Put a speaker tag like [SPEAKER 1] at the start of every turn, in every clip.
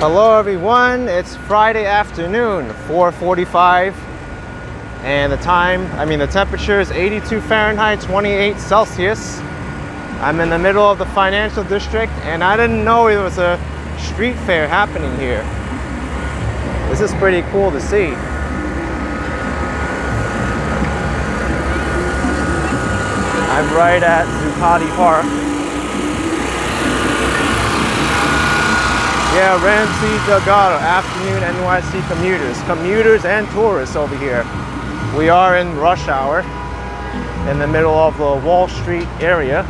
[SPEAKER 1] Hello everyone, it's Friday afternoon, 4:45, and the temperature is 82 Fahrenheit, 28 Celsius. I'm in the middle of the financial district, and I didn't know there was a street fair happening here. This is pretty cool to see. I'm right at Rainey Park. Yeah, Ramsey Delgado, afternoon NYC commuters and tourists over here. We are in rush hour in the middle of the Wall Street area.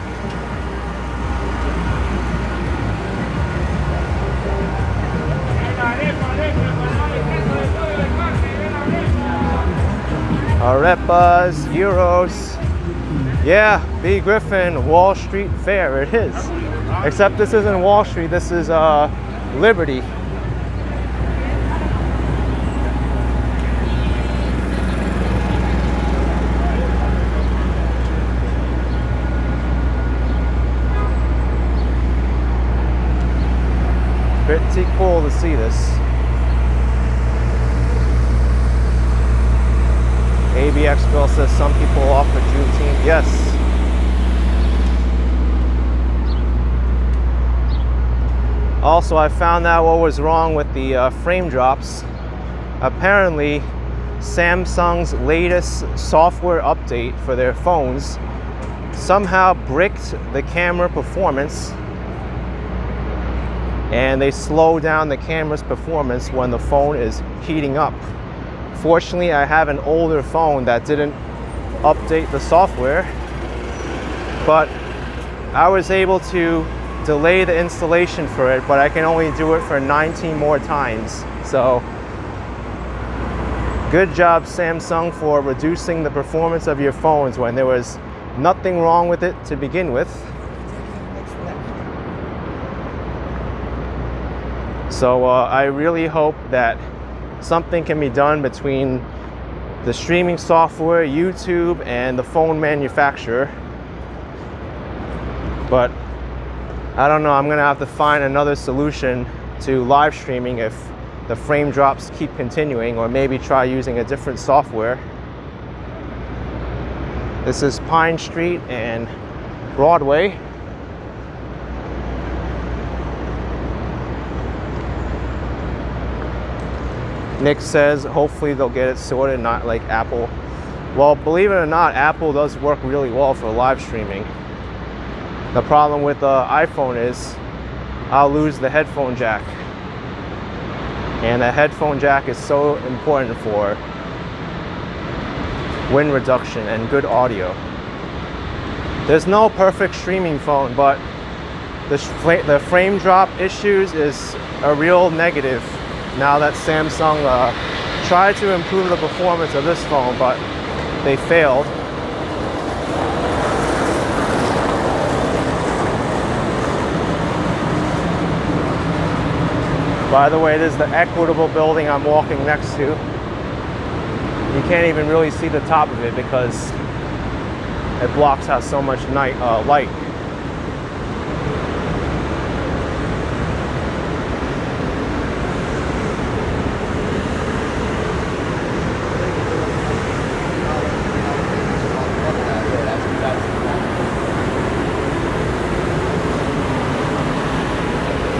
[SPEAKER 1] Arepas, euros. Yeah, B. Griffin, Wall Street Fair, it is. Except this isn't Wall Street, this is Liberty. Pretty cool to see this. ABX Bill says some people offer Juneteenth. Yes. Also, I found out what was wrong with the frame drops. Apparently, Samsung's latest software update for their phones somehow bricked the camera performance, and they slow down the camera's performance when the phone is heating up. Fortunately, I have an older phone that didn't update the software, but I was able to delay the installation for it, but I can only do it for 19 more times. So good job, Samsung, for reducing the performance of your phones when there was nothing wrong with it to begin with. So I really hope that something can be done between the streaming software, YouTube, and the phone manufacturer. But I don't know, I'm gonna have to find another solution to live streaming if the frame drops keep continuing, or maybe try using a different software. This is Pine Street and Broadway. Nick says hopefully they'll get it sorted, not like Apple. Well, believe it or not, Apple does work really well for live streaming. The problem with the iPhone is I'll lose the headphone jack. And the headphone jack is so important for wind reduction and good audio. There's no perfect streaming phone, but the frame drop issues is a real negative now that Samsung tried to improve the performance of this phone, but they failed. By the way, this is the Equitable building I'm walking next to. You can't even really see the top of it because it blocks out so much light.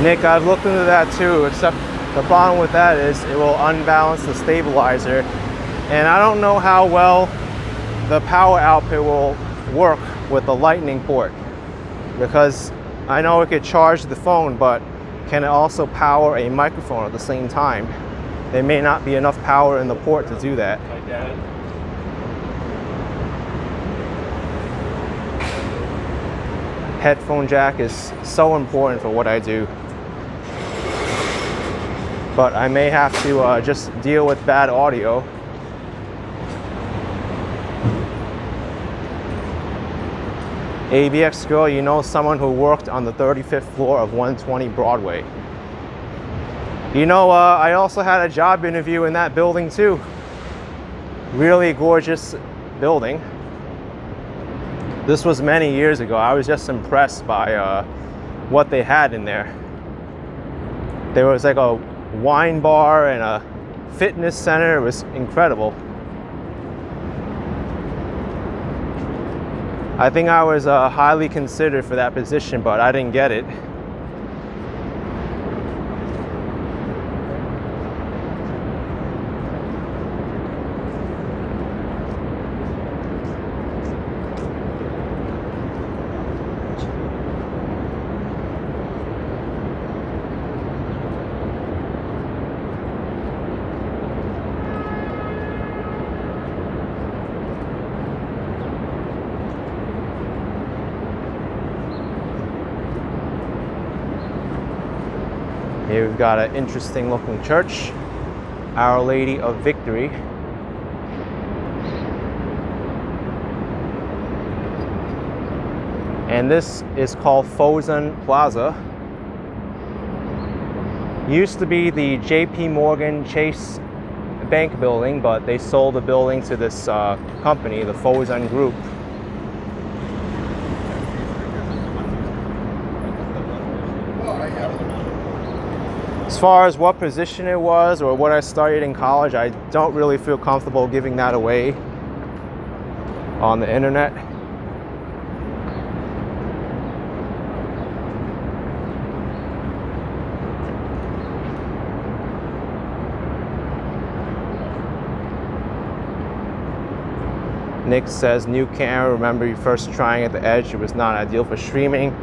[SPEAKER 1] Nick, I've looked into that too, except the problem with that is it will unbalance the stabilizer, and I don't know how well the power output will work with the lightning port, because I know it could charge the phone, but can it also power a microphone at the same time? There may not be enough power in the port to do that. Headphone jack is so important for what I do. But I may have to just deal with bad audio. ABX girl, you know someone who worked on the 35th floor of 120 Broadway. You know, I also had a job interview in that building too. Really gorgeous building. This was many years ago. I was just impressed by what they had in there. There was like a wine bar and a fitness center. It was incredible. I think I was highly considered for that position, but I didn't get it. Here we've got an interesting looking church, Our Lady of Victory. And this is called Fosun Plaza. Used to be the JP Morgan Chase Bank building, but they sold the building to this company, the Fosun Group. As far as what position it was or what I studied in college, I don't really feel comfortable giving that away on the internet. Nick says, new camera, remember you first trying at the edge, it was not ideal for streaming.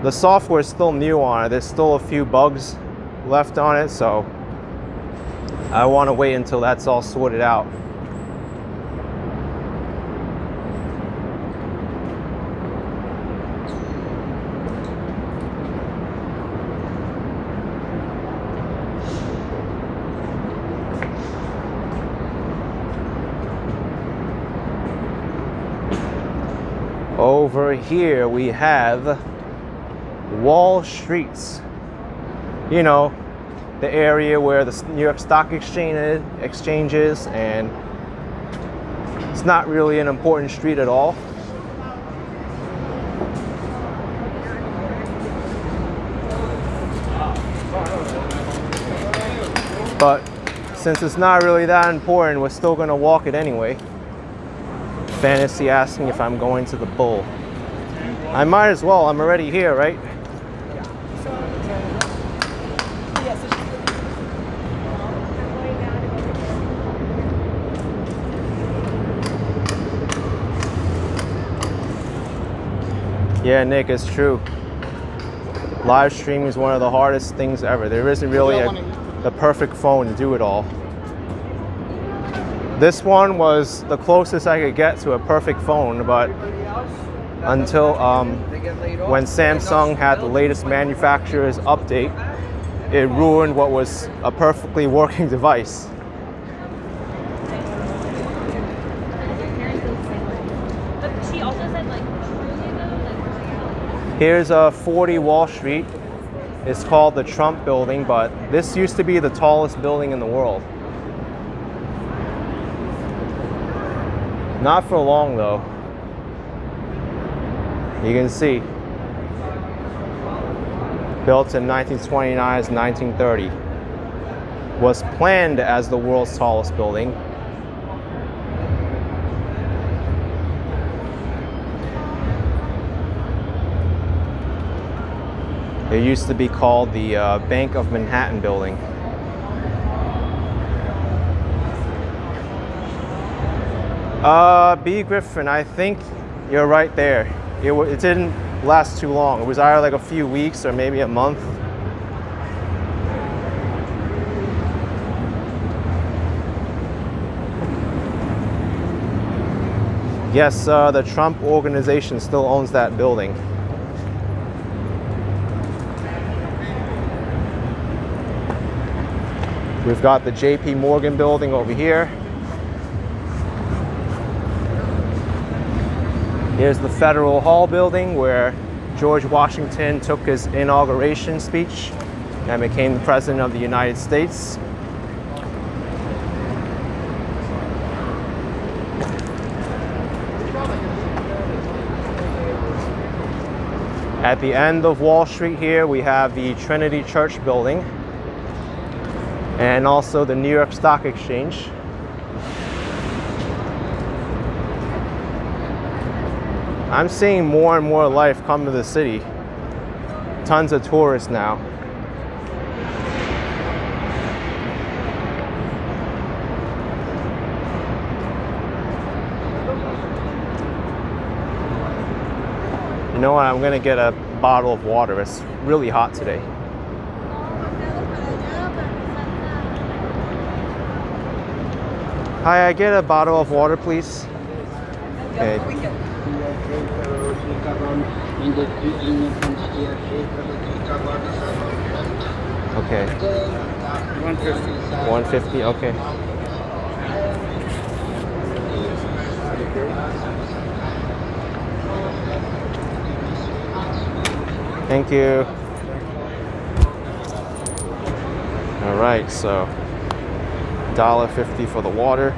[SPEAKER 1] The software is still new on it, there's still a few bugs left on it, so I want to wait until that's all sorted out. Over here we have Wall Street. You know, the area where the New York Stock Exchange is, and it's not really an important street at all. But since it's not really that important, we're still gonna walk it anyway. Fantasy asking if I'm going to the Bull. I might as well, I'm already here, right? Yeah, Nick, it's true. Live streaming is one of the hardest things ever. There isn't really the perfect phone to do it all. This one was the closest I could get to a perfect phone, but until when Samsung had the latest manufacturer's update, it ruined what was a perfectly working device. Here's 40 Wall Street. It's called the Trump Building, but this used to be the tallest building in the world. Not for long though. You can see. Built in 1929 to 1930. Was planned as the world's tallest building. It used to be called the Bank of Manhattan building. B. Griffin, I think you're right there. It didn't last too long. It was either like a few weeks or maybe a month. Yes, the Trump organization still owns that building. We've got the JP Morgan building over here. Here's the Federal Hall building where George Washington took his inauguration speech and became the President of the United States. At the end of Wall Street here, we have the Trinity Church building. and also the New York Stock Exchange. I'm seeing more and more life come to the city. Tons of tourists now. You know what? I'm gonna get a bottle of water. It's really hot today. Hi, I get a bottle of water, please. Okay. Okay.
[SPEAKER 2] 150.
[SPEAKER 1] 150, okay. Thank you. All right, so $1.50 for the water.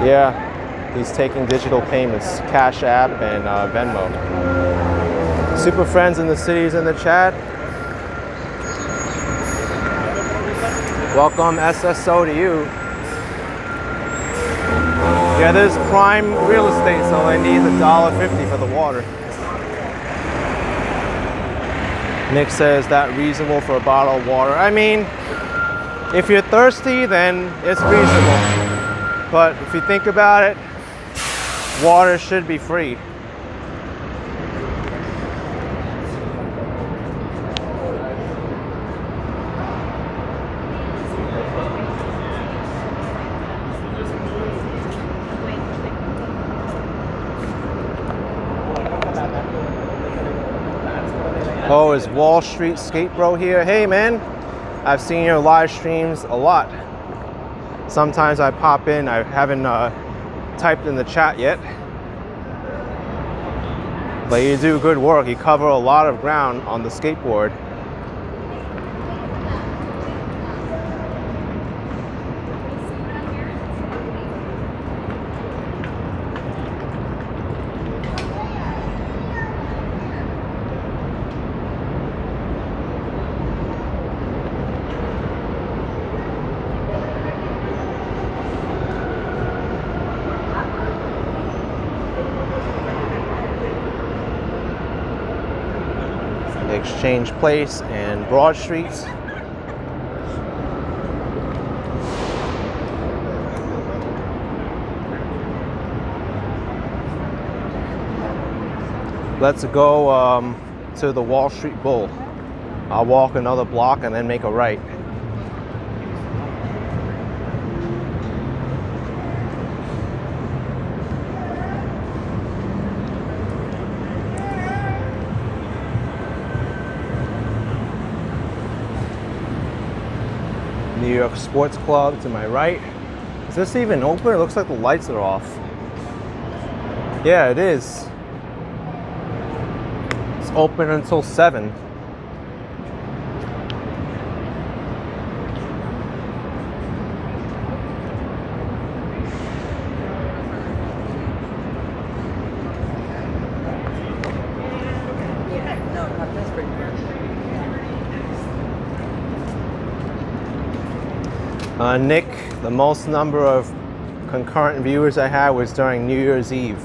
[SPEAKER 1] Yeah, he's taking digital payments, Cash App and Venmo. Super friends in the cities in the chat. Welcome SSO to you. Yeah, there's prime real estate, so I need $1.50 for the water. Nick says that reasonable for a bottle of water. I mean, if you're thirsty, then it's reasonable. But if you think about it, water should be free. Oh, is Wall Street Skate Bro here? Hey man, I've seen your live streams a lot. Sometimes I pop in, I haven't typed in the chat yet. But you do good work, you cover a lot of ground on the skateboard. Exchange Place and Broad Streets. Let's go to the Wall Street Bull. I'll walk another block and then make a right. New York Sports Club to my right. Is this even open? It looks like the lights are off. Yeah, it is. It's open until 7. Nick, the most number of concurrent viewers I had was during New Year's Eve.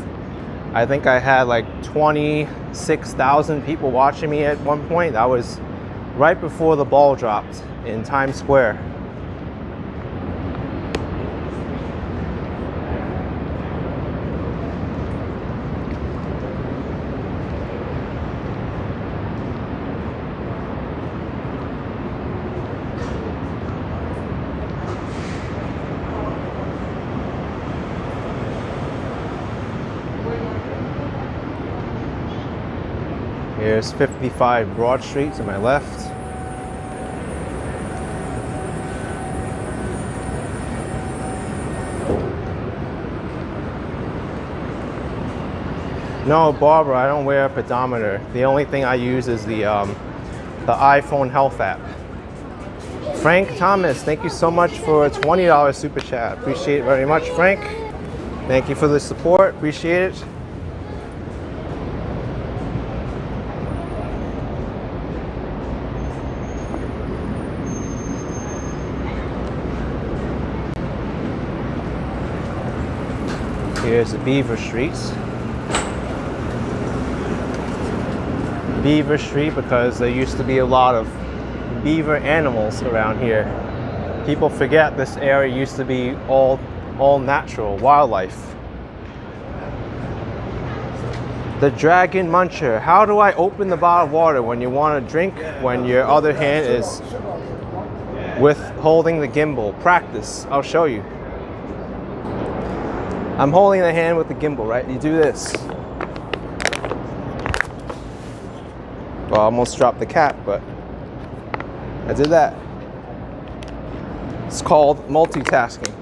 [SPEAKER 1] I think I had like 26,000 people watching me at one point. That was right before the ball dropped in Times Square. Here's 55 Broad Street to my left. No, Barbara, I don't wear a pedometer. The only thing I use is the iPhone Health app. Frank Thomas, thank you so much for a $20 super chat. Appreciate it very much, Frank. Thank you for the support. Appreciate it. Here's the Beaver Streets. Beaver Street because there used to be a lot of beaver animals around here. People forget this area used to be all natural wildlife. The Dragon Muncher. How do I open the bottle of water when you want to drink when your other hand is with holding the gimbal? Practice. I'll show you. I'm holding the hand with the gimbal, right? You do this. Well, I almost dropped the cap, but I did that. It's called multitasking.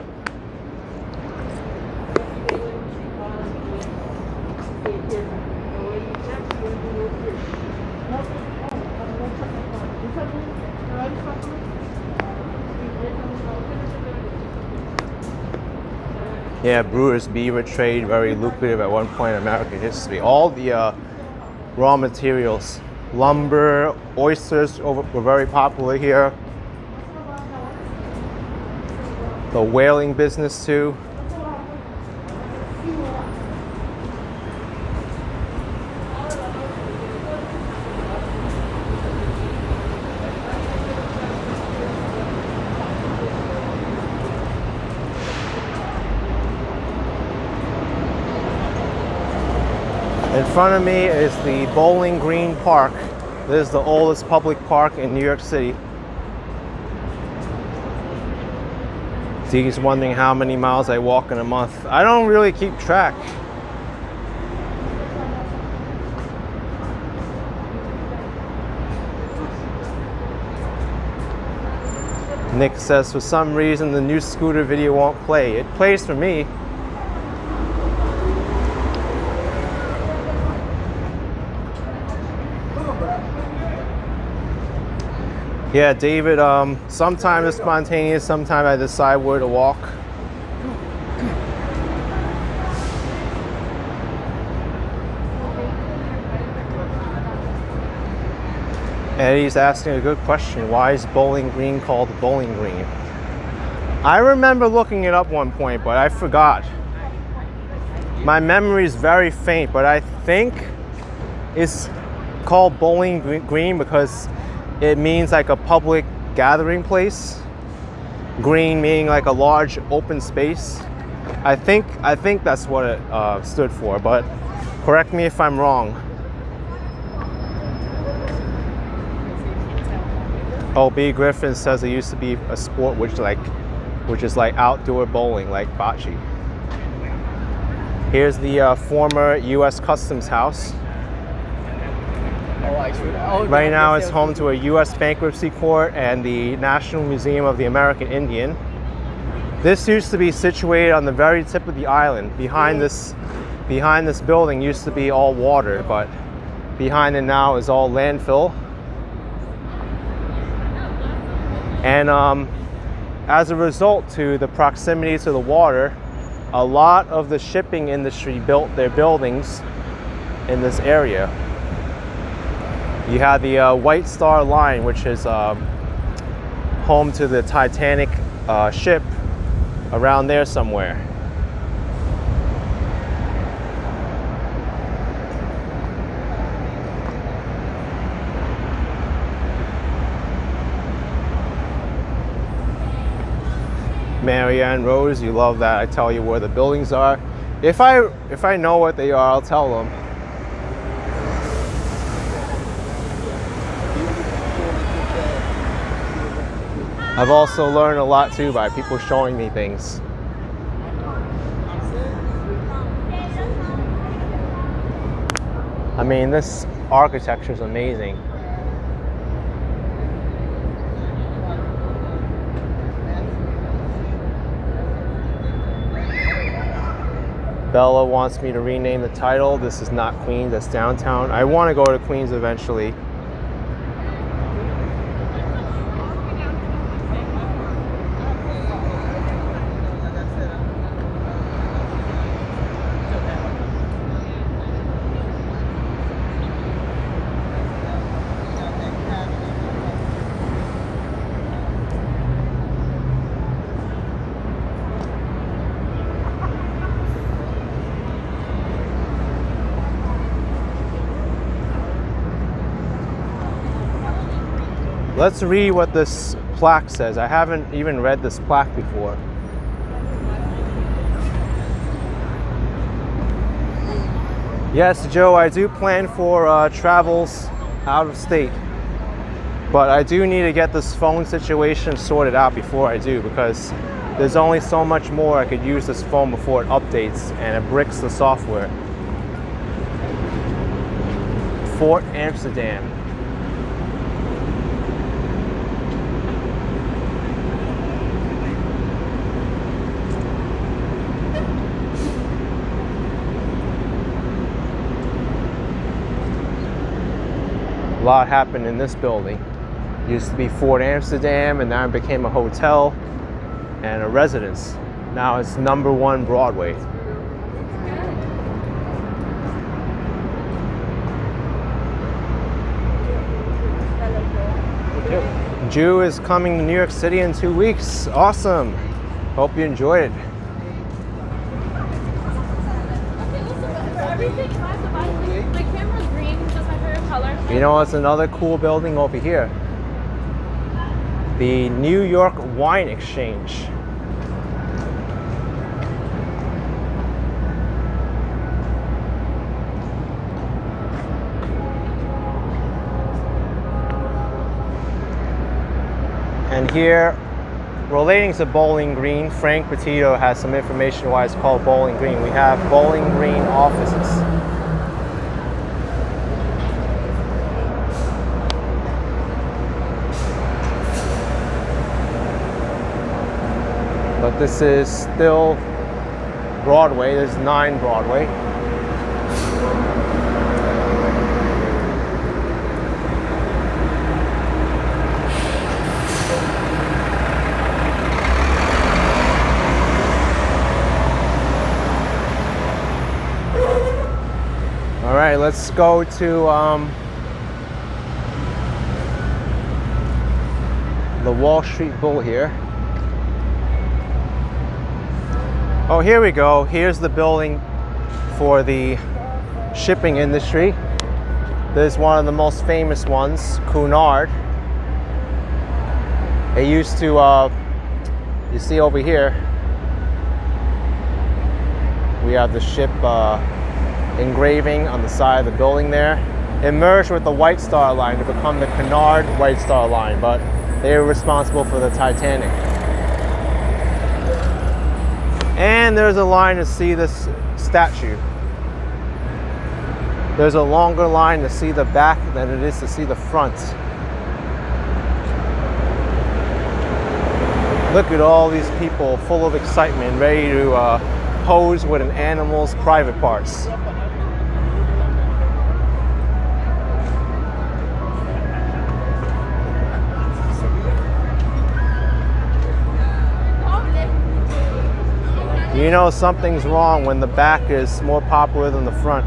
[SPEAKER 1] Yeah, Brewer's beaver trade, very lucrative at one point in American history. All the raw materials, lumber, oysters were very popular here. The whaling business too. In front of me is the Bowling Green Park. This is the oldest public park in New York City. So he's wondering how many miles I walk in a month. I don't really keep track. Nick says for some reason the new scooter video won't play. It plays for me. Yeah, David, sometimes it's spontaneous, sometimes I decide where to walk. Eddie's asking a good question. Why is Bowling Green called Bowling Green? I remember looking it up one point, but I forgot. My memory is very faint, but I think it's called Bowling Green because it means like a public gathering place. Green meaning like a large open space. I think that's what it stood for, but correct me if I'm wrong. Oh, B. Griffin says it used to be a sport which is like outdoor bowling, like bocce. Here's the former U.S. Customs House. Right now it's home to a U.S. bankruptcy court and the National Museum of the American Indian. This used to be situated on the very tip of the island. Behind this building used to be all water, but behind it now is all landfill. And as a result to the proximity to the water, a lot of the shipping industry built their buildings in this area. You have the White Star Line, which is home to the Titanic ship, around there somewhere. Marianne Rose, you love that I tell you where the buildings are. If I know what they are, I'll tell them. I've also learned a lot too by people showing me things. I mean, this architecture is amazing. Bella wants me to rename the title. This is not Queens, that's downtown. I want to go to Queens eventually. Let's read what this plaque says. I haven't even read this plaque before. Yes, Joe, I do plan for travels out of state. But I do need to get this phone situation sorted out before I do, because there's only so much more I could use this phone before it updates and it bricks the software. Fort Amsterdam. A lot happened in this building. It used to be Fort Amsterdam, and now it became a hotel and a residence. Now it's #1 Broadway. Jew is coming to New York City in 2 weeks. Awesome. Hope you enjoyed it.
[SPEAKER 3] My camera's green, just my favorite color.
[SPEAKER 1] You know what's another cool building over here? The New York Wine Exchange. And here, relating to Bowling Green, Frank Petito has some information why it's called Bowling Green. We have Bowling Green offices. But this is still Broadway. There's 9 Broadway. All right, let's go to the Wall Street Bull here. Oh, here we go. Here's the building for the shipping industry. There's one of the most famous ones, Cunard. It used to, you see over here, we have the ship engraving on the side of the building there. It merged with the White Star Line to become the Cunard White Star Line, but they were responsible for the Titanic. And there's a line to see this statue. There's a longer line to see the back than it is to see the front. Look at all these people full of excitement, ready to pose with an animal's private parts. You know something's wrong when the back is more popular than the front.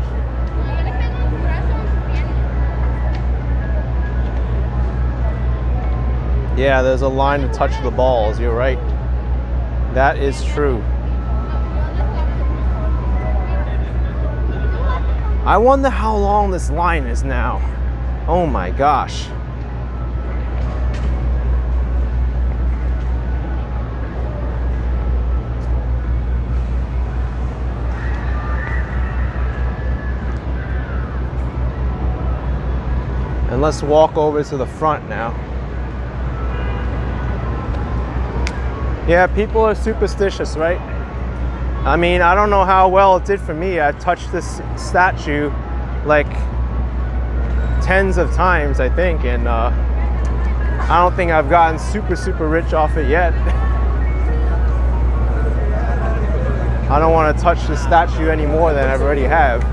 [SPEAKER 1] Yeah, there's a line to touch the balls, you're right. That is true. I wonder how long this line is now. Oh my gosh. And let's walk over to the front now. Yeah, people are superstitious, right? I mean, I don't know how well it did for me. I touched this statue like tens of times, I think, and I don't think I've gotten super rich off it yet. I don't want to touch the statue any more than I already have.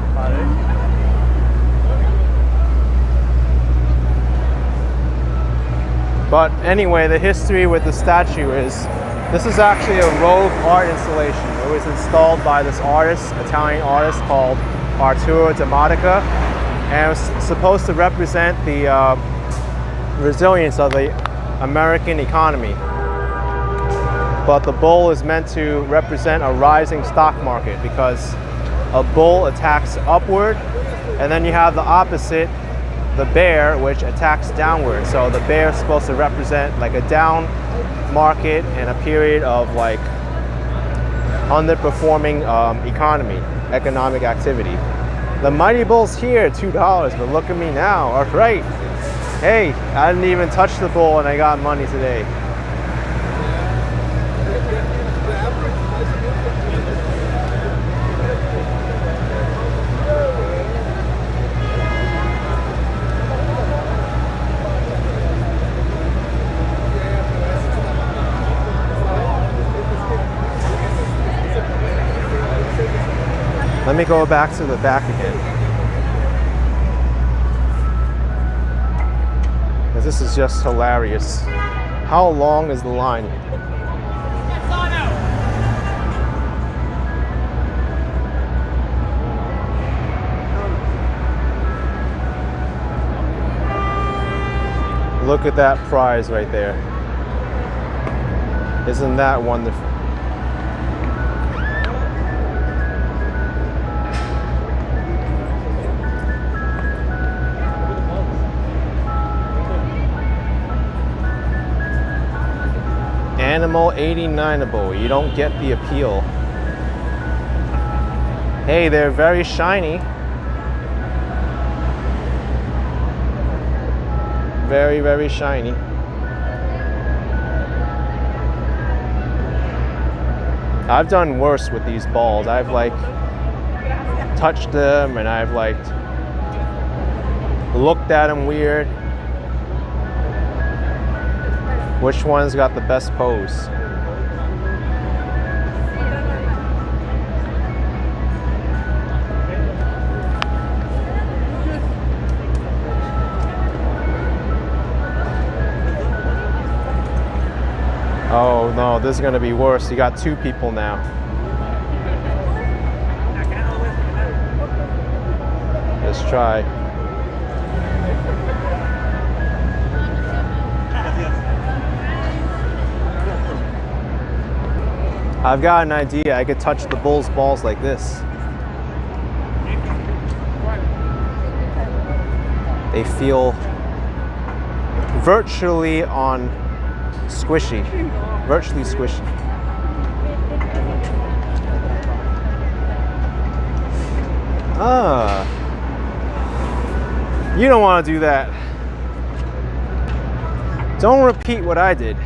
[SPEAKER 1] But anyway, the history with the statue is, this is actually a rogue art installation. It was installed by this artist, Italian artist called Arturo Demodica, and it was supposed to represent the resilience of the American economy. But the bull is meant to represent a rising stock market, because a bull attacks upward, and then you have the opposite the bear, which attacks downward. So the bear is supposed to represent like a down market and a period of like underperforming economic activity. The Mighty Bull's here, $2, but look at me now. All right. Hey, I didn't even touch the bull and I got money today. Let me go back to the back again. Because this is just hilarious. How long is the line? Look at that prize right there. Isn't that wonderful? Animal 89able. You don't get the appeal. Hey, they're very shiny. Very, very shiny. I've done worse with these balls. I've like touched them and I've like looked at them weird. Which one's got the best pose? Oh no, this is gonna be worse. You got two people now. Let's try. I've got an idea. I could touch the bull's balls like this. They feel virtually on squishy. Virtually squishy. Ah. You don't want to do that. Don't repeat what I did.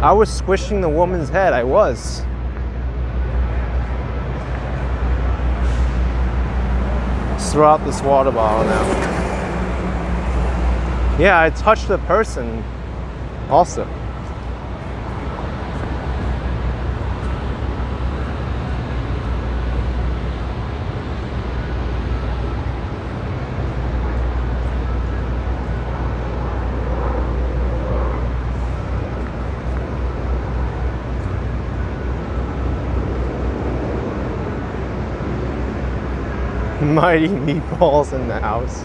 [SPEAKER 1] I was squishing the woman's head. I was. Let's throw out this water bottle now. Yeah, I touched the person also. Mighty meatballs in the house.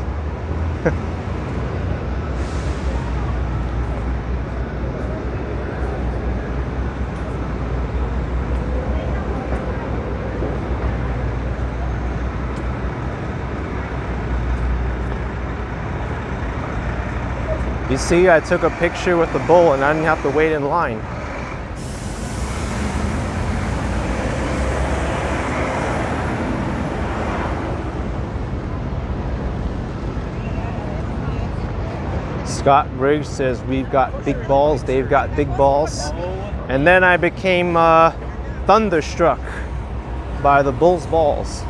[SPEAKER 1] You see, I took a picture with the bull and I didn't have to wait in line. Scott Briggs says we've got big balls, they've got big balls. And then I became thunderstruck by the bull's balls.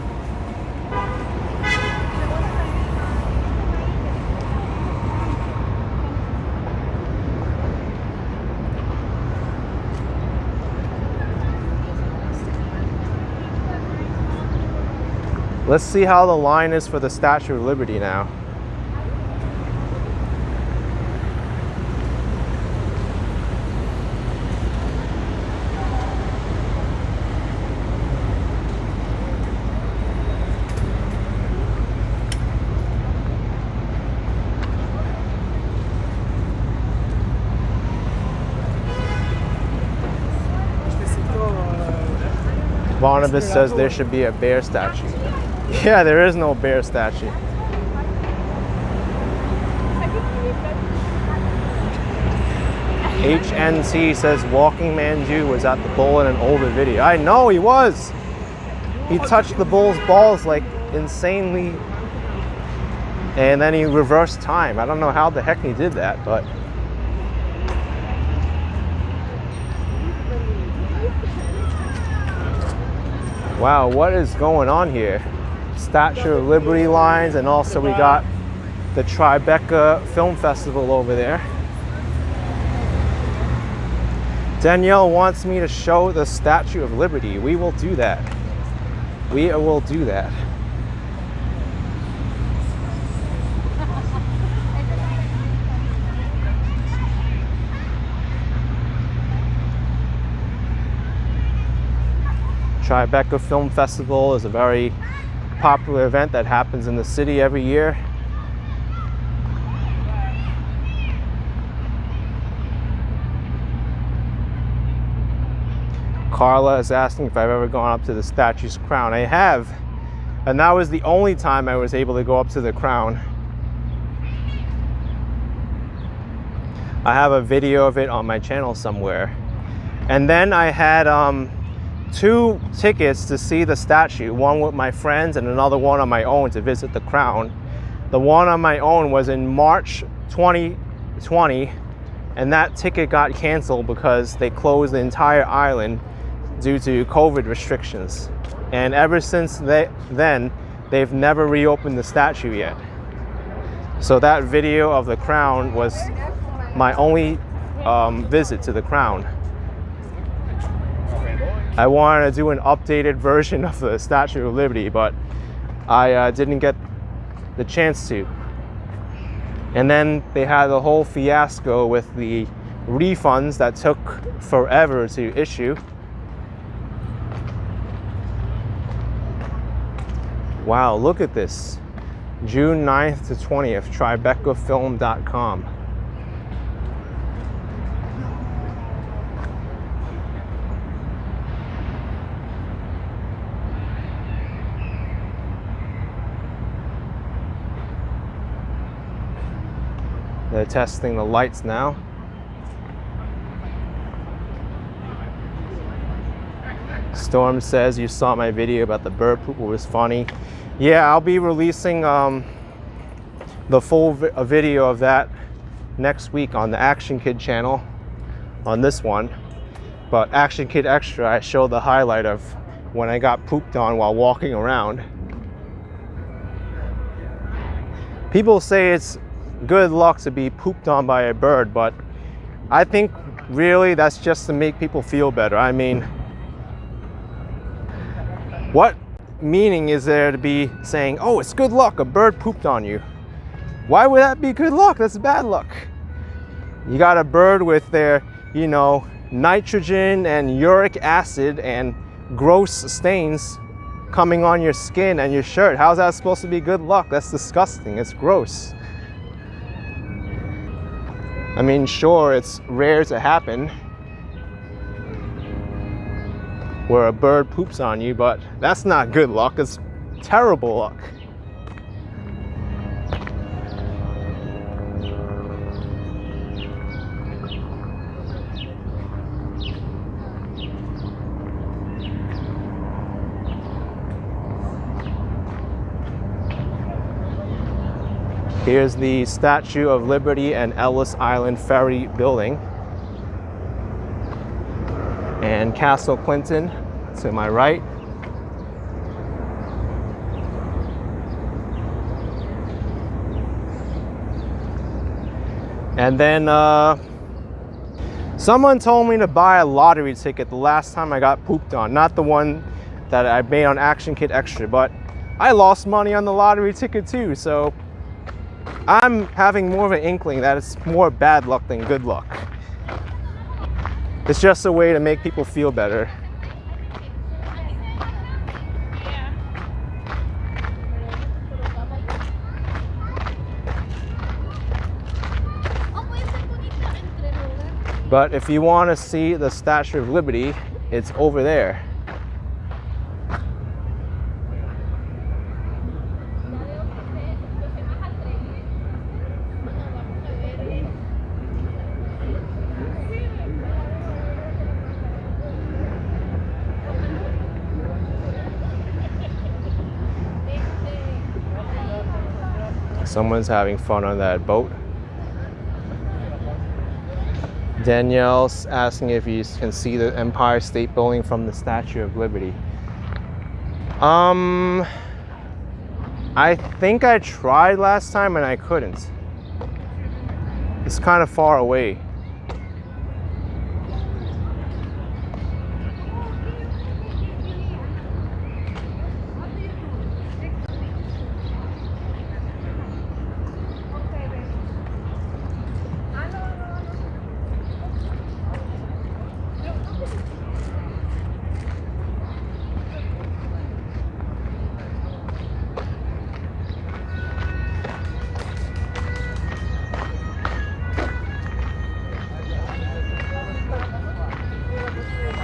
[SPEAKER 1] Let's see how the line is for the Statue of Liberty now. Barnabas says there should be a bear statue. Yeah, there is no bear statue. HNT says Walking Man Jew was at the bull in an older video. I know he was. He touched the bull's balls like insanely, and then he reversed time. I don't know how the heck he did that, but wow, what is going on here? Statue of Liberty lines, and also we got the Tribeca Film Festival over there. Danielle wants me to show the Statue of Liberty. We will do that. We will do that. Tribeca Film Festival is a very popular event that happens in the city every year. Carla is asking if I've ever gone up to the statue's crown. I have, and that was the only time I was able to go up to the crown. I have a video of it on my channel somewhere. And then I had 2 tickets to see the statue, one with my friends and another one on my own to visit the crown. The one on my own was in March 2020, and that ticket got canceled because they closed the entire island due to COVID restrictions. And ever since then, they've never reopened the statue yet. So that video of the crown was my only visit to the crown. I wanted to do an updated version of the Statue of Liberty, but I didn't get the chance to. And then they had the whole fiasco with the refunds that took forever to issue. Wow, look at this. June 9th to 20th, tribecafilm.com. They're testing the lights now. Storm says you saw my video about the bird poop, it was funny. Yeah, I'll be releasing the full video of that next week on the Action Kid channel, on this one. But Action Kid Extra, I showed the highlight of when I got pooped on while walking around. People say it's good luck to be pooped on by a bird, but I think really that's just to make people feel better. I mean, what meaning is there to be saying, oh, it's good luck, a bird pooped on you? Why would that be good luck? That's bad luck. You got a bird with their, you know, nitrogen and uric acid and gross stains coming on your skin and your shirt. How's that supposed to be good luck? That's disgusting. It's gross. I mean, sure, it's rare to happen where a bird poops on you, but that's not good luck. It's terrible luck. Here's the Statue of Liberty and Ellis Island Ferry building. And Castle Clinton to my right. And then someone told me to buy a lottery ticket the last time I got pooped on. Not the one that I made on Action Kid Extra, but I lost money on the lottery ticket too, so I'm having more of an inkling that it's more bad luck than good luck. It's just a way to make people feel better. But if you want to see the Statue of Liberty, it's over there. Someone's having fun on that boat. Danielle's asking if you can see the Empire State Building from the Statue of Liberty. I think I tried last time and I couldn't. It's kind of far away.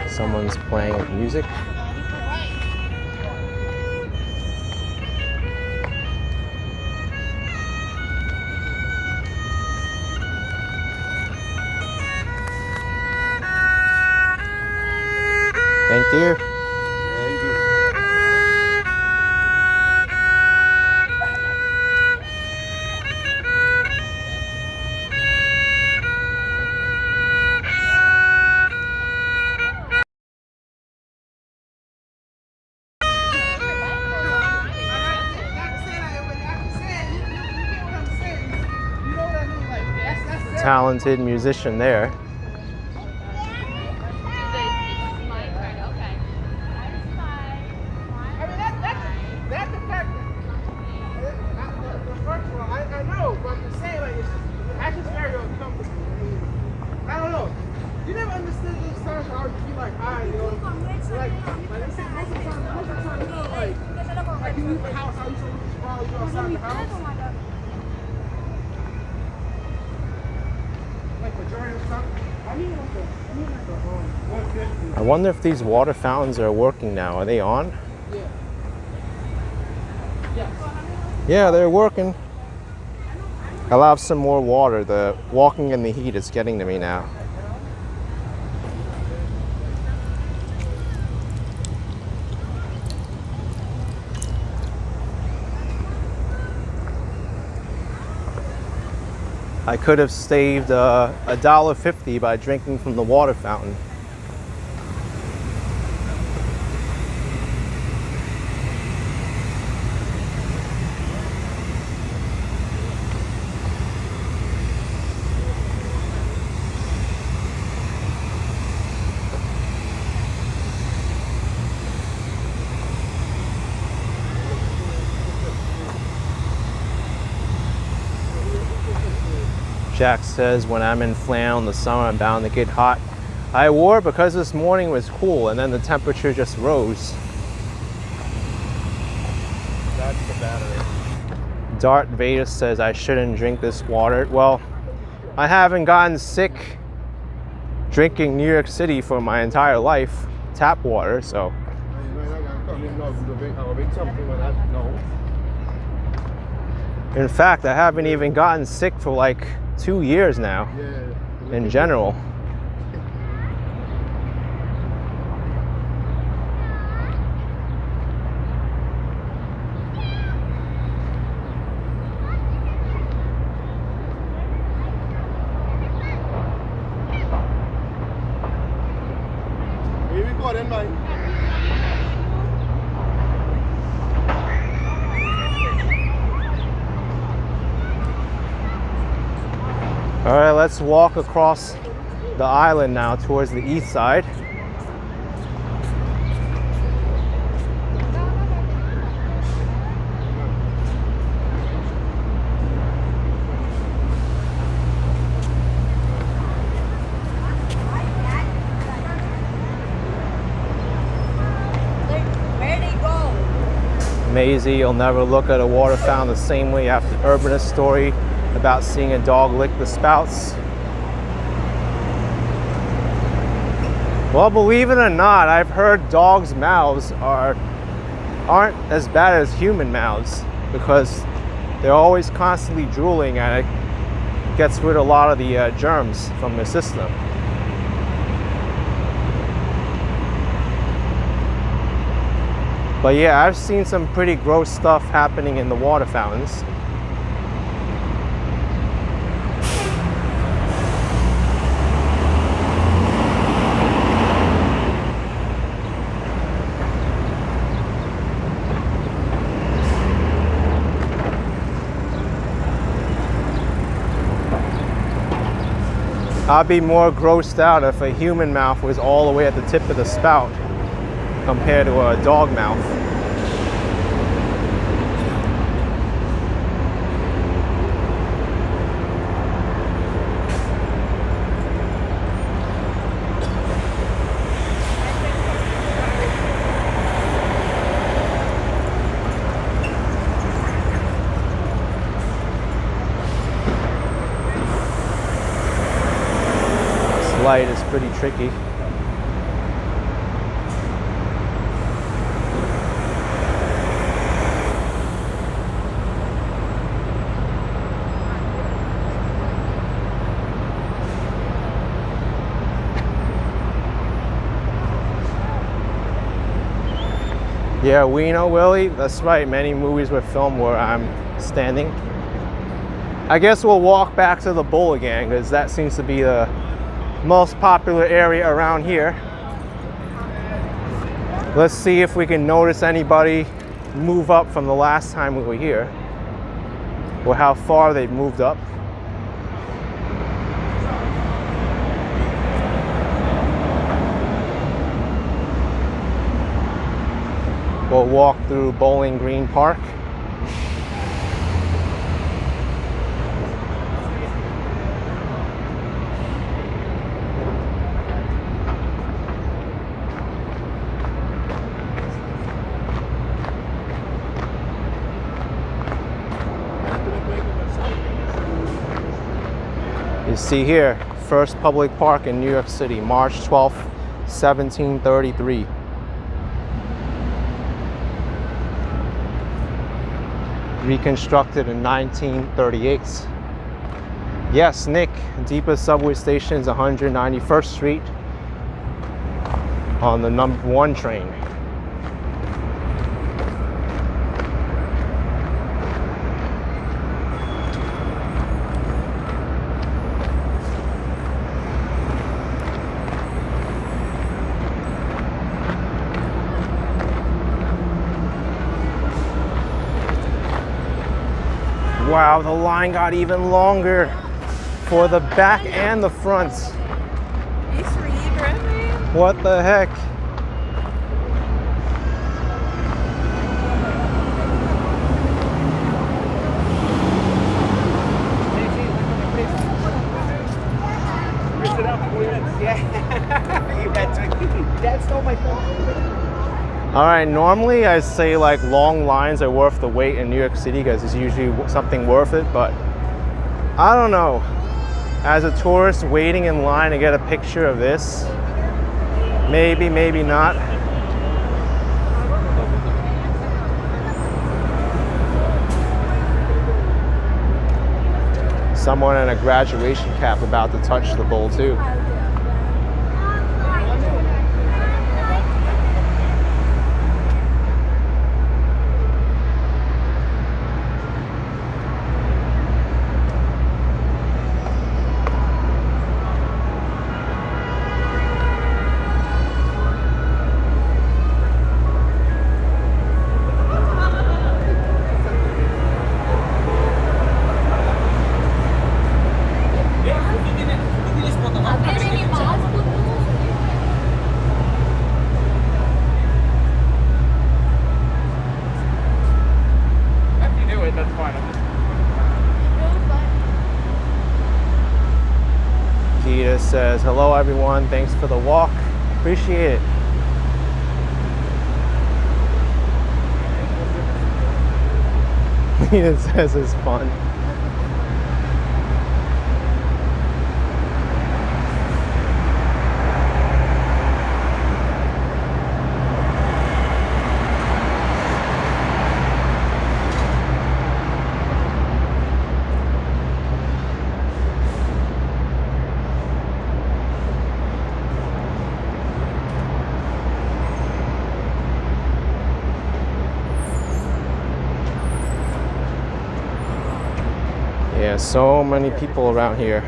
[SPEAKER 1] Someone's playing music. Thank you. Talented musician there. I wonder if these water fountains are working now. Are they on? Yeah, they're working. I'll have some more water. The walking in the heat is getting to me now. I could have saved $1.50 by drinking from the water fountain. Jack says, when I'm in flannel in the summer, I'm bound to get hot. I wore it because this morning was cool and then the temperature just rose.
[SPEAKER 2] That's the battery.
[SPEAKER 1] Darth Vader says I shouldn't drink this water. Well, I haven't gotten sick drinking New York City for my entire life, tap water, so. In fact, I haven't even gotten sick for like 2 years now, in general.
[SPEAKER 2] Here we go then, man.
[SPEAKER 1] All right, let's walk across the island now towards the east side. Maisie, you'll never look at a water fountain the same way after Urbanist story about seeing a dog lick the spouts. Well, believe it or not, I've heard dogs' mouths aren't as bad as human mouths because they're always constantly drooling and it gets rid of a lot of the germs from their system. But yeah, I've seen some pretty gross stuff happening in the water fountains. I'd be more grossed out if a human mouth was all the way at the tip of the spout compared to a dog mouth. Light is pretty tricky. Yeah, we know, Willie. That's right. Many movies were filmed where I'm standing. I guess we'll walk back to the bowl again because that seems to be the most popular area around here. Let's see if we can notice anybody move up from the last time we were here, or how far they've moved up. We'll walk through Bowling Green Park. You see here, first public park in New York City, March 12th, 1733. Reconstructed in 1938. Yes, Nick, deepest subway station is 191st Street on the number 1 train. Wow, the line got even longer for the back and the front. What the heck?
[SPEAKER 2] Dad stole my phone.
[SPEAKER 1] All right, normally I say like long lines are worth the wait in New York City because it's usually something worth it, but I don't know. As a tourist waiting in line to get a picture of this, maybe, maybe not. Someone in a graduation cap about to touch the bowl too. Says, hello everyone, thanks for the walk, appreciate it. It says it's fun. Yeah, so many people around here.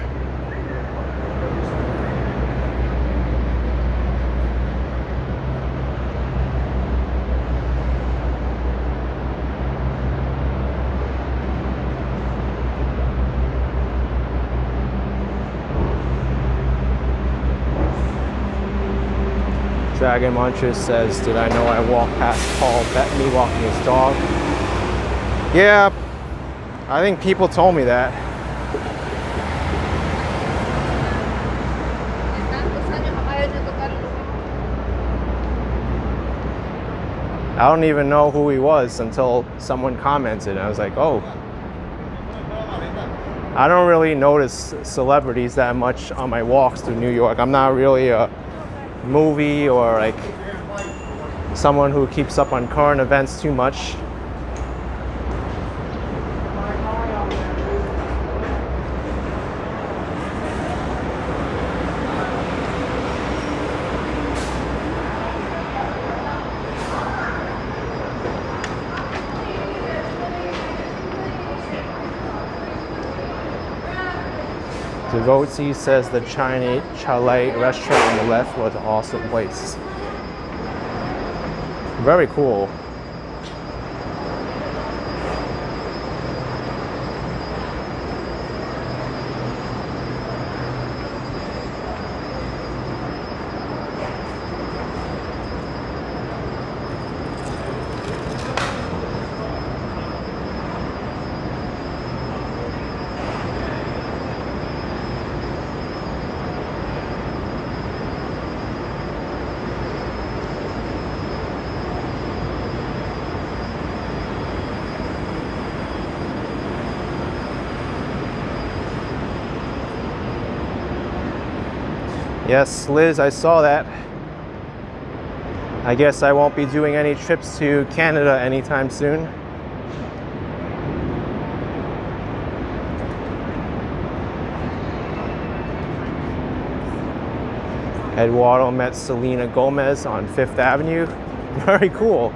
[SPEAKER 1] Dragon Muncher says, did I know I walked past Paul Bettany walking his dog? Yeah, I think people told me that. I don't even know who he was until someone commented. I was like, oh. I don't really notice celebrities that much on my walks through New York. I'm not really a movie or like someone who keeps up on current events too much. Devotee says the Chinese chalet restaurant on the left was an awesome place. Very cool. Yes, Liz, I saw that. I guess I won't be doing any trips to Canada anytime soon. Eduardo met Selena Gomez on Fifth Avenue. Very cool.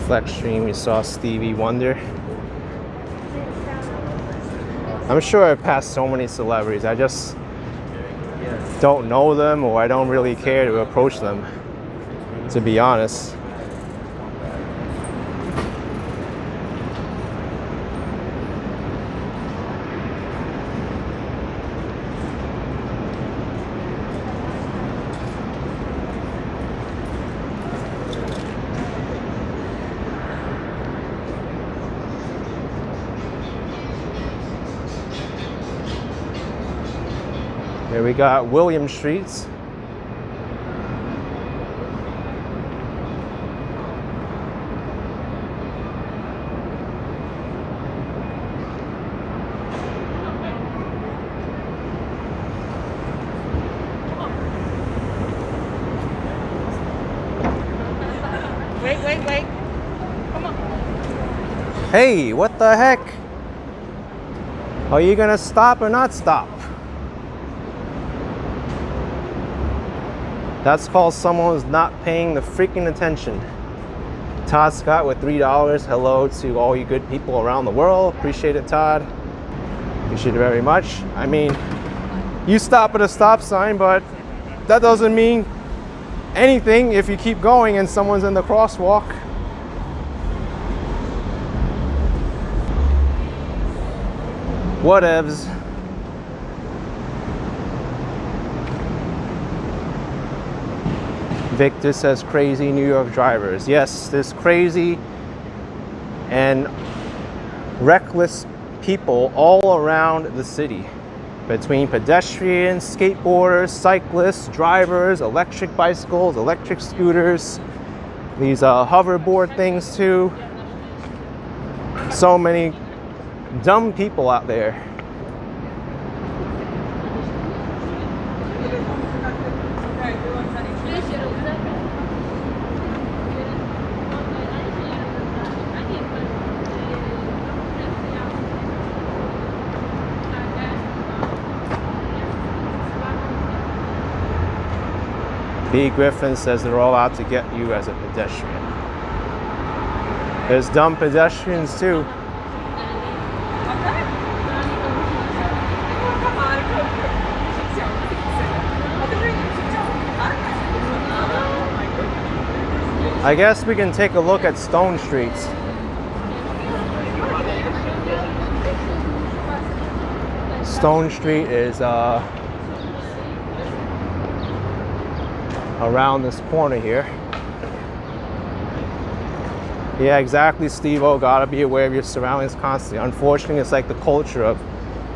[SPEAKER 1] Flex stream, we saw Stevie Wonder. I'm sure I've passed so many celebrities. I just don't know them, or I don't really care to approach them, to be honest. Here we got William Streets.
[SPEAKER 2] Wait. Come on.
[SPEAKER 1] Hey, what the heck? Are you gonna stop or not stop? That's called someone who's not paying the freaking attention. Todd Scott with $3. Hello to all you good people around the world. Appreciate it, Todd. Appreciate it very much. I mean, you stop at a stop sign, but that doesn't mean anything if you keep going and someone's in the crosswalk. Whatevs. Victor says crazy New York drivers. Yes, there's crazy and reckless people all around the city. Between pedestrians, skateboarders, cyclists, drivers, electric bicycles, electric scooters, these hoverboard things too. So many dumb people out there. B. Griffin says they're all out to get you as a pedestrian. There's dumb pedestrians too. I guess we can take a look at Stone Streets. Stone Street is around this corner here. Yeah, exactly, Steve-O. Gotta be aware of your surroundings constantly. Unfortunately, it's like the culture of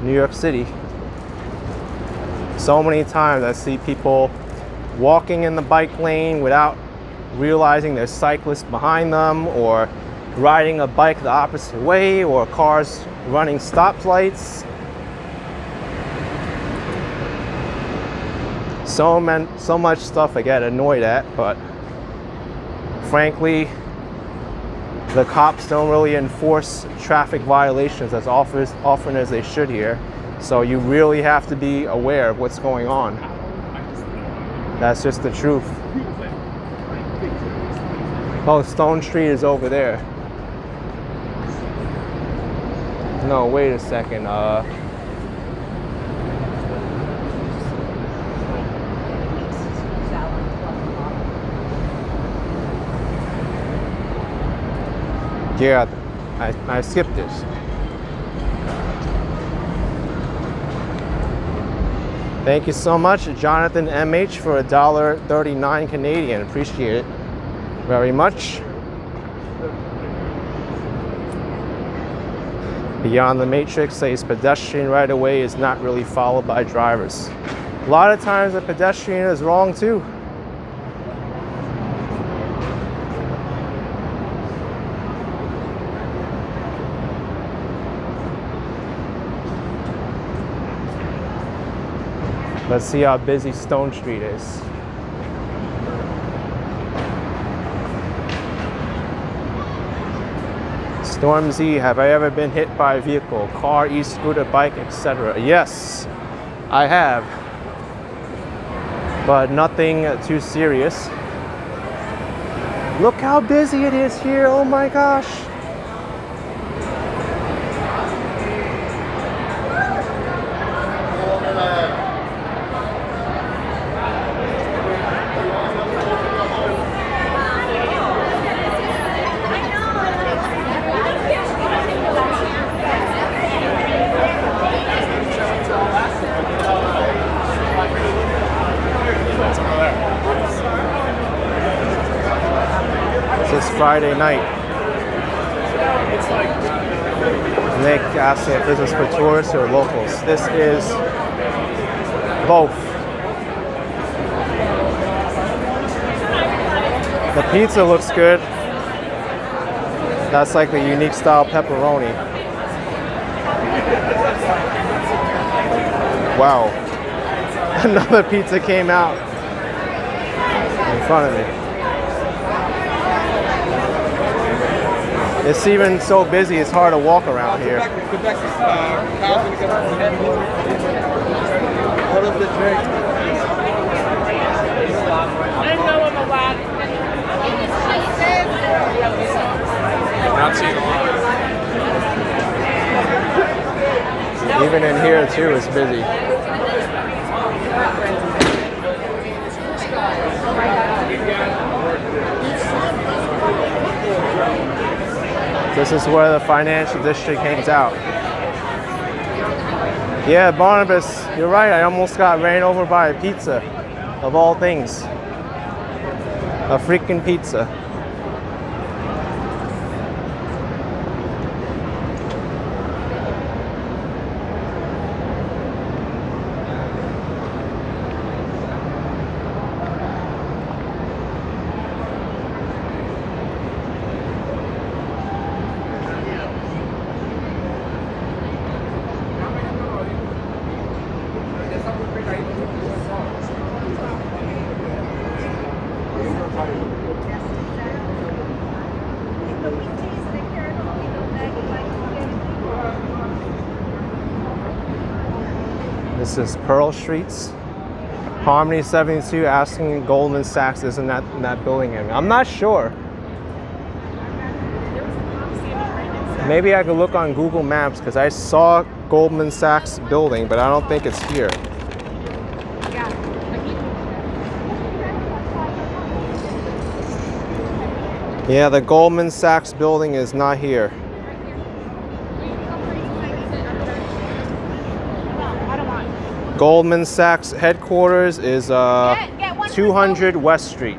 [SPEAKER 1] New York City. So many times I see people walking in the bike lane without realizing there's cyclists behind them, or riding a bike the opposite way, or cars running stoplights. So much stuff I get annoyed at, but frankly, the cops don't really enforce traffic violations as often as they should here. So you really have to be aware of what's going on. That's just the truth. Oh, Stone Street is over there. No, wait a second. Yeah, I skipped this. Thank you so much, Jonathan MH, for $1.39 Canadian. Appreciate it very much. Beyond the Matrix says pedestrian right away is not really followed by drivers. A lot of times a pedestrian is wrong too. Let's see how busy Stone Street is. Storm Z, have I ever been hit by a vehicle? Car, e-scooter, bike, etc. Yes, I have. But nothing too serious. Look how busy it is here, oh my gosh. Friday night. Nick asking if this is for tourists or locals. This is both. The pizza looks good. That's like the unique style pepperoni. Wow. Another pizza came out in front of me. It's even so busy, it's hard to walk around here.
[SPEAKER 2] What of the drink? I don't know I'm allowed.
[SPEAKER 1] Even in here too, it's busy. This is where the financial district hangs out. Yeah, Barnabas, you're right. I almost got ran over by a pizza, of all things. A freaking pizza. This is Pearl Streets. Harmony 72 asking Goldman Sachs is in that building area. I'm not sure. Maybe I could look on Google Maps because I saw Goldman Sachs building, but I don't think it's here. Yeah, the Goldman Sachs building is not here. Goldman Sachs headquarters is 200 West Street.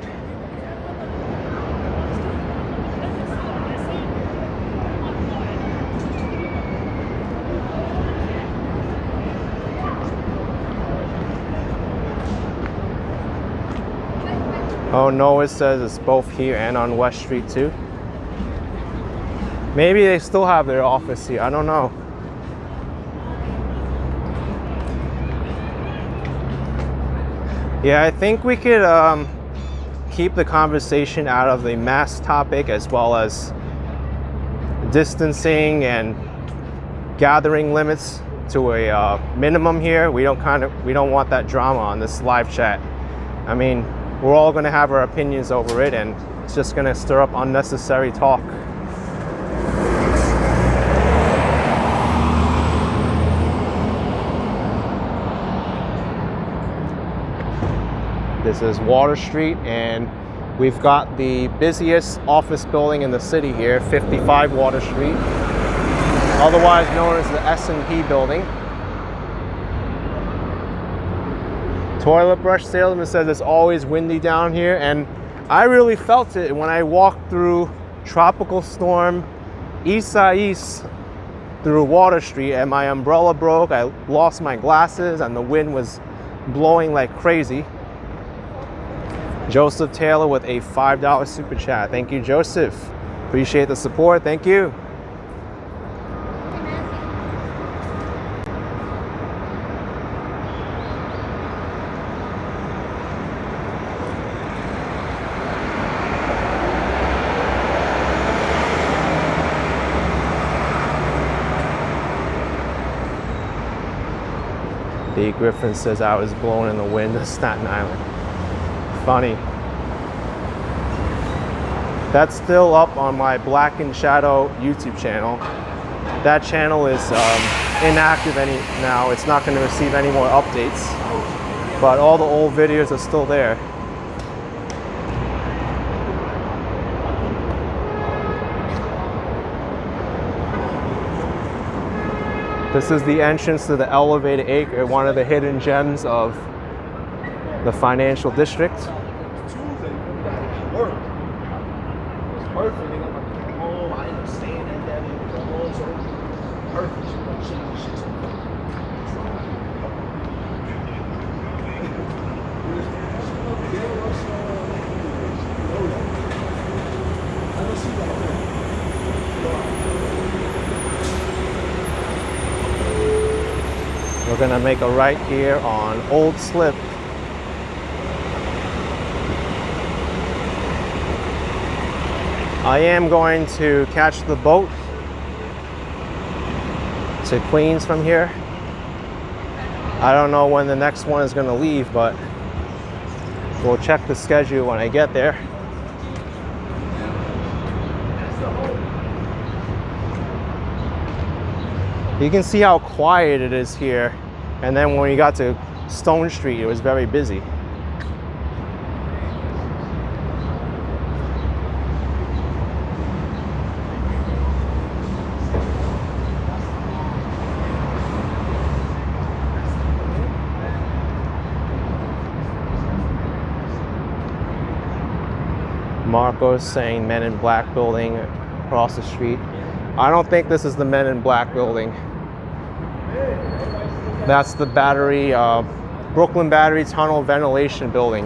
[SPEAKER 1] Oh no, it says it's both here and on West Street too. Maybe they still have their office here, I don't know. Yeah, I think we could keep the conversation out of the mask topic as well as distancing and gathering limits to a minimum here. We don't want that drama on this live chat. I mean, we're all going to have our opinions over it, and it's just going to stir up unnecessary talk. This is Water Street, and we've got the busiest office building in the city here, 55 Water Street, otherwise known as the S&P building. Toilet brush salesman says it's always windy down here, and I really felt it when I walked through Tropical Storm Isaias through Water Street, and my umbrella broke. I lost my glasses, and the wind was blowing like crazy. Joseph Taylor with a $5 super chat. Thank you, Joseph. Appreciate the support. Thank you. D. Griffin says I was blown in the wind to Staten Island. Funny. That's still up on my Black and Shadow YouTube channel. That channel is inactive now. It's not going to receive any more updates, but all the old videos are still there. This is the entrance to the Elevated Acre, one of the hidden gems of the financial district. We're gonna make a right here on Old Slip. I am going to catch the boat to Queens from here. I don't know when the next one is gonna leave, but we'll check the schedule when I get there. You can see how quiet it is here. And then when we got to Stone Street, it was very busy. Marco's saying Men in Black building across the street. I don't think this is the Men in Black building. That's the Battery, Brooklyn Battery Tunnel Ventilation Building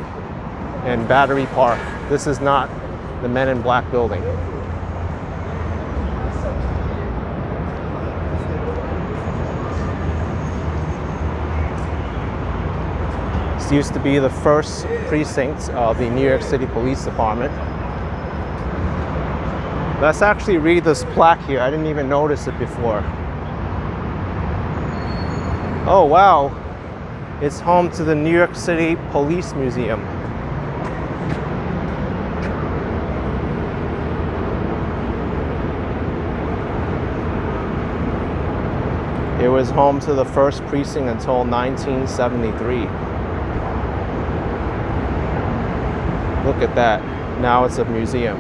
[SPEAKER 1] in Battery Park. This is not the Men in Black building. This used to be the first precinct of the New York City Police Department. Let's actually read this plaque here. I didn't even notice it before. Oh wow, It's home to the New York City Police Museum. It was home to the 1st precinct until 1973. Look at that. Now it's a museum.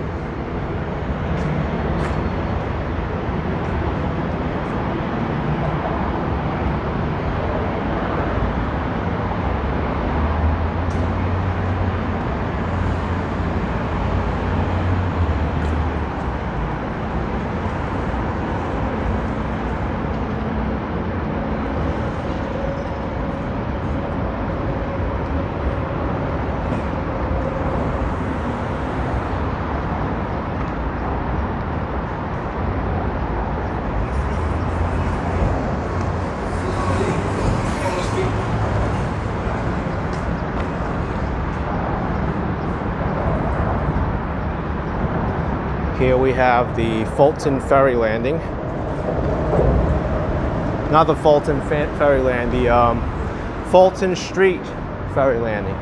[SPEAKER 1] Here we have the Fulton Ferry landing. Not the Fulton Ferry Land, the Fulton Street Ferry landing.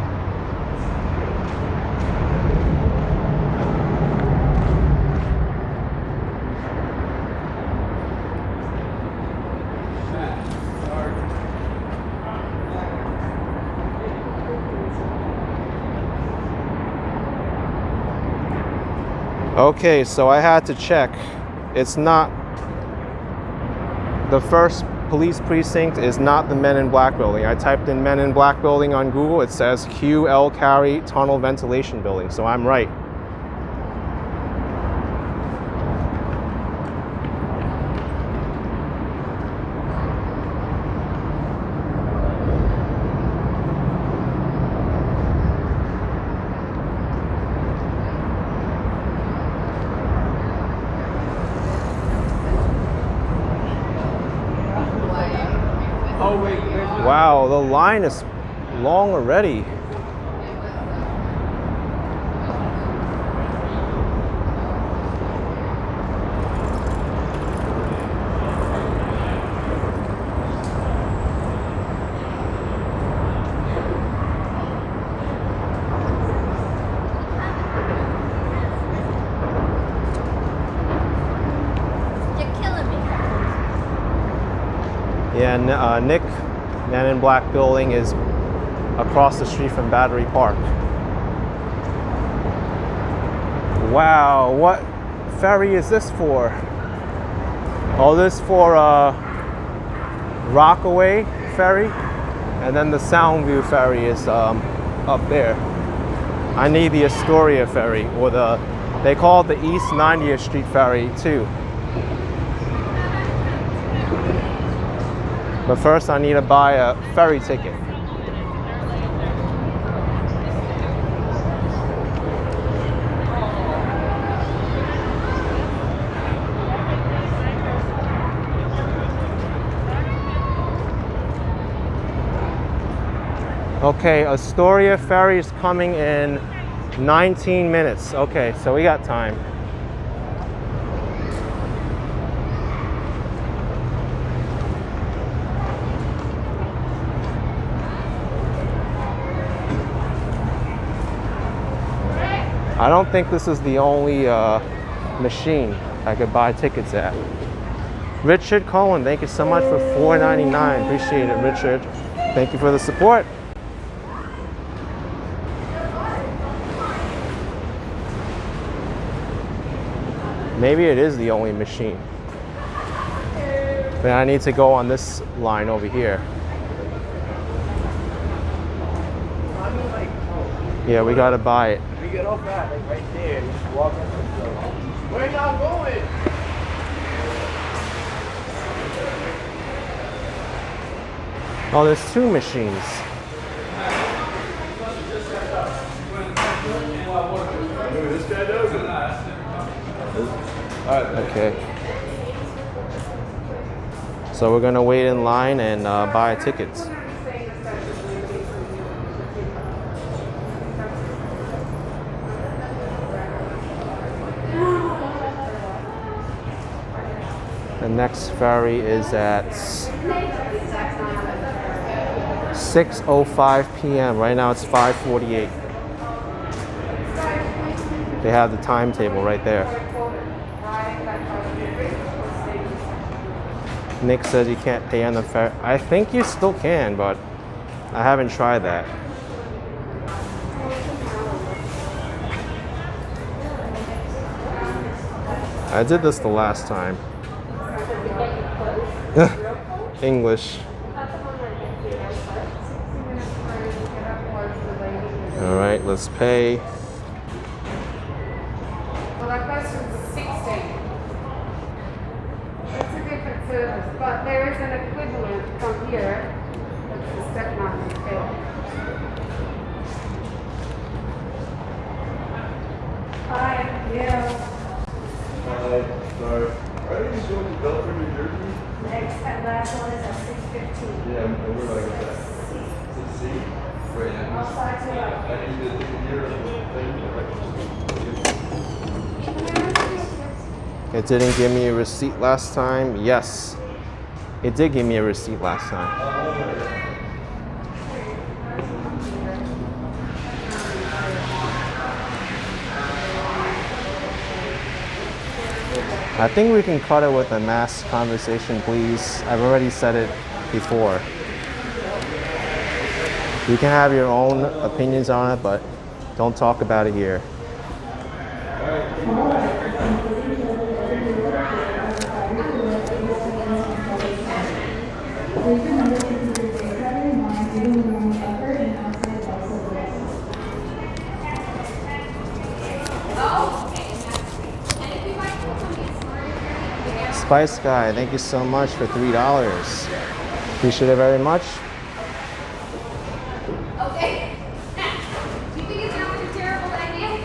[SPEAKER 1] Okay, so I had to check. It's not, the 1st police precinct is not the Men in Black building. I typed in Men in Black building on Google. It says QL Carey Tunnel Ventilation Building, so I'm right. Wow, the line is long already.
[SPEAKER 3] You're killing me.
[SPEAKER 1] Yeah, Nick, Men in Black building is across the street from Battery Park. Wow, what ferry is this for? Oh, this for Rockaway Ferry, and then the Soundview Ferry is up there. I need the Astoria Ferry, or they call it the East 90th Street Ferry too. But first I need to buy a ferry ticket. Okay, Astoria Ferry is coming in 19 minutes. Okay, so we got time. I don't think this is the only machine I could buy tickets at. Richard Cohen, thank you so much for $4.99. Appreciate it, Richard. Thank you for the support. Maybe it is the only machine. But I need to go on this line over here. Yeah, we gotta buy it.
[SPEAKER 2] We get off that, like right there. You just walk up and go. Where y'all going?
[SPEAKER 1] Oh, there's two machines.
[SPEAKER 2] This guy knows it.
[SPEAKER 1] Okay. So we're gonna wait in line and buy tickets. The next ferry is at 6:05 p.m. Right now it's 5:48. They have the timetable right there. Nick says you can't pay on the ferry. I think you still can, but I haven't tried that. I did this the last time. English. All right, let's pay.
[SPEAKER 4] Well, that question's 16. It's a different service, but there is an equivalent from here. That's the stepmom scale. Hi, yeah.
[SPEAKER 2] Sorry. Are you going to Belford, New Jersey?
[SPEAKER 4] Next, that last one is at 6:15.
[SPEAKER 2] Yeah, and where do I get that? 6C? Right now.
[SPEAKER 4] I'll start to
[SPEAKER 2] I need to take a year of thing.
[SPEAKER 1] It didn't give me a receipt last time. Yes, it did give me a receipt last time. I think we can cut it with a mass conversation, please. I've already said it before. You can have your own opinions on it, but don't talk about it here. Spice Guy, thank you so much for $3. Appreciate it very much.
[SPEAKER 3] Okay. Do you think it's not a terrible idea?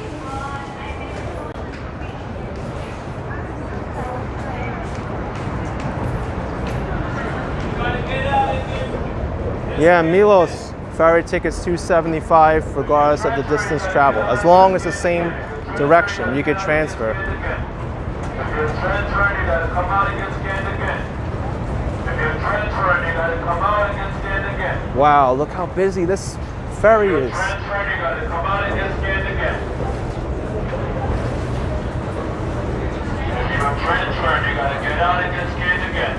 [SPEAKER 1] Yeah, Milos, ferry tickets $275 regardless of the distance traveled. As long as the same direction, you could transfer.
[SPEAKER 5] If you're transferring, you gotta come out and get scanned again. If you're transferring, you gotta come out and get scanned again.
[SPEAKER 1] Wow, look how busy this ferry
[SPEAKER 5] If
[SPEAKER 1] is.
[SPEAKER 5] you're transferring, you gotta come out and get scanned again. If you're transferring, you gotta get out and get scanned again.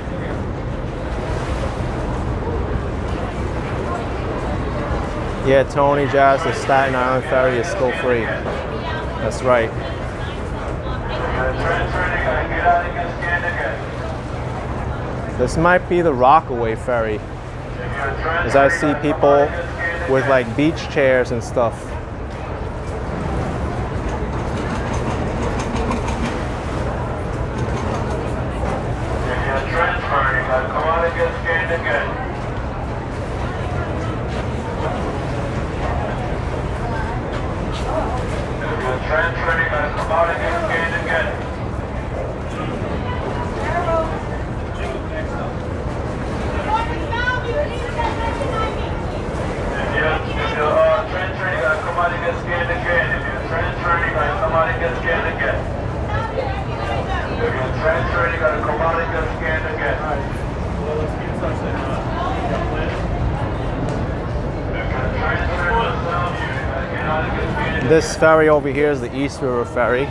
[SPEAKER 1] Yeah, Tony Jazz, the Staten Island ferry is still free. That's right.
[SPEAKER 5] If you're transferring, you gotta get out and get scanned again.
[SPEAKER 1] This might be the Rockaway ferry,
[SPEAKER 5] If you're
[SPEAKER 1] as I
[SPEAKER 5] transferring,
[SPEAKER 1] see
[SPEAKER 5] you gotta come out
[SPEAKER 1] people
[SPEAKER 5] and get scanned
[SPEAKER 1] with
[SPEAKER 5] again.
[SPEAKER 1] like beach chairs and stuff.
[SPEAKER 5] If you're transferring, you gotta come out and get scanned again. If you're transferring, you gotta come out and get scanned again. If you're transferring, you gotta come out and get scanned again. If you're transferring, you gotta come out and get scanned again. If you're transferring, you gotta come out and get scanned again. If you're transferring, you gotta get out and get scanned again.
[SPEAKER 1] This ferry over here is the East River Ferry.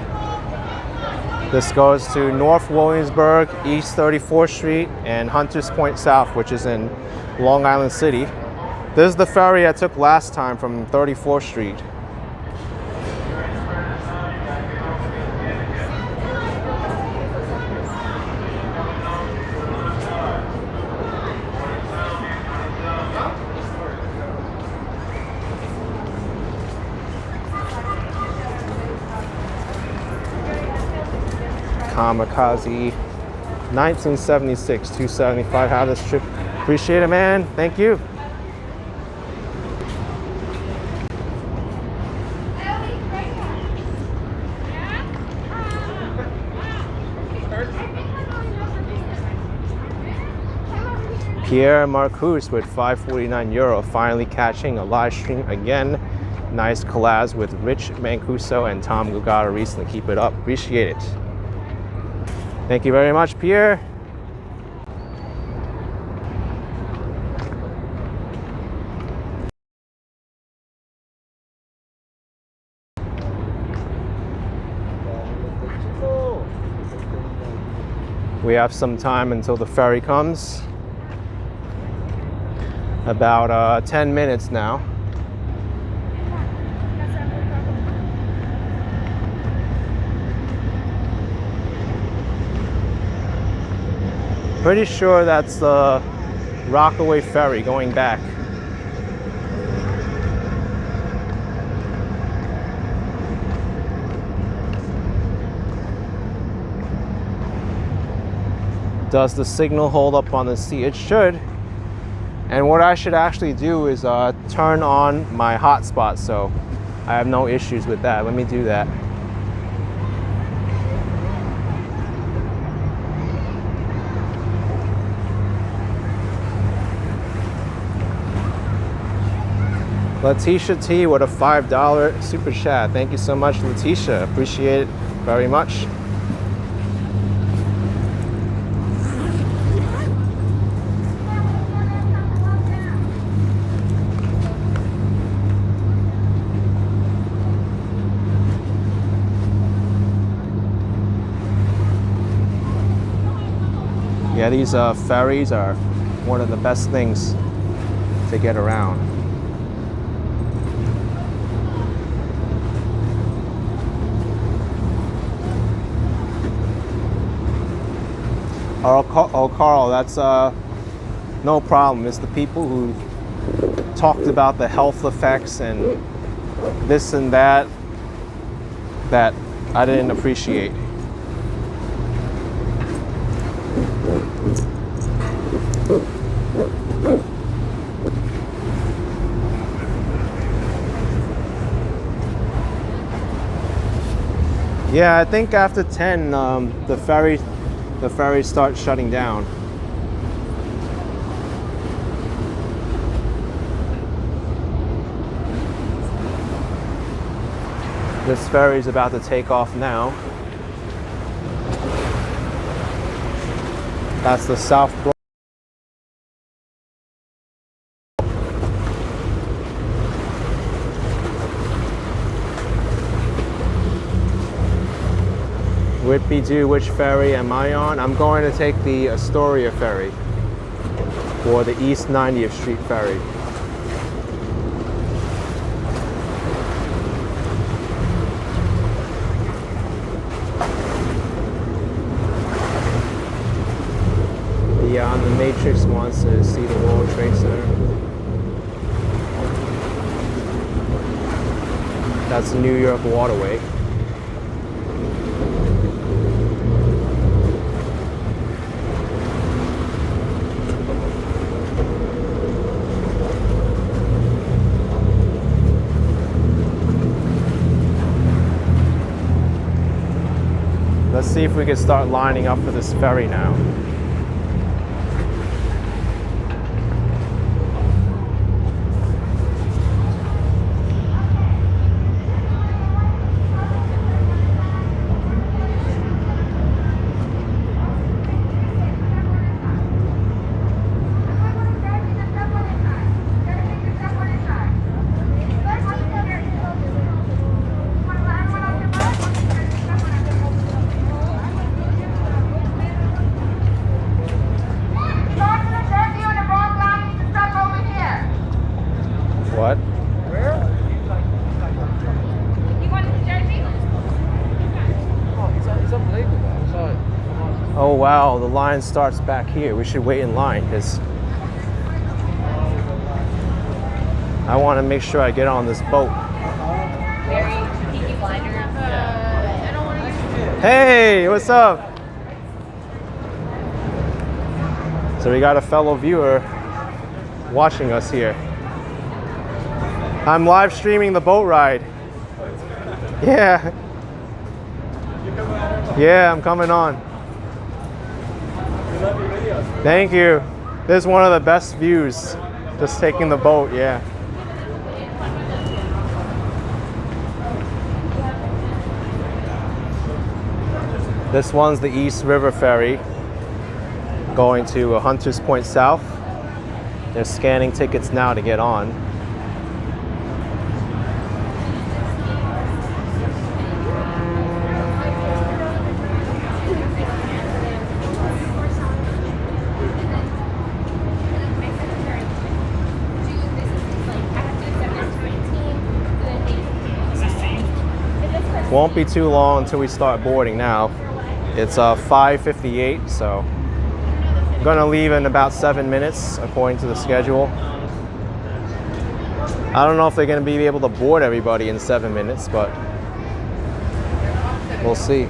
[SPEAKER 1] This goes to North Williamsburg, East 34th Street, and Hunters Point South, which is in Long Island City. This is the ferry I took last time from 34th Street. Kamikaze, 1976, $275. Have this trip. Appreciate it, man. Thank you. Pierre Marcus with €549, finally catching a live stream again. Nice collabs with Rich Mancuso and Tom Gugata recently. Keep it up. Appreciate it. Thank you very much, Pierre. We have some time until the ferry comes. About 10 minutes now. Pretty sure that's the Rockaway Ferry going back. Does the signal hold up on the sea? It should. And what I should actually do is turn on my hotspot, so I have no issues with that. Let me do that. Letitia T with a $5 super chat. Thank you so much, Letitia. Appreciate it very much. Yeah, these ferries are one of the best things to get around. Oh, Carl, that's no problem. It's the people who talked about the health effects and this and that that I didn't appreciate. Yeah, I think after 10, the ferry starts shutting down. This ferry is about to take off now. That's the South Broad. Whitby-Doo, which ferry am I on? I'm going to take the Astoria ferry or the East 90th Street ferry. Beyond the Matrix wants to see the World Trade Center. That's the New York Waterway. Let's see if we can start lining up for this ferry now. What?
[SPEAKER 4] Where? You want the jersey?
[SPEAKER 2] Oh, it's unbelievable. I'm sorry.
[SPEAKER 1] Oh wow, the line starts back here. We should wait in line because I want to make sure I get on this boat.
[SPEAKER 3] Very Peaky Blinders. I don't want to use it.
[SPEAKER 1] Hey, what's up? So we got a fellow viewer watching us here. I'm live streaming the boat ride. Yeah. Yeah, I'm coming on. Thank you. This is one of the best views. Just taking the boat, yeah. This one's the East River Ferry going to Hunters Point South. They're scanning tickets now to get on. Won't be too long until we start boarding now. It's 5:58, so I'm gonna leave in about 7 minutes according to the schedule. I don't know if they're gonna be able to board everybody in 7 minutes, but we'll see.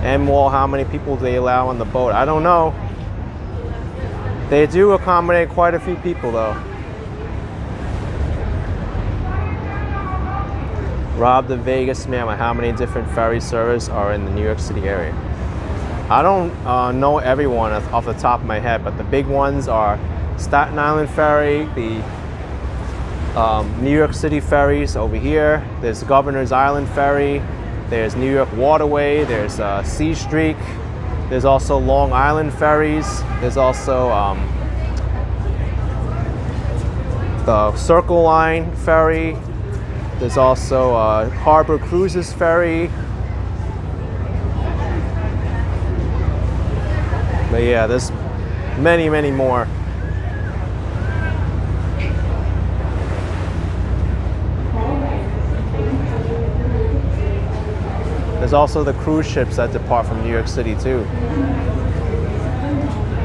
[SPEAKER 1] And well, how many people they allow on the boat? I don't know. They do accommodate quite a few people though. Rob the Vegas man, how many different ferry services are in the New York City area? I don't know everyone off the top of my head, but the big ones are Staten Island Ferry, the New York City ferries over here. There's Governor's Island Ferry. There's New York Waterway. There's Sea Streak. There's also Long Island ferries. There's also the Circle Line Ferry. There's also Harbor Cruises Ferry. But yeah, there's many, many more. There's also the cruise ships that depart from New York City too.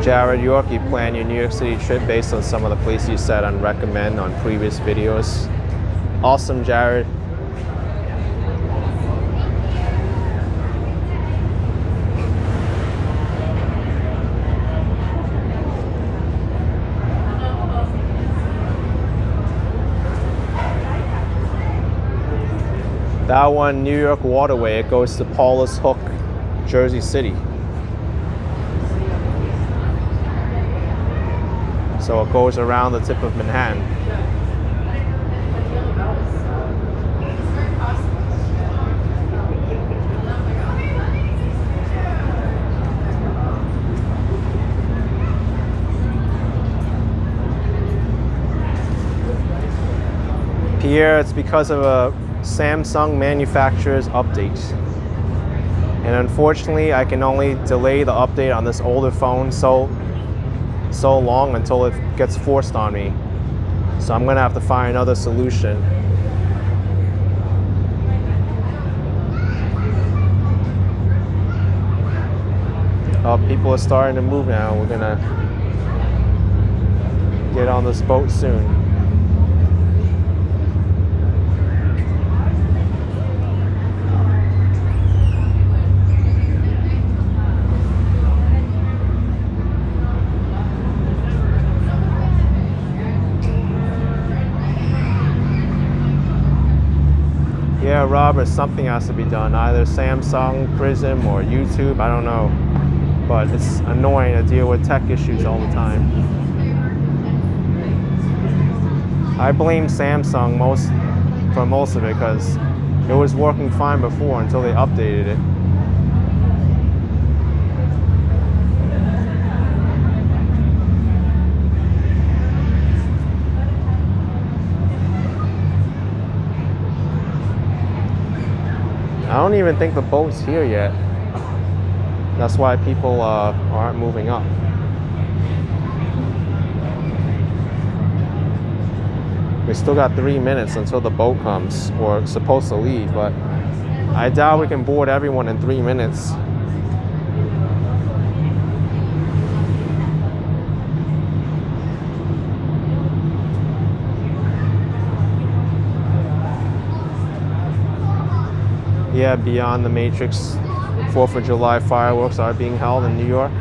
[SPEAKER 1] Jared York, you plan your New York City trip based on some of the places you said and recommend on previous videos. Awesome, Jared. That one, New York Waterway, it goes to Paulus Hook, Jersey City. So it goes around the tip of Manhattan. Pierre, it's because of a Samsung manufacturer's update. And unfortunately, I can only delay the update on this older phone so long until it gets forced on me. So I'm gonna have to find another solution. Oh, people are starting to move now. We're gonna get on this boat soon. Yeah, Robert, something has to be done. Either Samsung, Prism, or YouTube, I don't know. But it's annoying to deal with tech issues all the time. I blame Samsung for most of it because it was working fine before until they updated it. I don't even think the boat's here yet. That's why people aren't moving up. We still got 3 minutes until the boat comes, or it's supposed to leave, but I doubt we can board everyone in 3 minutes. Yeah, Beyond the Matrix 4th of July fireworks are being held in New York.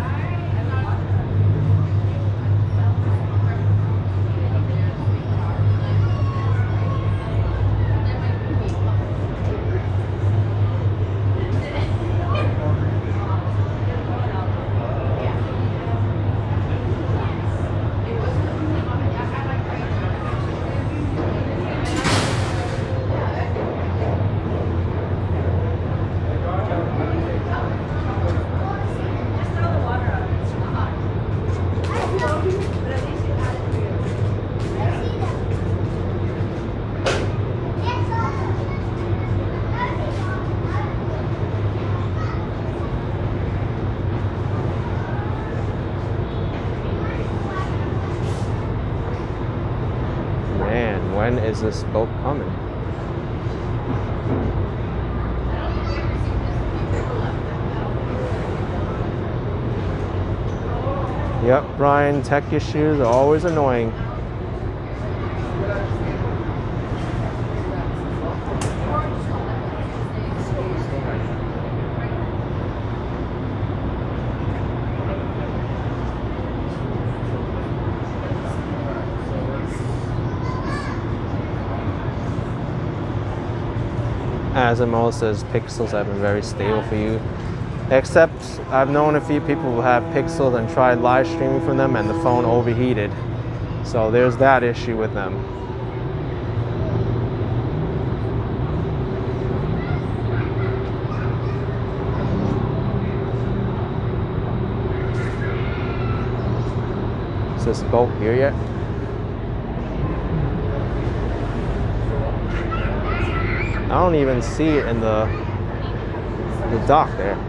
[SPEAKER 1] When is this boat coming? Yep, Brian, tech issues are always annoying. Asimov says pixels have been very stable for you. Except I've known a few people who have pixels and tried live streaming from them and the phone overheated. So there's that issue with them. Is this boat here yet? I don't even see it in the dock there.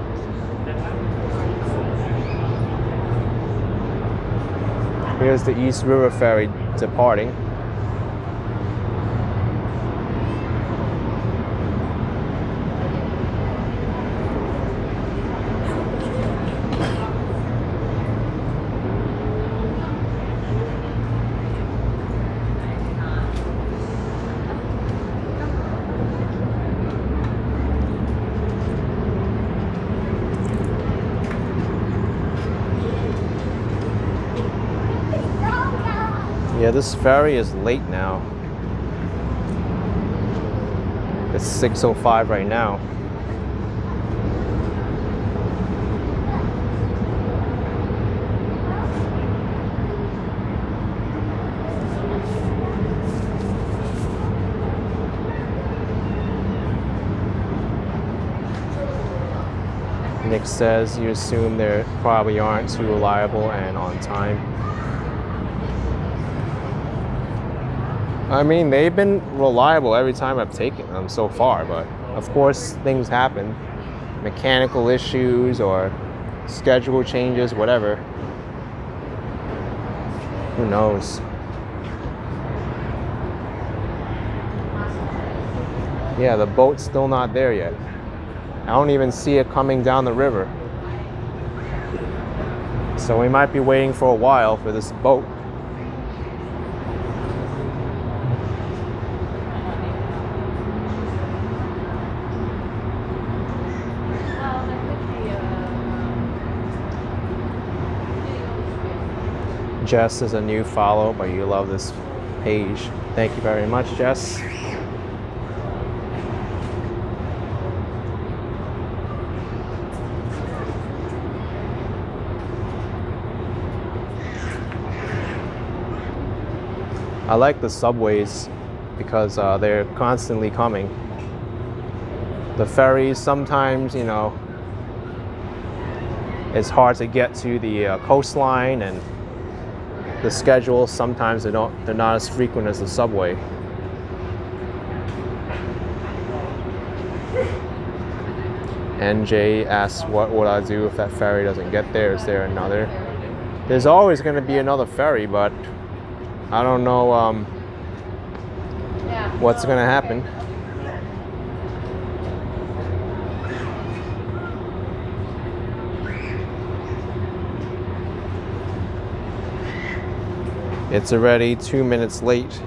[SPEAKER 1] Here's the East River Ferry departing. Yeah, this ferry is late now. It's 6:05 right now. Nick says you assume they probably aren't too reliable and on time. I mean, they've been reliable every time I've taken them so far, but of course things happen. Mechanical issues or schedule changes, whatever. Who knows? Yeah, the boat's still not there yet. I don't even see it coming down the river. So we might be waiting for a while for this boat. Jess is a new follow, but you love this page. Thank you very much, Jess. I like the subways because they're constantly coming. The ferries, sometimes, you know, it's hard to get to the coastline, and the schedule, sometimes they're not as frequent as the subway. NJ asks, what would I do if that ferry doesn't get there? Is there another? There's always going to be another ferry, but I don't know what's going to happen. It's already 2 minutes late.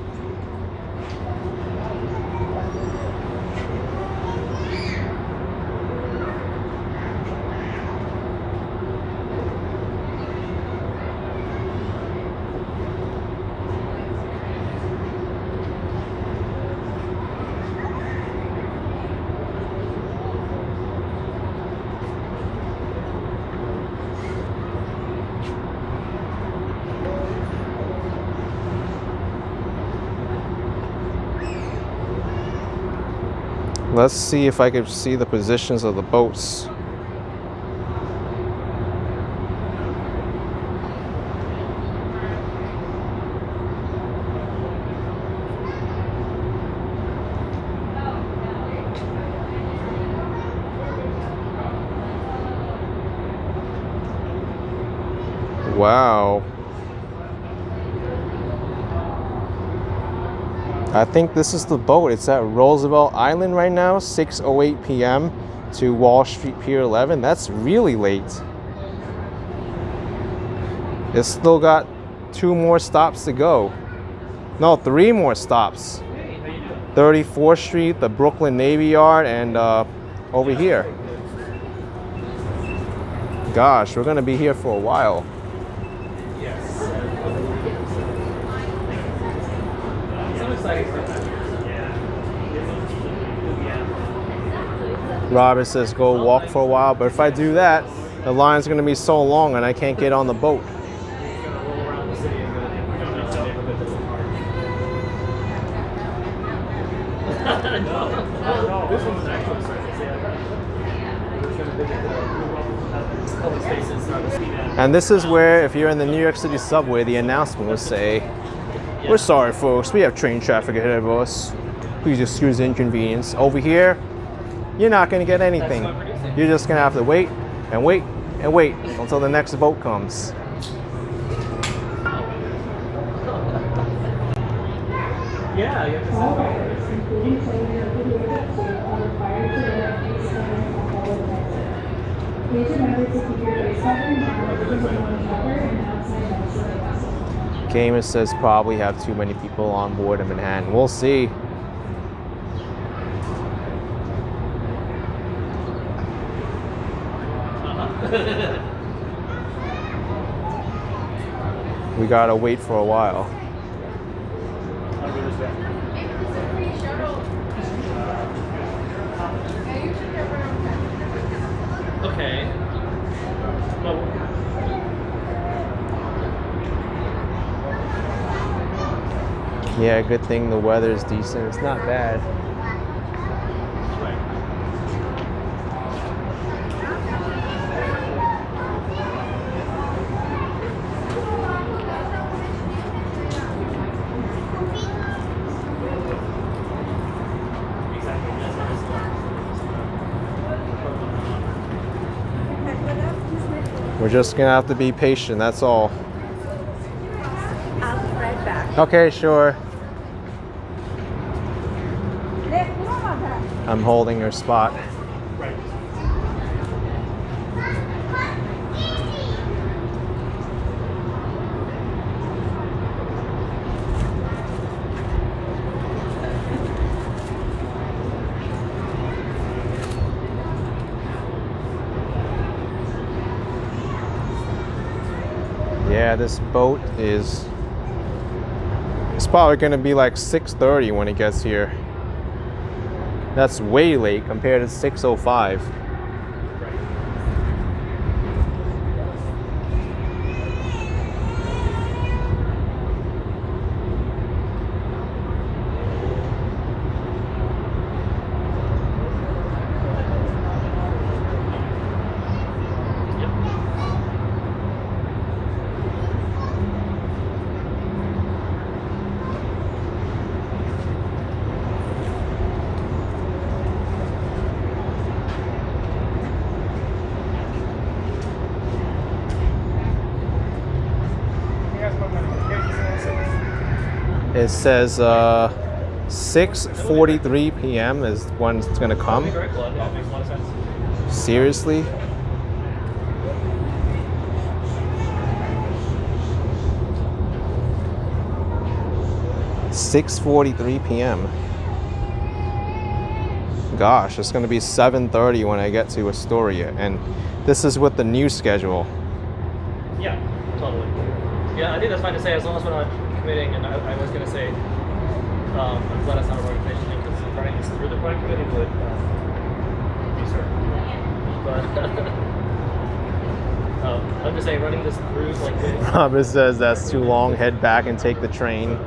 [SPEAKER 1] Let's see if I can see the positions of the boats. Wow. I think this is the boat. It's at Roosevelt Island right now, 6:08 p.m. to Wall Street Pier 11. That's really late. It's still got 2 more stops to go. No, 3 more stops. 34th Street, the Brooklyn Navy Yard, and over here. Gosh, we're gonna be here for a while. Robert says go walk for a while, but if I do that, the line's gonna be so long and I can't get on the boat. And this is where, if you're in the New York City subway, the announcement will say, "We're sorry folks, we have train traffic ahead of us. Please excuse the inconvenience." Over here, you're not gonna get anything. You're just gonna have to wait and wait and wait until the next boat comes.
[SPEAKER 6] Yeah, you have to
[SPEAKER 1] Gamer says probably have too many people on board in Manhattan. We'll see. We gotta wait for a while.
[SPEAKER 6] Okay. Well,
[SPEAKER 1] Yeah, good thing the weather's decent. It's not bad. We're just gonna have to be patient, that's all.
[SPEAKER 3] I'll be right back.
[SPEAKER 1] Okay, sure. I'm holding her spot. Yeah, this boat is, it's probably gonna be like 6:30 when it gets here. That's way late compared to 6:05. It says 6:43 p.m. is when it's gonna come. Seriously? $6:43 p.m. Gosh, it's gonna be 7:30 when I get to Astoria, and this is with the new schedule.
[SPEAKER 6] yeah, totally. Yeah, I think that's fine to say as long as we're not committing. And I was going to say, I'm glad it's not a organization thing because running this through the planning committee would be certain. But I'm just saying, running this through like this.
[SPEAKER 1] Robert says that's too long. Head back and take the train.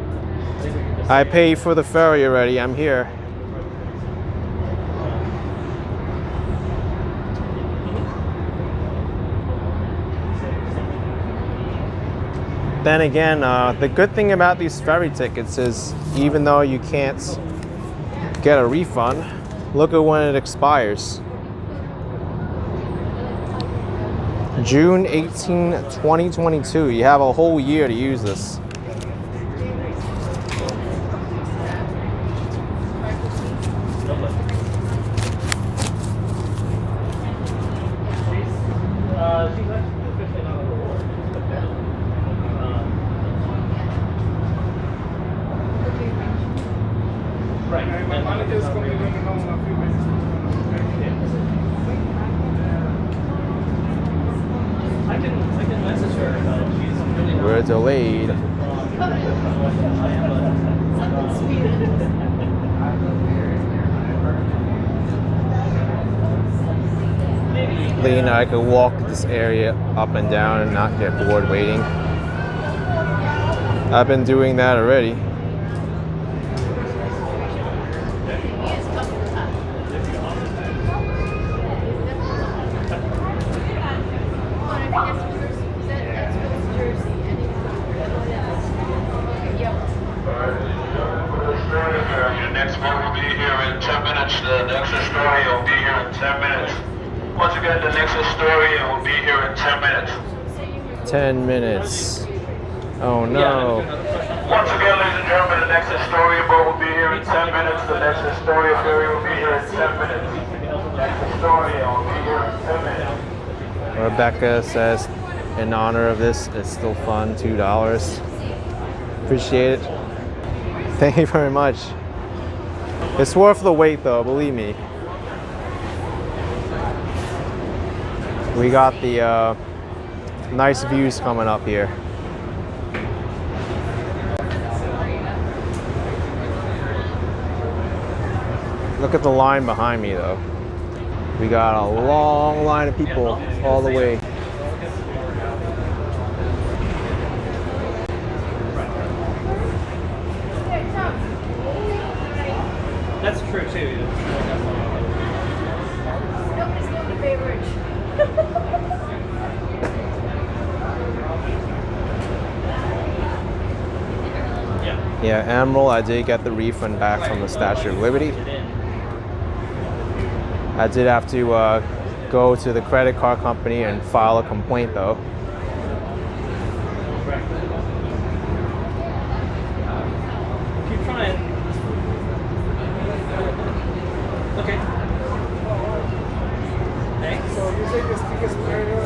[SPEAKER 1] I paid for the ferry already. I'm here. Then again, the good thing about these ferry tickets is even though you can't get a refund, look at when it expires. June 18, 2022. You have a whole year to use this.
[SPEAKER 2] Manager's coming in a few minutes.
[SPEAKER 6] I can message her about she's really
[SPEAKER 1] We're delayed. Lee and I could walk this area up and down and not get bored waiting. I've been doing that already.
[SPEAKER 5] Your next boat will be here in 10 minutes. The next Astoria will be here in 10 minutes. Once again, the next Astoria will be here in 10 minutes.
[SPEAKER 1] 10 minutes. Oh no.
[SPEAKER 5] Once again, ladies and gentlemen, the next Astoria boat will be here in 10 minutes. The next Astoria ferry will be here in 10 minutes. The next Astoria will be here in 10 minutes.
[SPEAKER 1] Rebecca says, in honor of this, it's still fun, $2. Appreciate it. Thank you very much. It's worth the wait though, believe me. We got the nice views coming up here. Look at the line behind me though. We got a long line of people all the way.
[SPEAKER 6] That's true too.
[SPEAKER 3] Nobody's going to Bay Ridge.
[SPEAKER 1] Yeah, Emerald, I did get the refund back from the Statue of Liberty. I did have to go to the credit card company and file a complaint though.
[SPEAKER 6] Keep trying. Okay. Thanks.
[SPEAKER 2] So you take the stickers later.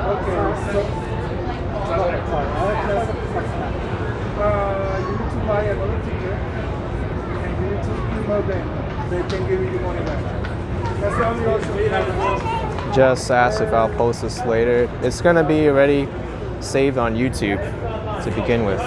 [SPEAKER 2] Okay, so you need to buy another ticket and you need to email them. They can give you the money back. That's the only option we have.
[SPEAKER 1] Just asked if I'll post this later. It's gonna be already saved on YouTube to begin with.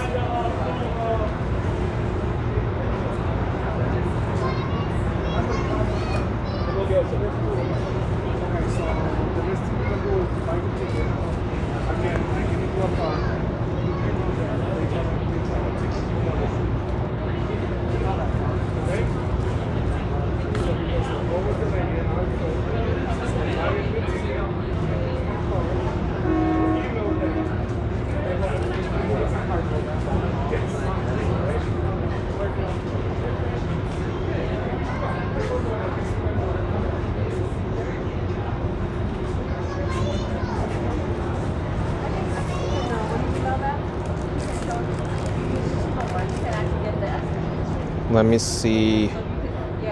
[SPEAKER 1] Let me see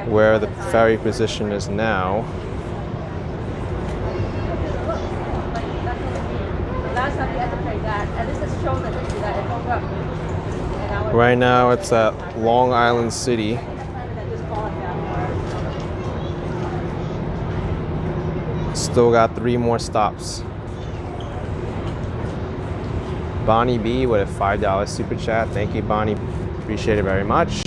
[SPEAKER 1] where the ferry position is now. Right now it's at Long Island City. Still got 3 more stops. Bonnie B with a $5 super chat. Thank you, Bonnie. Appreciate it very much.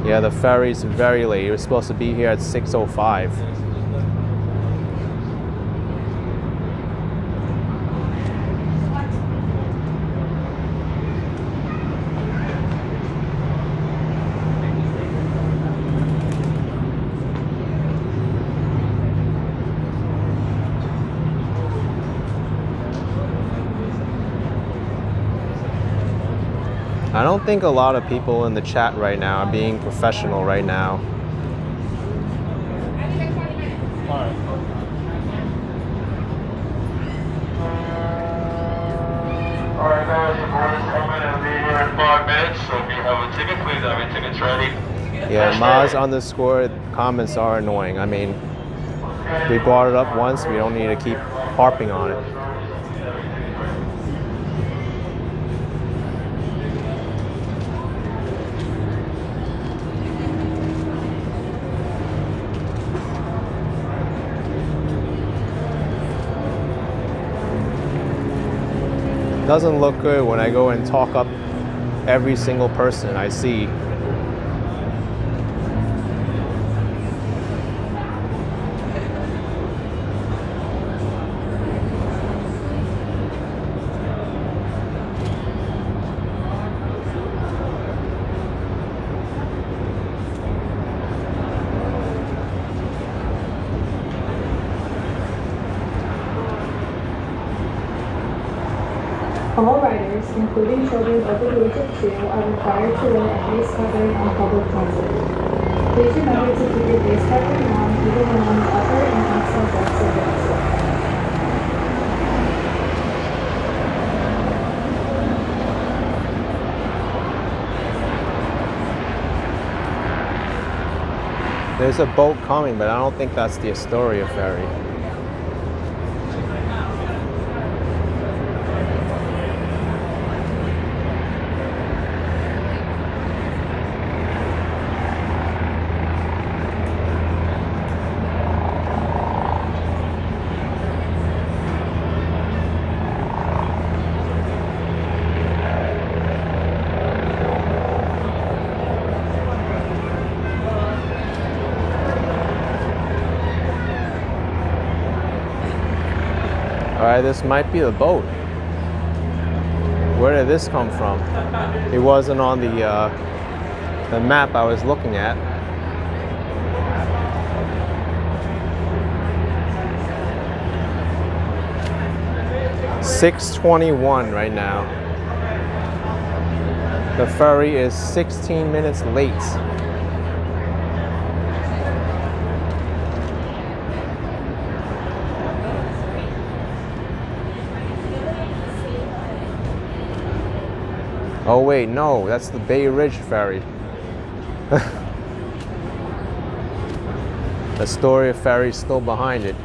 [SPEAKER 1] Yeah, the ferry's very late. It was supposed to be here at 6:05. I don't think a lot of people in the chat right now are being professional right now.
[SPEAKER 5] Alright guys, the board is coming and be here in 5 minutes, so if you have a ticket, please have your tickets ready.
[SPEAKER 1] Yeah, Maz underscore comments are annoying. I mean, we brought it up once, we don't need to keep harping on it. Doesn't look good when I go and talk up every single person I see.
[SPEAKER 7] All riders, including children over the age of 2, are required to wear a face covering on public transit. Please remember to keep your face covering on even when on the upper and outside decks of the vessel.
[SPEAKER 1] There's a boat coming, but I don't think that's the Astoria ferry. Alright, this might be the boat. Where did this come from? It wasn't on the map I was looking at. $6:21 right now. The ferry is 16 minutes late. Oh wait, no, that's the Bay Ridge ferry. Astoria ferry's still behind it.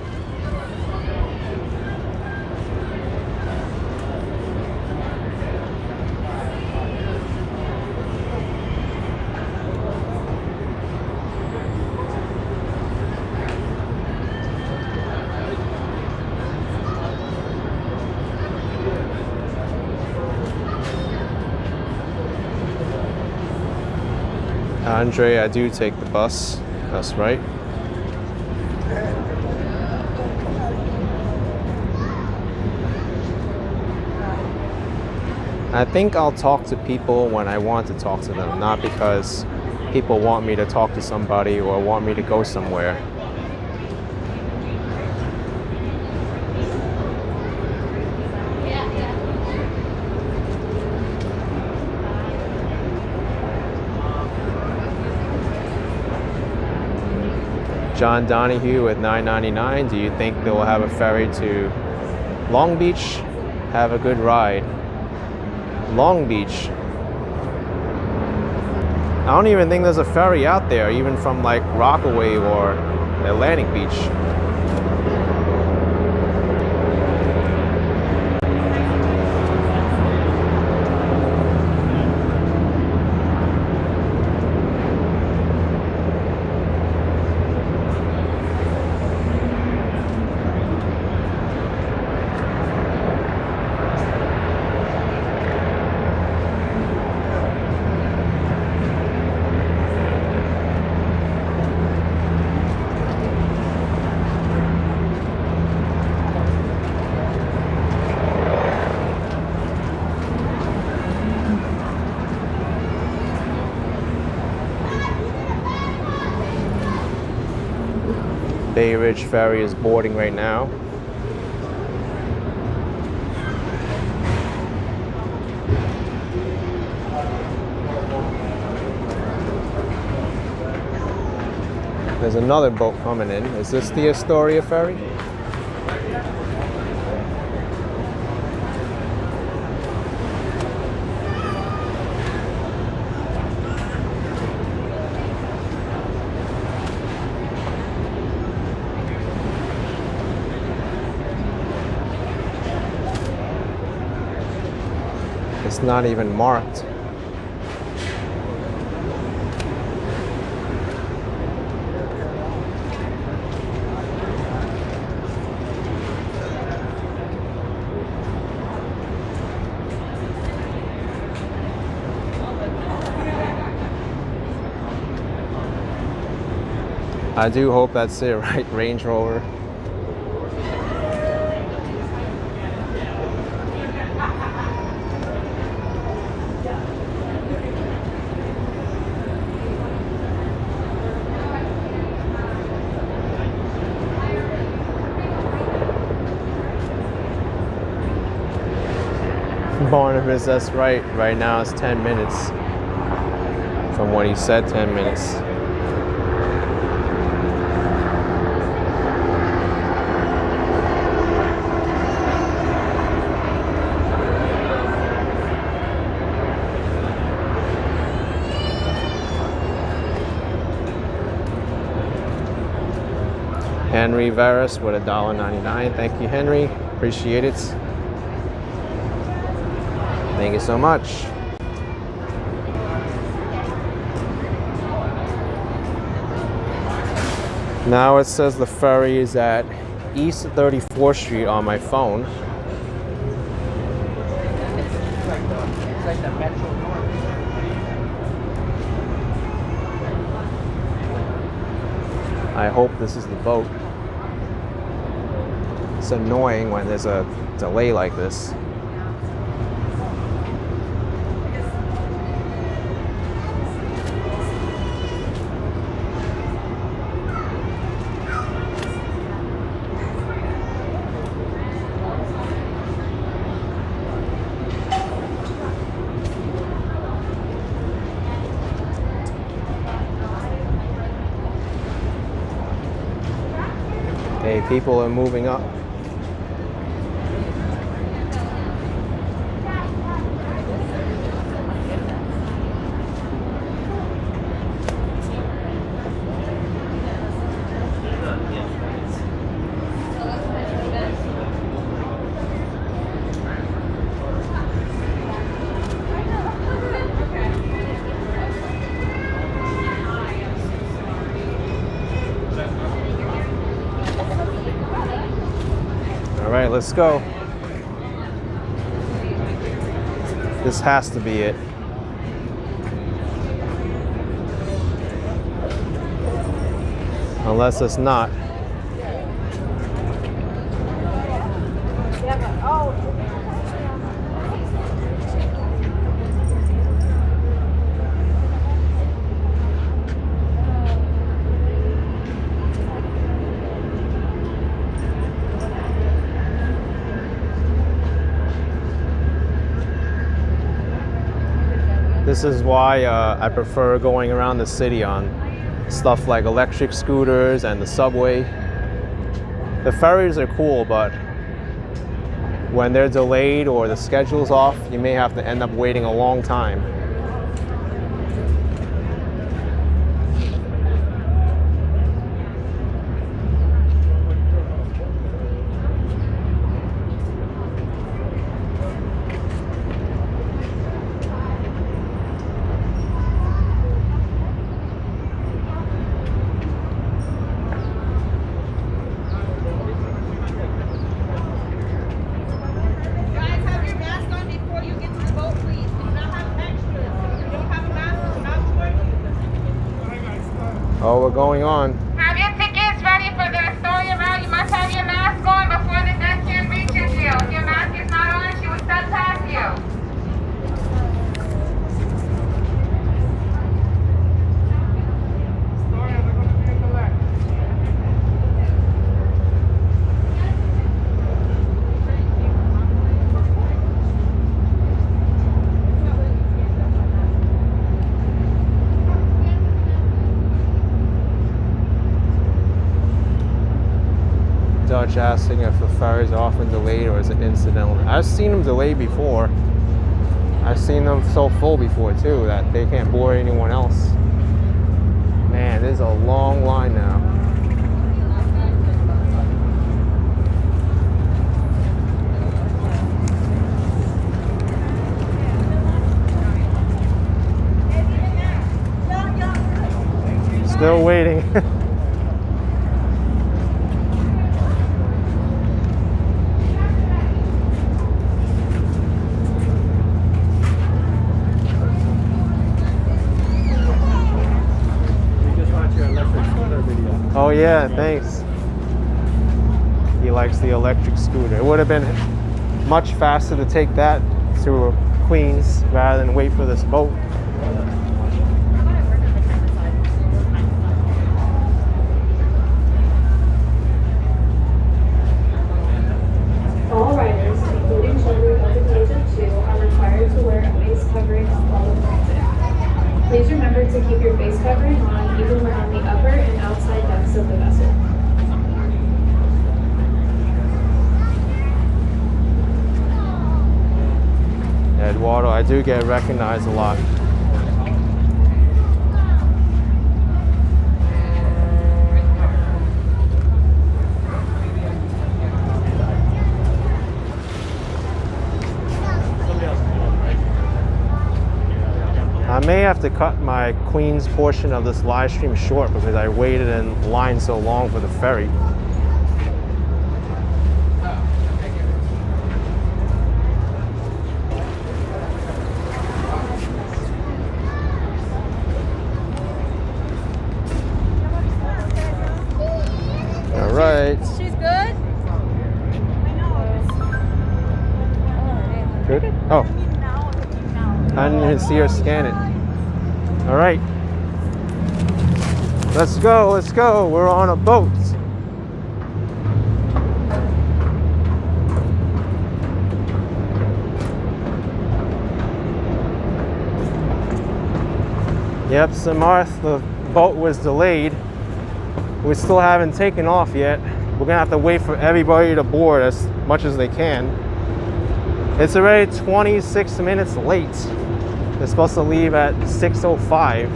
[SPEAKER 1] Andre, I do take the bus. That's right. I think I'll talk to people when I want to talk to them, not because people want me to talk to somebody or want me to go somewhere. John Donahue with $9.99. Do you think they will have a ferry to Long Beach? Have a good ride. Long Beach. I don't even think there's a ferry out there, even from like Rockaway or Atlantic Beach. Bay Ridge ferry is boarding right now. There's another boat coming in. Is this the Astoria ferry? It's not even marked. I do hope that's it, right? Range Rover. Barnabas, that's right. Right now it's 10 minutes. From what he said, 10 minutes. Henry Veras with $1.99. Thank you, Henry. Appreciate it. Thank you so much. Now it says the ferry is at East 34th Street on my phone. I hope this is the boat. It's annoying when there's a delay like this. Hey, people are moving up. All right, let's go. This has to be it. Unless it's not. This is why I prefer going around the city on stuff like electric scooters and the subway. The ferries are cool, but when they're delayed or the schedule's off, you may have to end up waiting a long time. Oh, we're going on.
[SPEAKER 4] Have your tickets ready for the Astoria route. You must have your mask on before the deck reaches you. If your mask is not on, she will step past you.
[SPEAKER 2] Astoria, they're going to be in the left.
[SPEAKER 1] Dutch asking if the ferries are often delayed or is it incidental. I've seen them delayed before. I've seen them so full before too that they can't board anyone else. Man, there's a long line now. Still waiting.
[SPEAKER 2] We just watched your electric scooter video.
[SPEAKER 1] Oh yeah, thanks. He likes the electric scooter. It would have been much faster to take that to Queens rather than wait for this boat.
[SPEAKER 7] All riders, including children over the age of 2, are required to wear a face covering on public transit. Please remember to keep your face covering on even when on the upper and outside decks of the vessel.
[SPEAKER 1] Eduardo, I do get recognized a lot. I may have to cut my Queens portion of this live stream short because I waited in line so long for the ferry. All right.
[SPEAKER 3] She's good?
[SPEAKER 1] Good? Oh. I didn't even see her scan it. All right. Let's go, let's go. We're on a boat. Yep, Samarth, the boat was delayed. We still haven't taken off yet. We're gonna have to wait for everybody to board as much as they can. It's already 26 minutes late. They're supposed to leave at 6:05.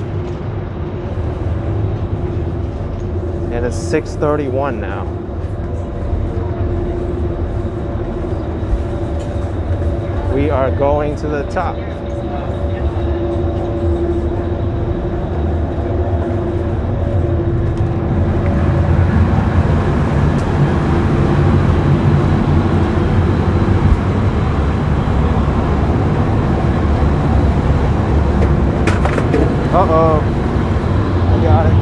[SPEAKER 1] And it's 6:31 now. We are going to the top. Uh-oh. I got it.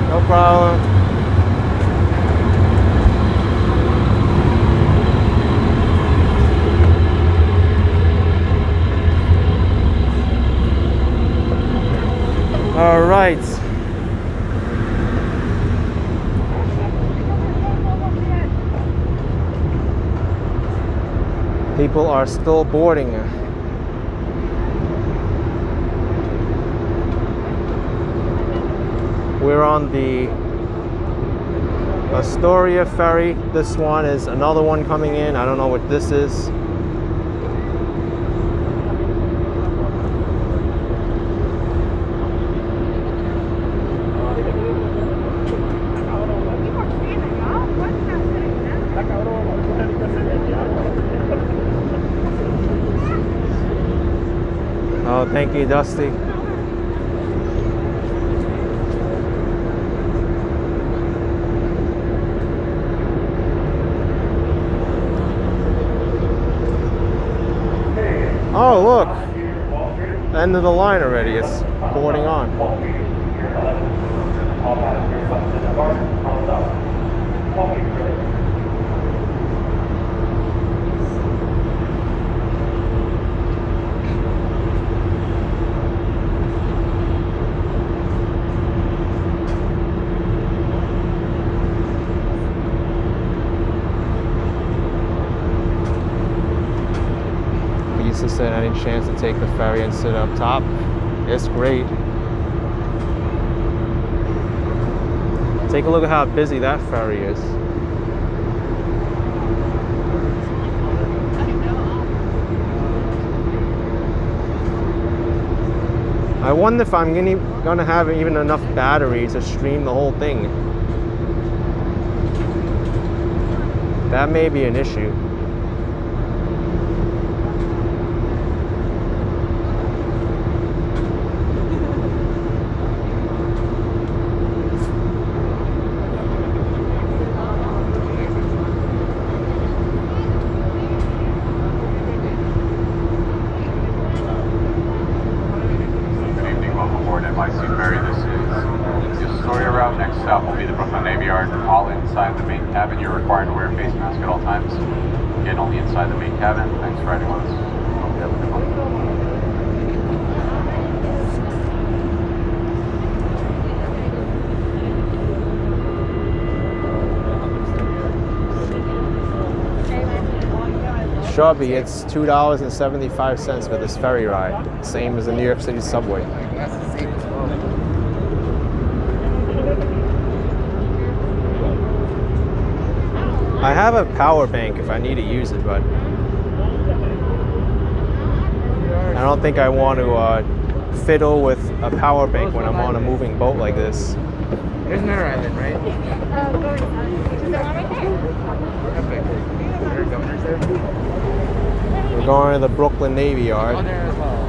[SPEAKER 1] No problem. All right. People are still boarding. We're on the Astoria ferry. This one is another one coming in. I don't know what this is. Oh, thank you, Dusty. Oh, look. End of the line already. It's boarding on. Said any chance to take the ferry and sit up top? It's great. Take a look at how busy that ferry is. I wonder if I'm gonna have even enough battery to stream the whole thing. That may be an issue.
[SPEAKER 8] inside the main cabin. Thanks for riding with us. Hope you have a good one.
[SPEAKER 1] Shrubby, it's $2.75 for this ferry ride. Same as the New York City subway. I have a power bank if I need to use it, but I don't think I want to fiddle with a power bank when I'm on a moving boat like this.
[SPEAKER 9] There's another island, right?
[SPEAKER 1] We're going to the Brooklyn Navy Yard.
[SPEAKER 9] Oh, there as well.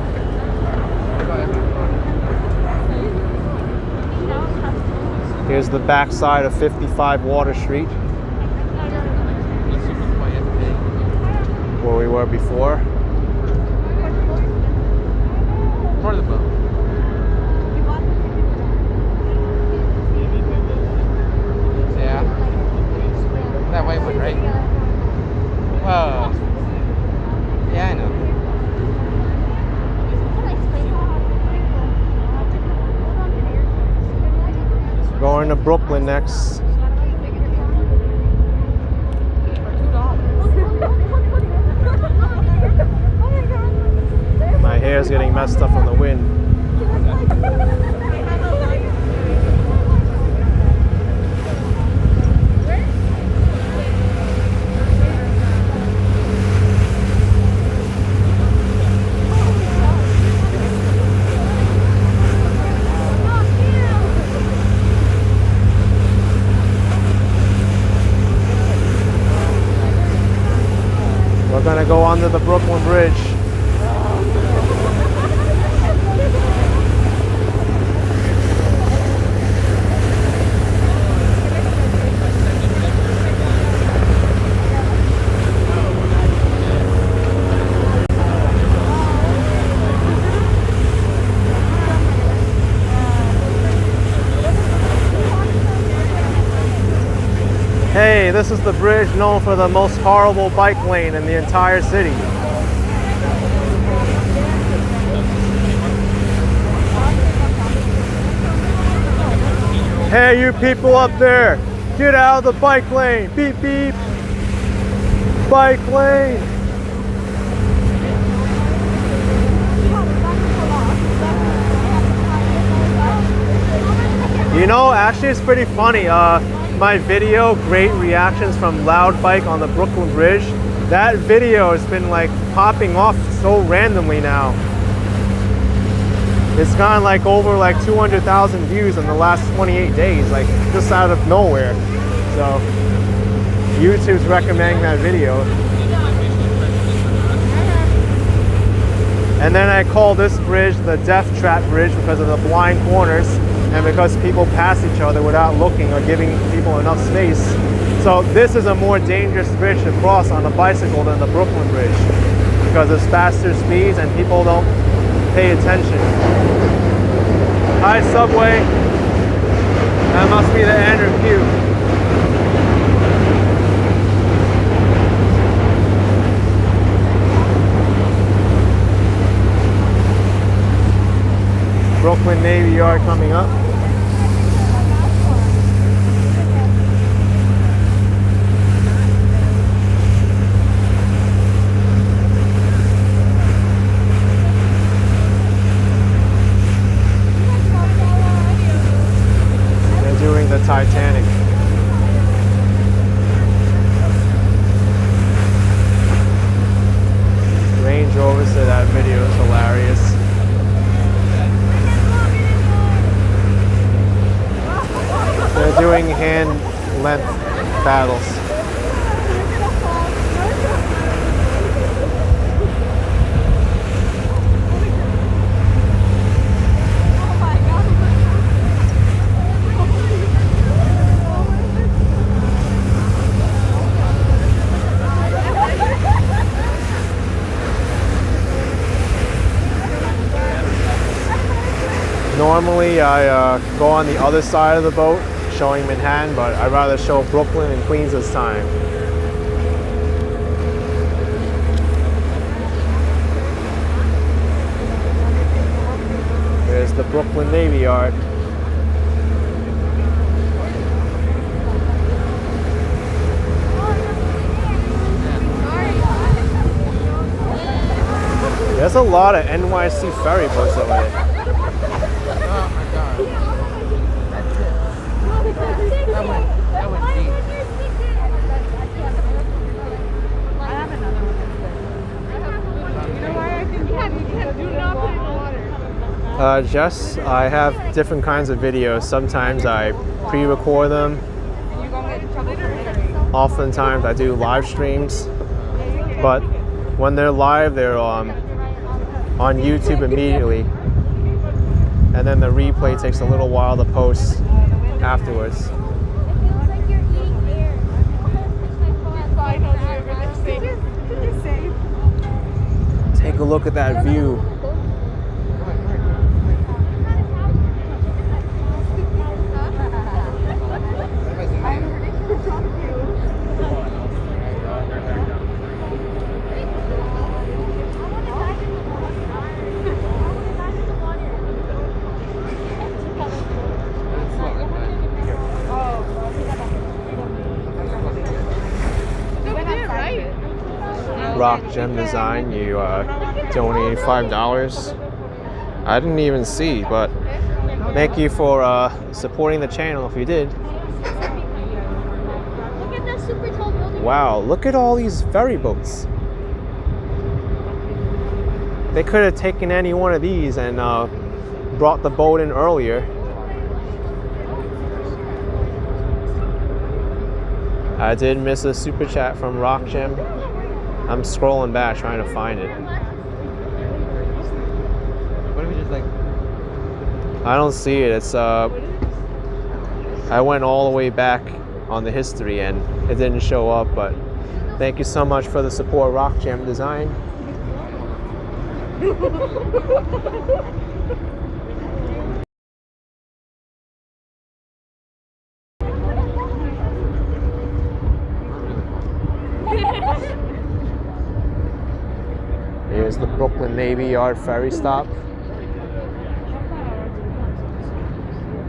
[SPEAKER 1] Here's the backside of 55 Water Street, where we were before.
[SPEAKER 9] For the boat. Yeah. That white one, right? Whoa. Yeah, I know.
[SPEAKER 1] Going to Brooklyn next. My hair's getting messed up from the wind. We're gonna go under the Brooklyn Bridge. Hey, this is the bridge known for the most horrible bike lane in the entire city. Hey, you people up there, get out of the bike lane. Beep, beep. Bike lane. You know, actually it's pretty funny. My video, great reactions from Loud Bike on the Brooklyn Bridge, that video has been like popping off so randomly now. It's gotten like over like 200,000 views in the last 28 days, like just out of nowhere. So YouTube's recommending that video. And then I call this bridge the Death Trap Bridge because of the blind corners and because people pass each other without looking or giving people enough space. So this is a more dangerous bridge to cross on a bicycle than the Brooklyn Bridge because it's faster speeds and people don't pay attention. Hi, subway. That must be the Andrew Q. Brooklyn Navy Yard coming up. They're doing the Titanic. Range Rover said that video is hilarious. They're doing hand length battles. Normally I go on the other side of the boat showing Manhattan, but I'd rather show Brooklyn and Queens this time. Brooklyn Navy Yard. There's a lot of NYC Ferry boats over there.
[SPEAKER 9] Oh my god. That's it. That went deep.
[SPEAKER 3] I have another one. You know why I think do not put it in the water.
[SPEAKER 1] Jess, I have different kinds of videos. Sometimes I pre-record them. Oftentimes I do live streams. But when they're live, they're on YouTube immediately. And then the replay takes a little while to post afterwards. Take a look at that view. Rock Gem Design, you donated $5. I didn't even see, but thank you for supporting the channel if you did.
[SPEAKER 3] Look at that super tall building.
[SPEAKER 1] Wow, look at all these ferry boats. They could have taken any one of these and brought the boat in earlier. I did miss a super chat from Rock Gem. I'm scrolling back trying to find it.
[SPEAKER 9] What if we just like...
[SPEAKER 1] I don't see it. It's I went all the way back on the history and it didn't show up, but thank you so much for the support, Rock Gem Design. Here's the Brooklyn Navy Yard ferry stop.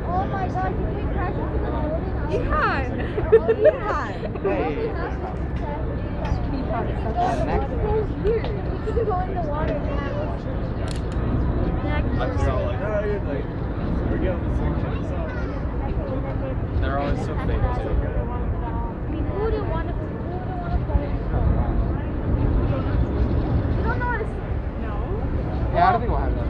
[SPEAKER 3] Oh my god, you can crash into the building. You can go in the water now.
[SPEAKER 6] They're always so fake too.
[SPEAKER 3] Who would want to play? You don't know how to swim? No.
[SPEAKER 9] Yeah, I don't think we'll have that.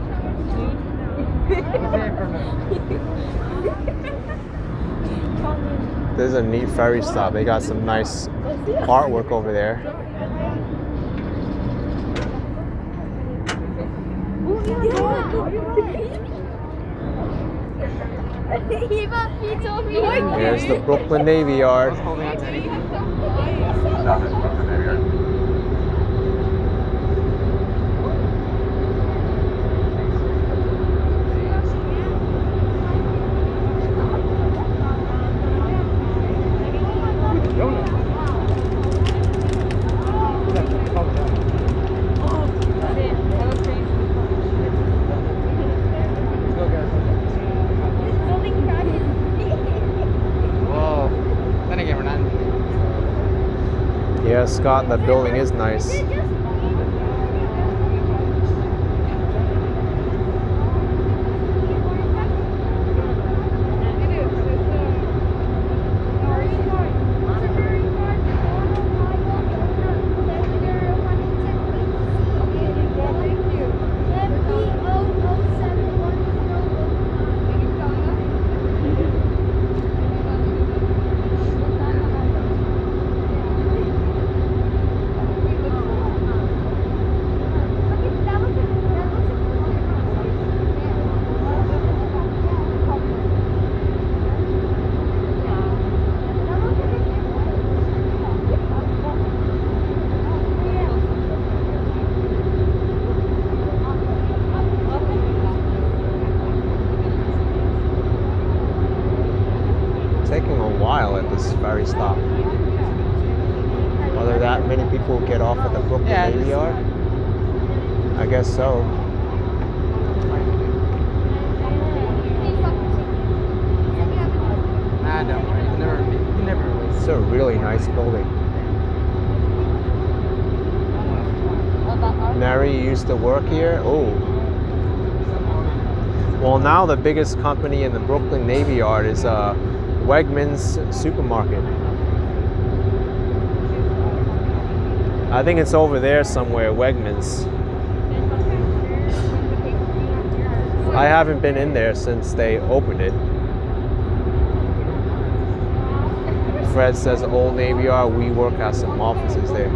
[SPEAKER 1] There's a neat ferry stop. They got some nice artwork over there. There's the Brooklyn Navy Yard. Yeah, Scott, that building is nice. Ferry stop. Are there that many people who get off at the Brooklyn Navy Yard? I guess so.
[SPEAKER 9] Nah, don't worry. You never really.
[SPEAKER 1] It's a really nice building. Mary used to work here. Oh. Well, now the biggest company in the Brooklyn Navy Yard is Wegmans supermarket. I think it's over there somewhere, Wegmans. I haven't been in there since they opened it. Fred says Old Navy Yard, WeWork has some offices there.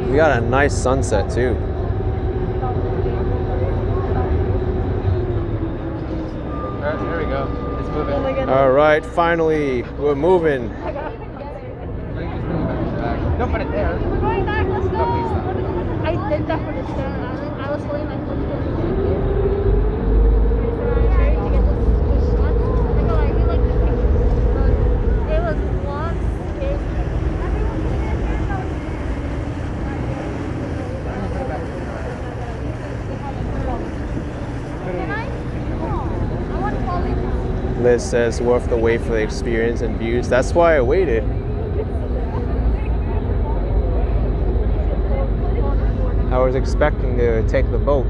[SPEAKER 1] We got a nice sunset too.
[SPEAKER 9] There we go. It's moving.
[SPEAKER 1] All right, finally, we're moving.
[SPEAKER 9] Don't put it there.
[SPEAKER 3] We're going back, let's go.
[SPEAKER 9] No, please stop.
[SPEAKER 3] I did that for the stand. I was holding my phone to get this shot. I know, I feel like this picture. It was long, Can I? No. I want to follow you.
[SPEAKER 1] Liz says worth the wait for the experience and views. That's why I waited. I was expecting to take the boat.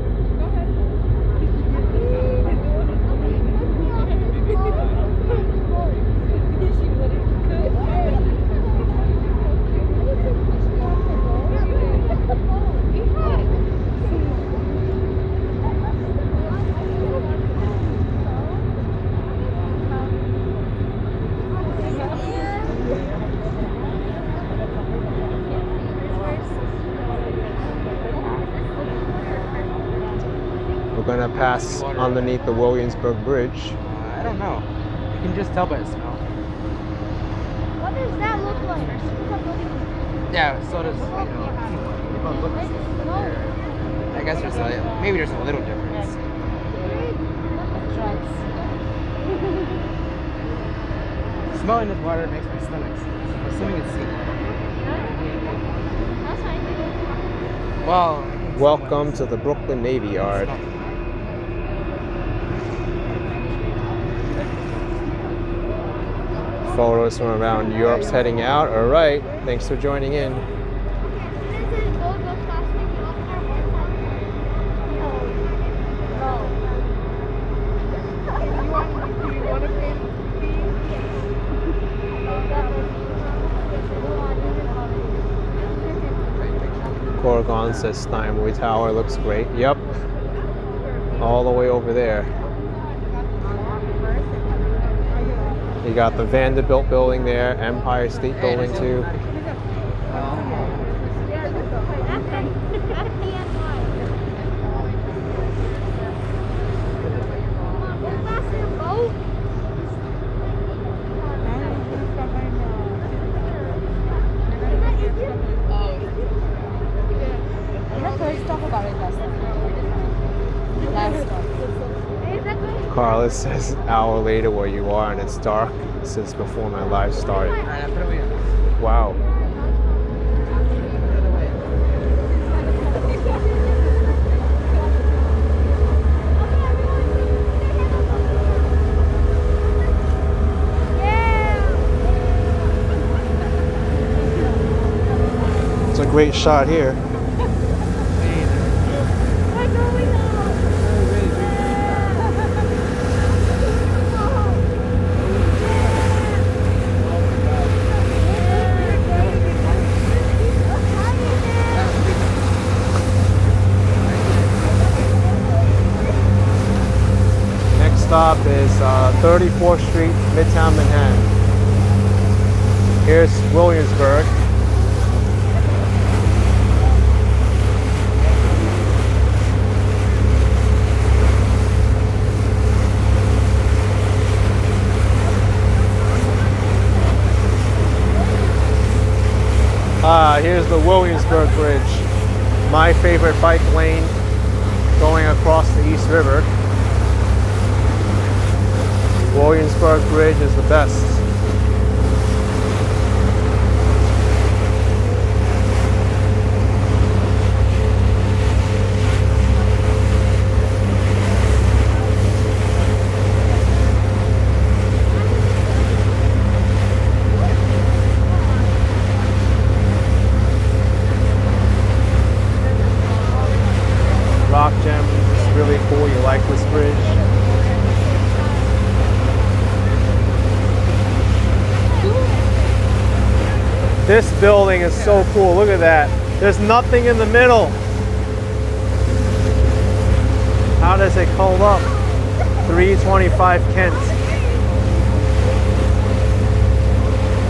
[SPEAKER 1] We're gonna pass underneath the Williamsburg Bridge.
[SPEAKER 9] I don't know. You can just tell by the smell.
[SPEAKER 3] What does that look like?
[SPEAKER 9] Yeah, so does. They both look the same. I guess maybe there's a little difference. Smelling this water makes my stomach sick. I'm assuming it's sea. Well.
[SPEAKER 1] Welcome to the Brooklyn Navy Yard. Photos from around New York's heading out. All right, thanks for joining in. Corrigan says Steinway Tower looks great. Yep. All the way over there. You got the Vanderbilt building there, Empire State Building too. Carlos says, hour later where you are and it's dark since before my live started. Wow. It's a great shot here. Stop is 34th Street, Midtown Manhattan. Here's Williamsburg. Here's the Williamsburg Bridge. My favorite bike lane going across the East River. Williamsburg Bridge is the best. This building is so cool. Look at that. There's nothing in the middle. How does it hold up? 325 Kent.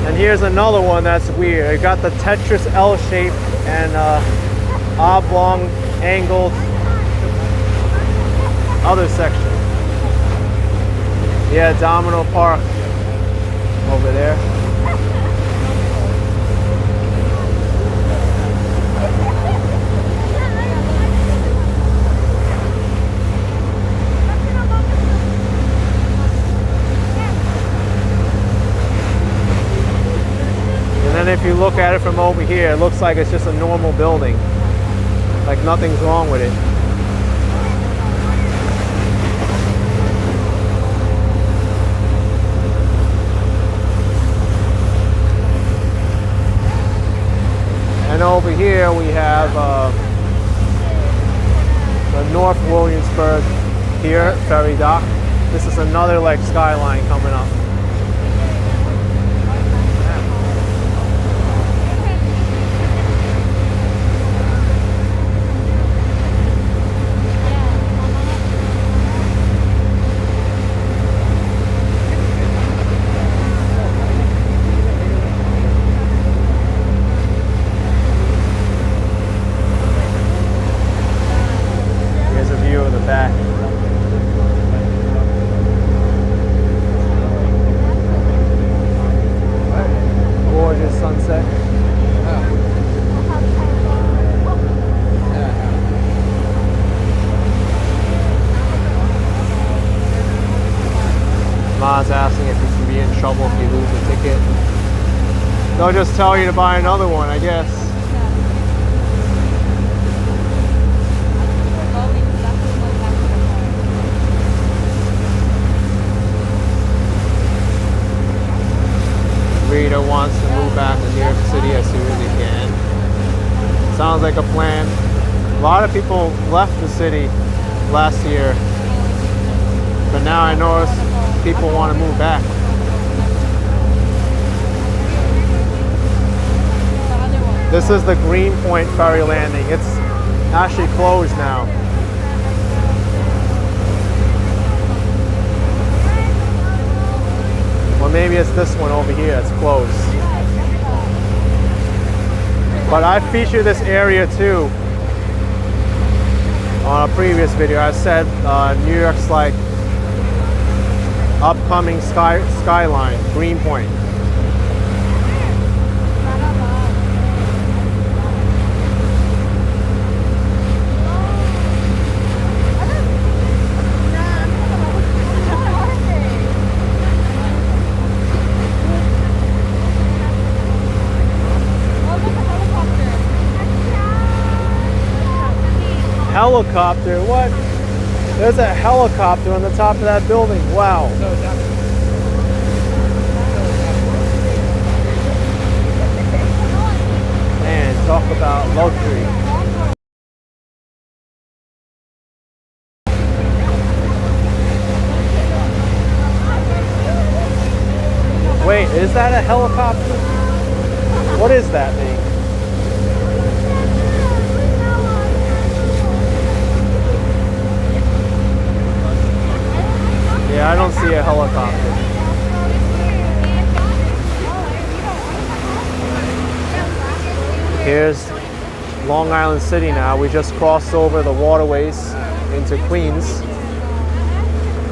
[SPEAKER 1] And here's another one that's weird. It got the Tetris L shape and oblong angled other section. Yeah, Domino Park over there. And then if you look at it from over here, it looks like it's just a normal building. Like nothing's wrong with it. And over here we have the North Williamsburg here, ferry dock. This is another like skyline coming up. Asking if you can be in trouble if you lose a ticket. They'll just tell you to buy another one, I guess. Rita wants to move back to New York City as soon as he can. Sounds like a plan. A lot of people left the city last year, but now I notice people want to move back. This is the Greenpoint ferry landing. It's actually closed now. Or maybe it's this one over here that's closed. But I featured this area too on a previous video. I said New York's like upcoming skyline, Greenpoint. Helicopter? What? There's a helicopter on the top of that building. Wow. Man, talk about luxury. Wait, is that a helicopter? What is that thing? Yeah, I don't see a helicopter. Here's Long Island City now. We just crossed over the waterways into Queens,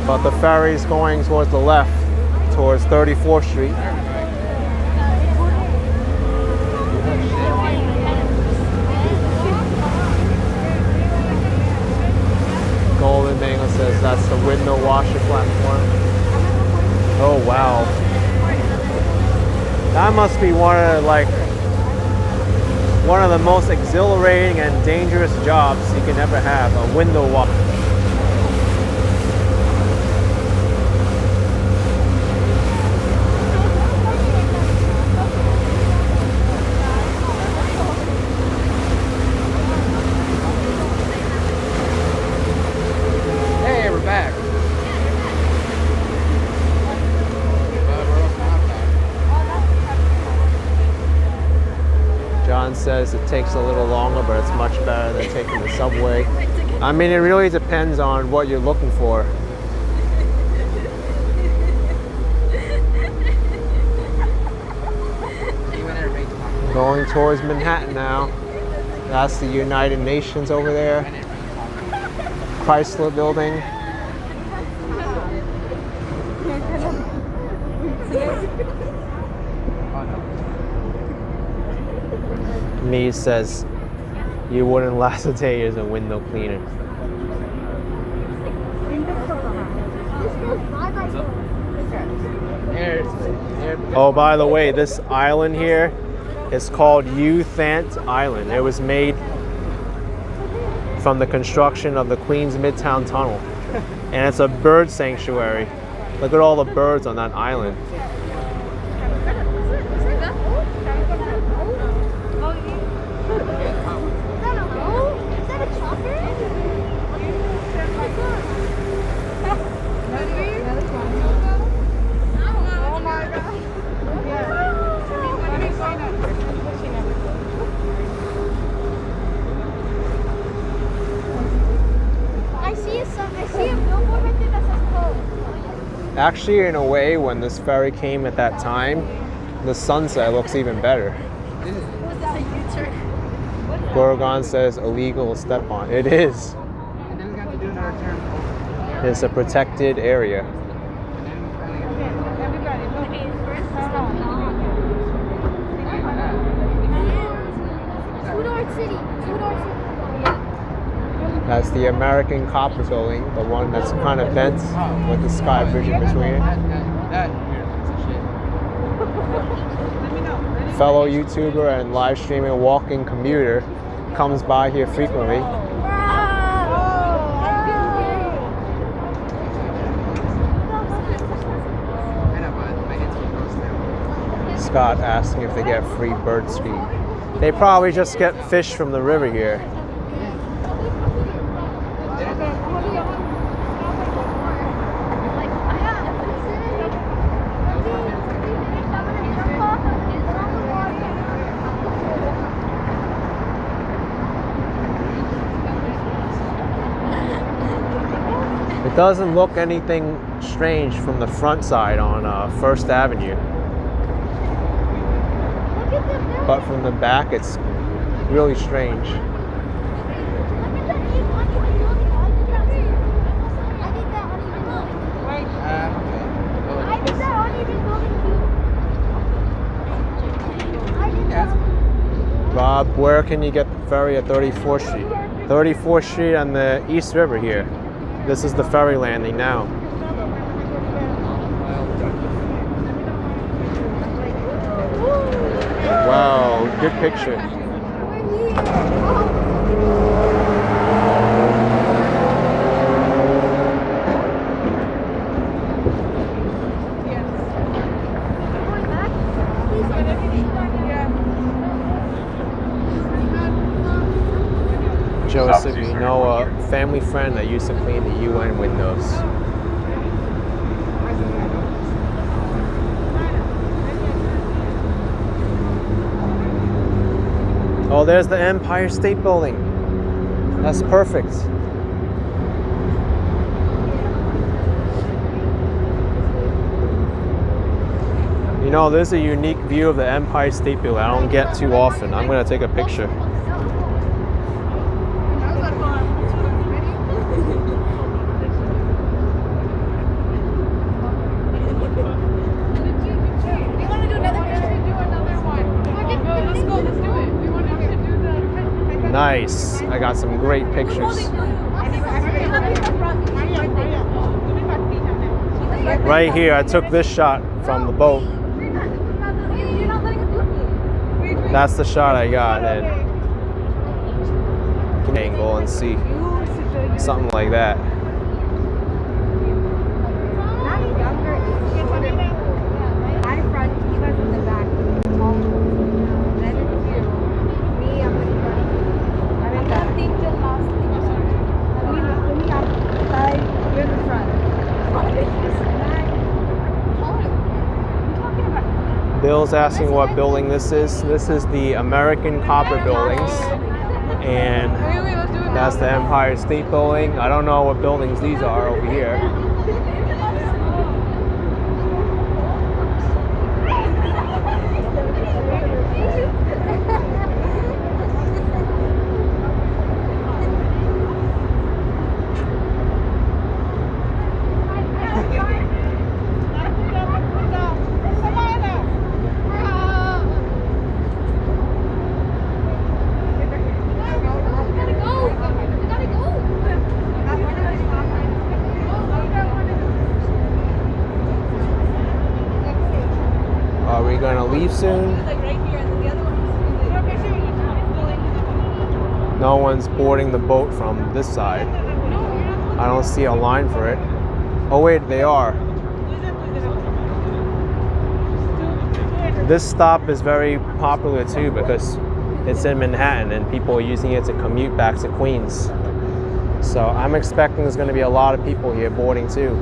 [SPEAKER 1] but the ferry's going towards the left, towards 34th Street. Golden Mango says that's the window washer platform. Oh wow. That must be one of the most exhilarating and dangerous jobs you can ever have, a window washer. John says it takes a little longer, but it's much better than taking the subway. I mean, it really depends on what you're looking for. Going towards Manhattan now. That's the United Nations over there. Chrysler Building. Me says you wouldn't last a day as a window cleaner. Oh, by the way, this island here is called Youthant Island. It was made from the construction of the Queens Midtown Tunnel. And it's a bird sanctuary. Look at all the birds on that island. Actually, in a way, when this ferry came at that time, the sunset looks even better. Gorgon says illegal to step on. It is. It's a protected area. That's the American Copper Building, the one that's kind of bent with the sky bridge in between it. Fellow YouTuber and live streaming walking commuter comes by here frequently. Scott asking if they get free bird feed. They probably just get fish from the river here. It doesn't look anything strange from the front side on 1st Avenue. But from the back, it's really strange. Bob, where can you get the ferry at 34th Street? 34th Street on the East River here. This is the ferry landing now. Wow, good picture. Joseph, you know a family friend that used to clean the UN windows. Oh, there's the Empire State Building. That's perfect. You know, there's a unique view of the Empire State Building I don't get too often. I'm gonna take a picture. Nice. I got some great pictures. Right here, I took this shot from the boat. That's the shot I got, and you can angle and see something like that. Bill's asking what building this is. This is the American Copper Buildings, and that's the Empire State Building. I don't know what buildings these are over here. Are we gonna leave soon? No one's boarding the boat from this side. I don't see a line for it. Oh wait, they are. This stop is very popular too because it's in Manhattan and people are using it to commute back to Queens. So I'm expecting there's gonna be a lot of people here boarding too.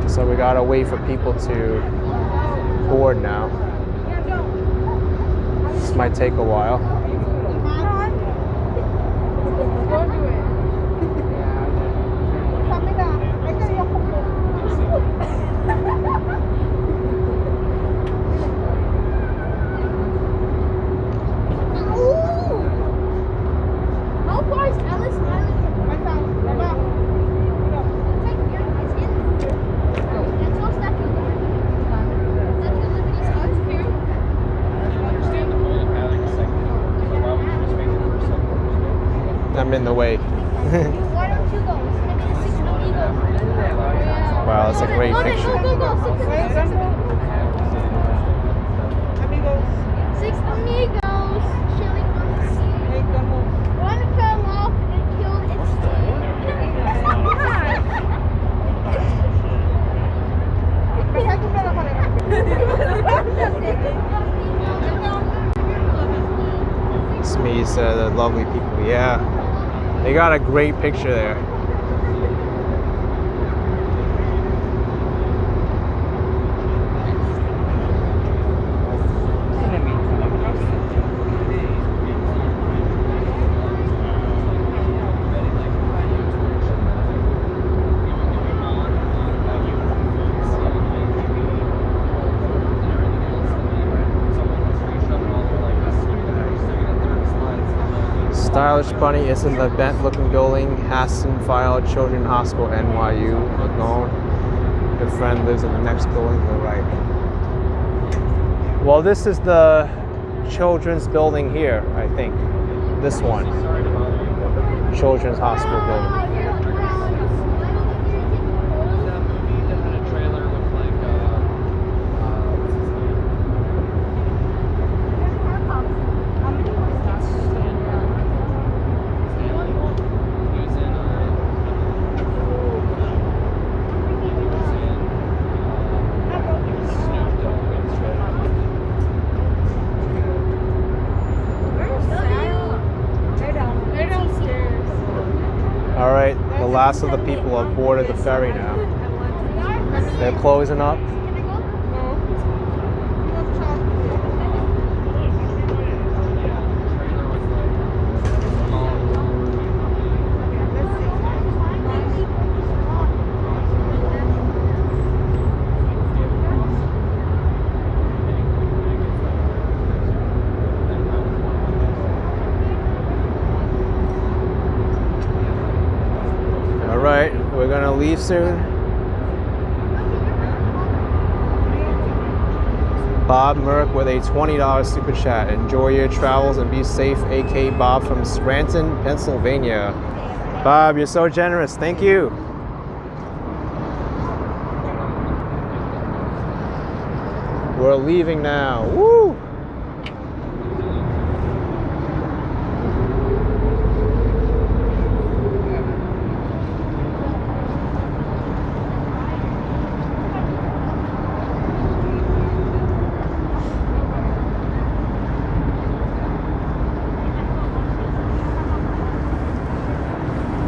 [SPEAKER 1] So we gotta wait for people to board now. This might take a while. I'm in the way.
[SPEAKER 10] Why don't you go? Maybe the Six Amigos.
[SPEAKER 1] Wow, that's a great picture.
[SPEAKER 10] Six Amigos chilling on the sea. One fell off and killed its
[SPEAKER 1] Smee said the lovely people. Yeah, they got a great picture there. Stylish Bunny is in the bent-looking building. Hassan File Children's Hospital, NYU. Alone. Your friend lives in the next building to the right. Well, this is the children's building here, I think. This one. Children's Hospital building. The last of the people have boarded the ferry now. They're closing up. We're gonna leave soon. Bob Merck with a $20 super chat. Enjoy your travels and be safe. AK Bob from Scranton, Pennsylvania. Bob, you're so generous. Thank you. We're leaving now. Woo!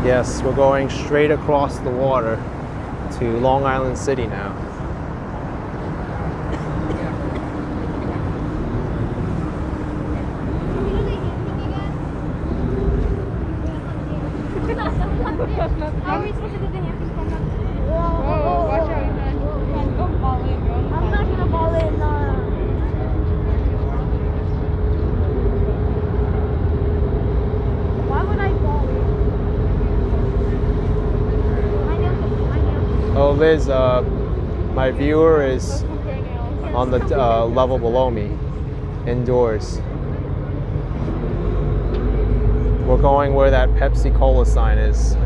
[SPEAKER 1] Yes, we're going straight across the water to Long Island City now.
[SPEAKER 10] How are we supposed to do the hamster stand up?
[SPEAKER 3] Whoa, watch out, man. Don't fall in, bro.
[SPEAKER 10] I'm not gonna fall in. Why would I fall in? My nails.
[SPEAKER 1] Oh, Liz, my viewer is on the level below me, indoors. We're going where that Pepsi Cola sign is.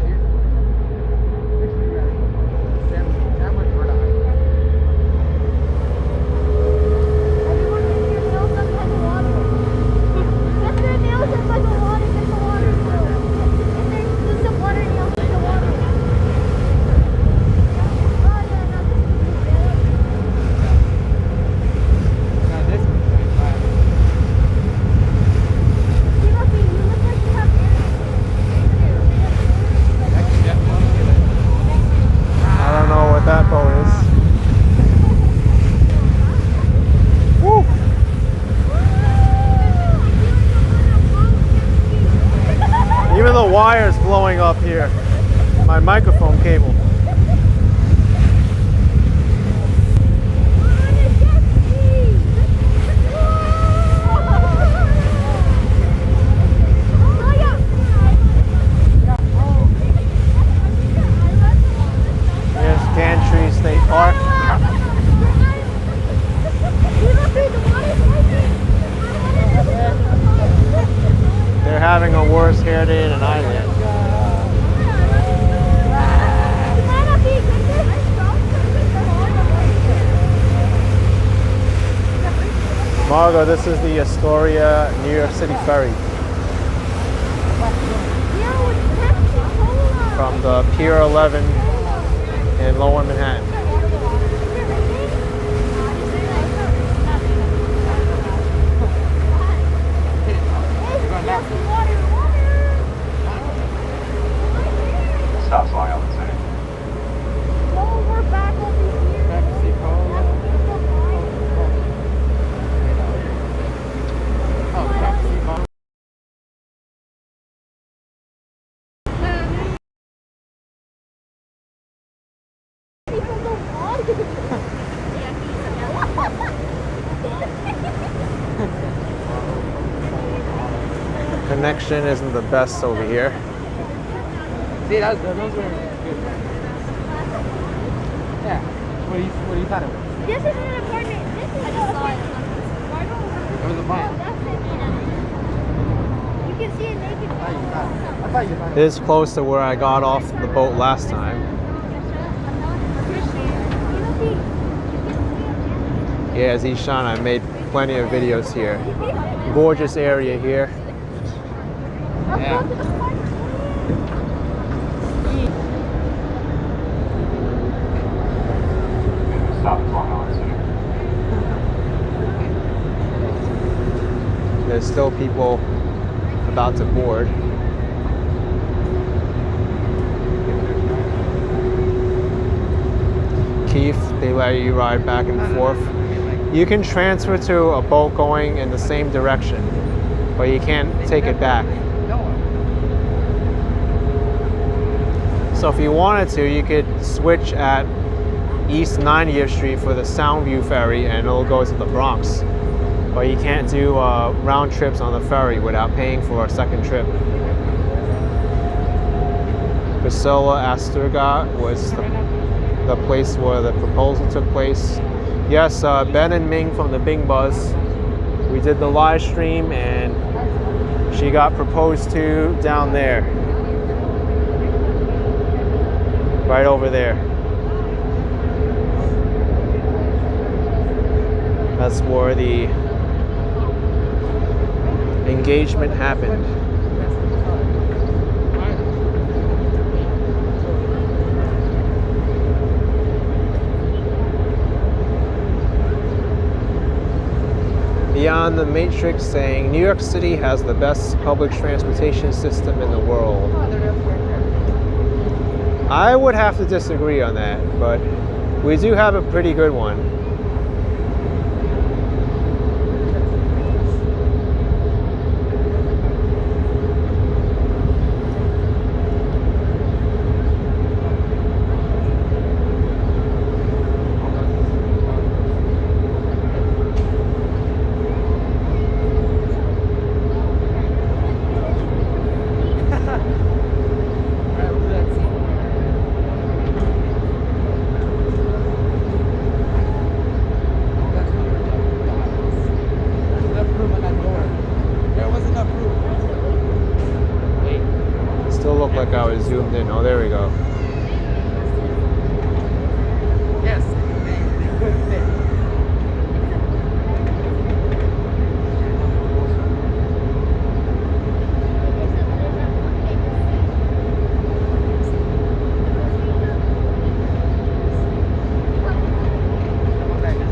[SPEAKER 1] Wires blowing up here. My microphone cable. Here's Gantry State Park. They're having a worse hair day than I did. Margo, this is the Astoria, New York City Ferry. From the Pier 11 in Lower Manhattan.
[SPEAKER 8] Stops Long Island City.
[SPEAKER 10] Oh, we're back over here.
[SPEAKER 1] Connection isn't the best over here.
[SPEAKER 9] See, those were good. Yeah. What do you thought it was?
[SPEAKER 10] This is an apartment. This is an apartment.
[SPEAKER 9] It was a mine.
[SPEAKER 10] You can see it naked.
[SPEAKER 9] I thought you thought
[SPEAKER 1] It is close to where I got off the boat last time. Yeah, Zishan, I made plenty of videos here. Gorgeous area here.
[SPEAKER 9] Yeah.
[SPEAKER 8] Stop at Long Island City.
[SPEAKER 1] There's still people about to board. Keith, they let you ride back and forth. You can transfer to a boat going in the same direction, but you can't take it back. So if you wanted to, you could switch at East 90th Street for the Soundview Ferry and it'll go to the Bronx. But you can't do round trips on the ferry without paying for a second trip. Priscilla Astorga was the place where the proposal took place. Yes, Ben and Ming from the Bing Buzz. We did the live stream and she got proposed to down there. Right over there. That's where the engagement happened. Beyond the Matrix saying New York City has the best public transportation system in the world. I would have to disagree on that, but we do have a pretty good one. Like I was zoomed in. Oh, there we go.
[SPEAKER 9] Yes, they could fit.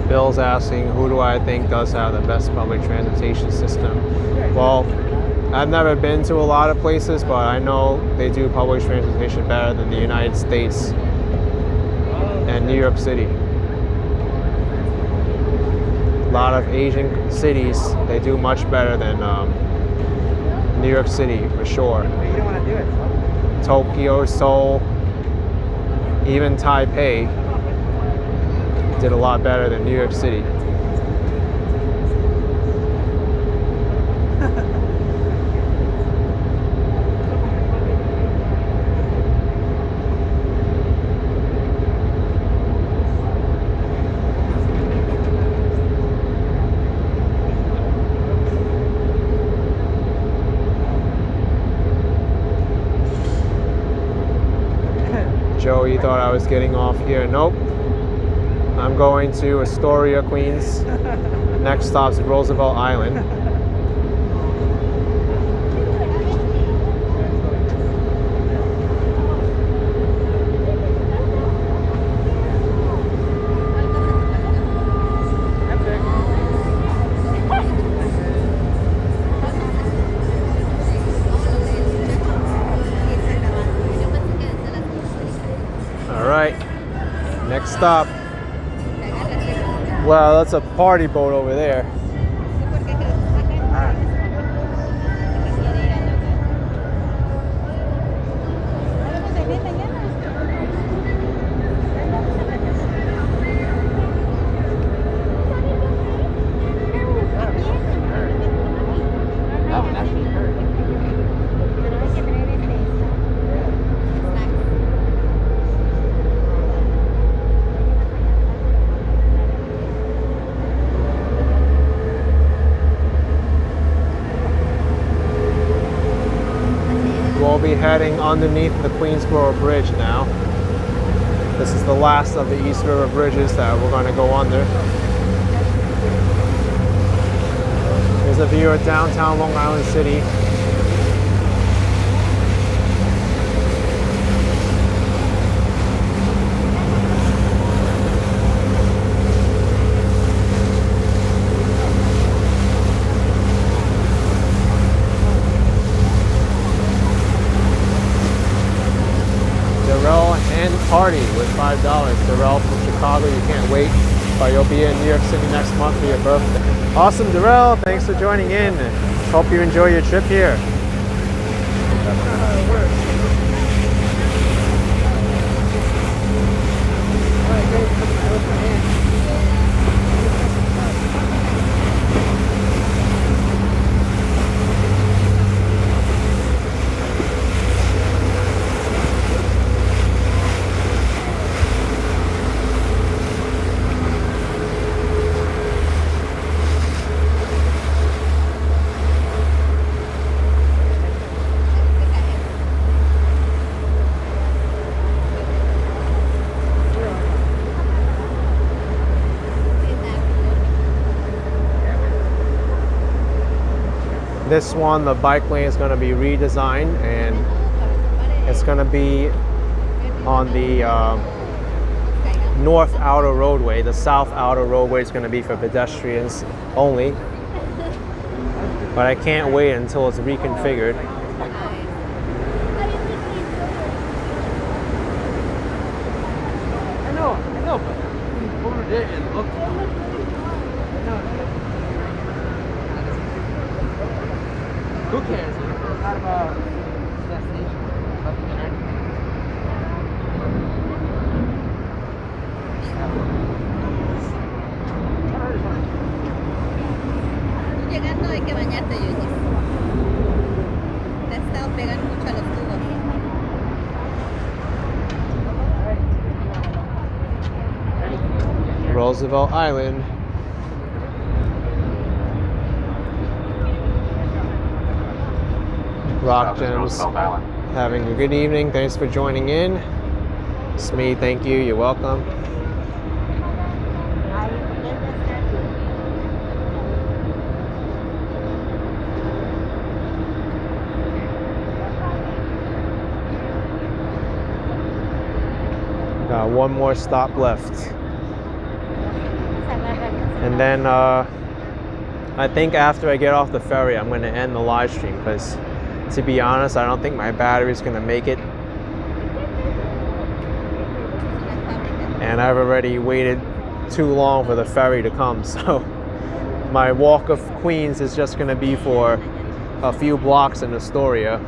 [SPEAKER 1] Bill's asking, who do I think does have the best public transportation system? Well, I've never been to a lot of places, but I know they do public transportation better than the United States and New York City. A lot of Asian cities, they do much better than New York City, for sure.
[SPEAKER 9] But you don't want to do it.
[SPEAKER 1] Tokyo, Seoul, even Taipei did a lot better than New York City. Joe, you thought I was getting off here. Nope. I'm going to Astoria, Queens. Next stop's Roosevelt Island. All right, next stop. Well, that's a party boat over there. We'll be heading underneath the Queensboro Bridge now. This is the last of the East River bridges that we're going to go under. Here's a view of downtown Long Island City. Party with $5. Darrell from Chicago, you can't wait, but you'll be in New York City next month for your birthday. Awesome, Darrell, thanks for joining in. Hope you enjoy your trip here. That's not how it works. This one, the bike lane is going to be redesigned, and it's going to be on the north outer roadway. The south outer roadway is going to be for pedestrians only. But I can't wait until it's reconfigured.
[SPEAKER 9] It looked. Who cares? It's not about destination. About the journey.
[SPEAKER 11] Llegando hay que bañarte, yo dije. Te has estado pegando mucho a los tubos.
[SPEAKER 1] Roosevelt Island. Rock Gems. Having a good evening. Thanks for joining in. Smee, thank you. You're welcome. Got one more stop left. And then I think after I get off the ferry, I'm going to end the live stream because, to be honest, I don't think my battery's going to make it. And I've already waited too long for the ferry to come, so my walk of Queens is just going to be for a few blocks in Astoria.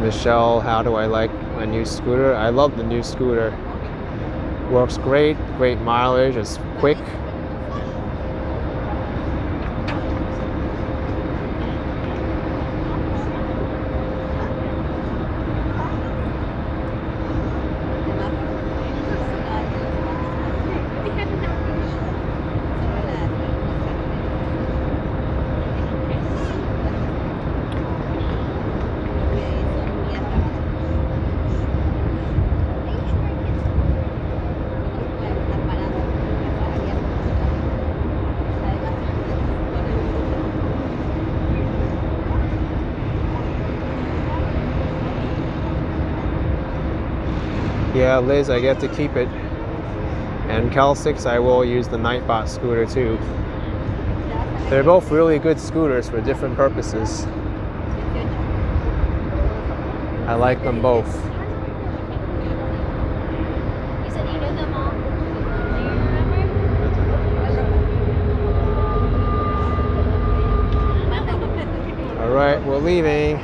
[SPEAKER 1] Michelle, how do I like my new scooter? I love the new scooter. Works great, great mileage, it's quick. Yeah, Liz, I get to keep it. And Cal 6, I will use the Nightbot scooter too. They're both really good scooters for different purposes. I like them both. All right, we're leaving.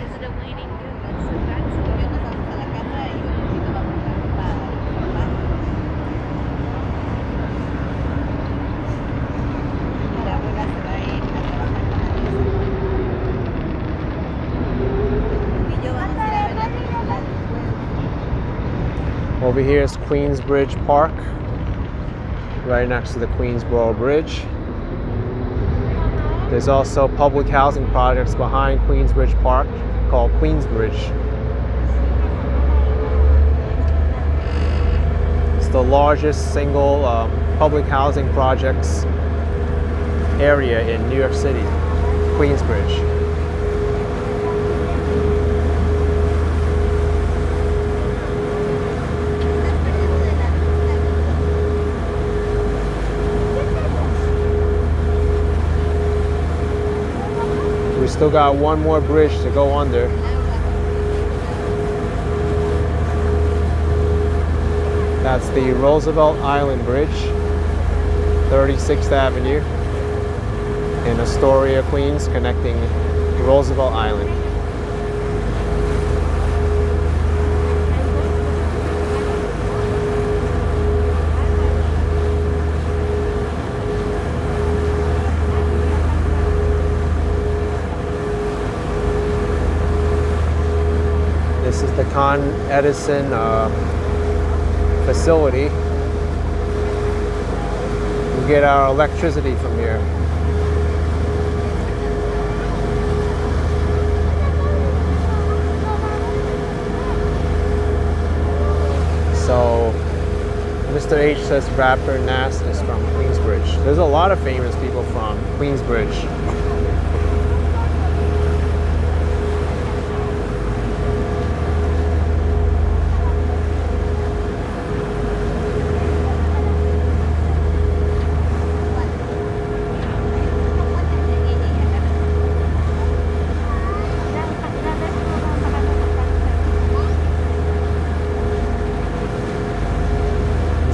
[SPEAKER 1] Over here is Queensbridge Park, right next to the Queensboro Bridge. There's also public housing projects behind Queensbridge Park called Queensbridge. It's the largest single public housing projects area in New York City, Queensbridge. Still got one more bridge to go under. That's the Roosevelt Island Bridge, 36th Avenue in Astoria, Queens, connecting Roosevelt Island. This is the Con Edison facility. We get our electricity from here. So, Mr. H says rapper Nas is from Queensbridge. There's a lot of famous people from Queensbridge.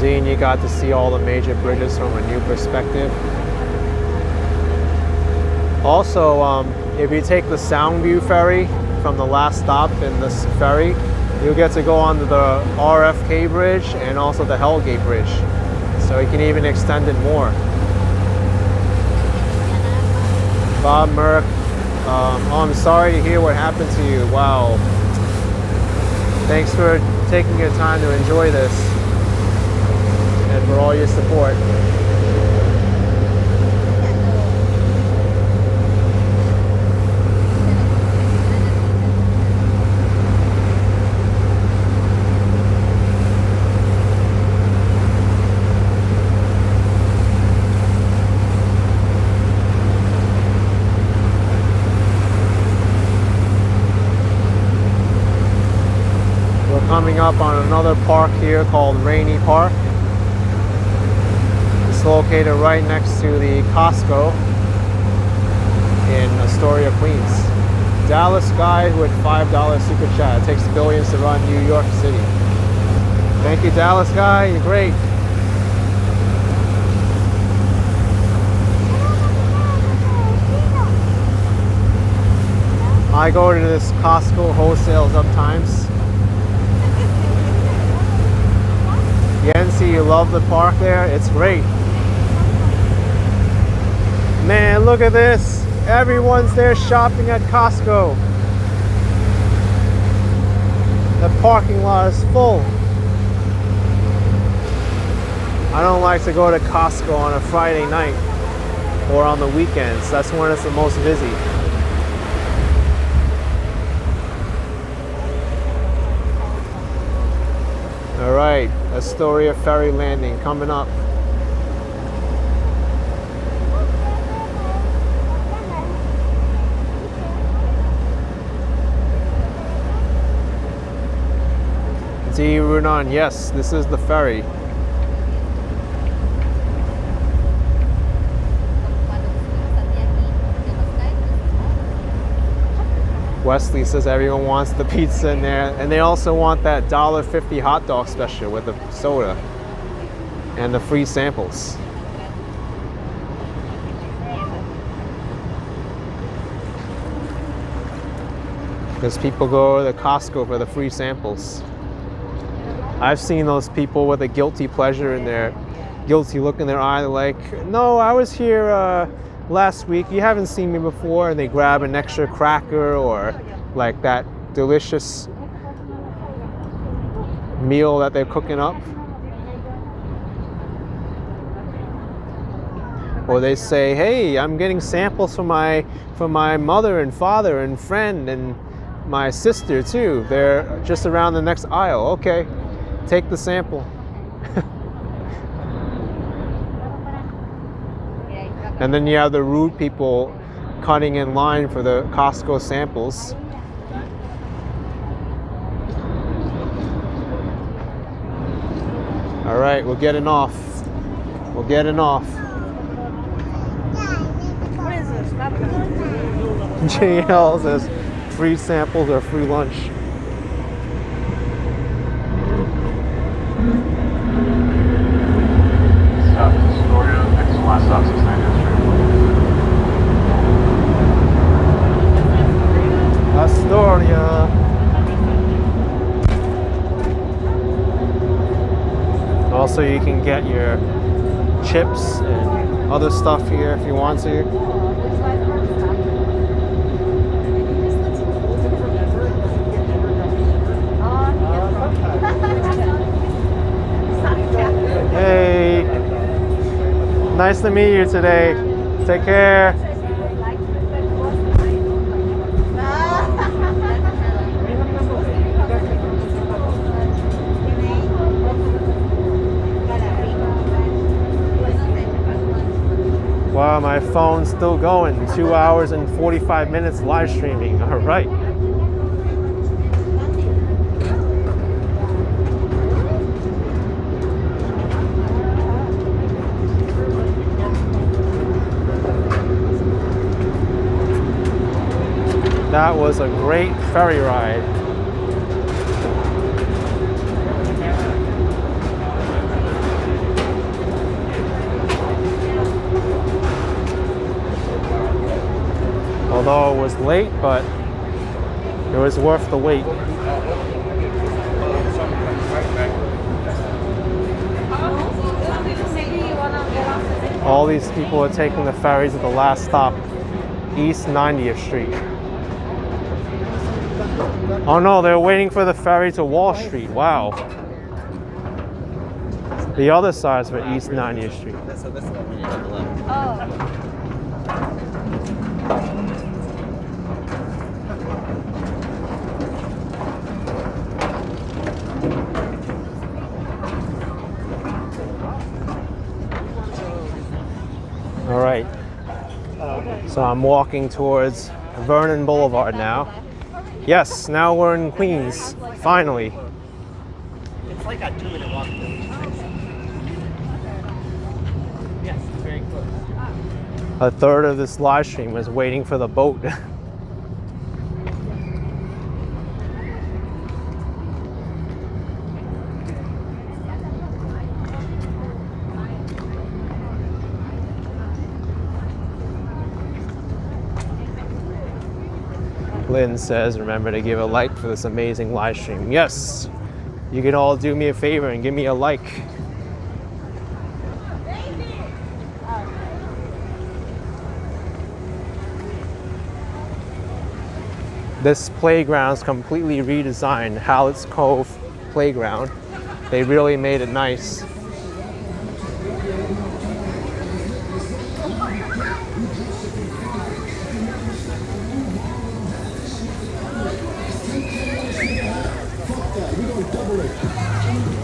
[SPEAKER 1] Seeing you got to see all the major bridges from a new perspective. Also, if you take the Soundview ferry from the last stop in this ferry, you'll get to go on the RFK Bridge and also the Hellgate Bridge. So you can even extend it more. Bob Merck, I'm sorry to hear what happened to you. Wow. Thanks for taking your time to enjoy this and for all your support. Coming up on another park here called Rainey Park. It's located right next to the Costco in Astoria, Queens. Dallas guy with $5 super chat. It takes billions to run New York City. Thank you, Dallas guy. You're great. I go to this Costco wholesale sometimes. Yancy, you love the park there? It's great. Man, look at this. Everyone's there shopping at Costco. The parking lot is full. I don't like to go to Costco on a Friday night or on the weekends. That's when it's the most busy. All right, Astoria Ferry Landing coming up. D. Runan, yes, this is the ferry. Wesley says everyone wants the pizza in there, and they also want that $1.50 hot dog special with the soda and the free samples. Because people go to Costco for the free samples. I've seen those people with a guilty pleasure in their guilty look in their eye. They're like, no, I was here last week, you haven't seen me before, and they grab an extra cracker or like that delicious meal that they're cooking up. Or they say, hey, I'm getting samples from my mother and father and friend and my sister too. They're just around the next aisle. Okay, take the sample. And then you have the rude people cutting in line for the Costco samples. All right, we're getting off. We're getting off.
[SPEAKER 3] What is this?
[SPEAKER 1] JL says free samples or free lunch.
[SPEAKER 8] South Astoria, next to last stop, 69th Street.
[SPEAKER 1] Astoria. Also, you can get your chips and other stuff here if you want to. Hey, nice to meet you today. Take care. Wow, my phone's still going. 2 hours and 45 minutes live streaming. All right. That was a great ferry ride. Although it was late, but it was worth the wait. All these people are taking the ferries at the last stop, East 90th Street. Oh no, they're waiting for the ferry to Wall Street. Wow. The other side's for East 90th Street.
[SPEAKER 9] So this is the one you have to left.
[SPEAKER 1] All right. So I'm walking towards Vernon Boulevard now. Yes, now we're in Queens, finally.
[SPEAKER 9] It's like a 2-minute walk. Yes, it's very close.
[SPEAKER 1] A third of this live stream is waiting for the boat. Lynn says, remember to give a like for this amazing live stream. Yes, you can all do me a favor and give me a like. This playground's completely redesigned, Hallett's Cove Playground. They really made it nice.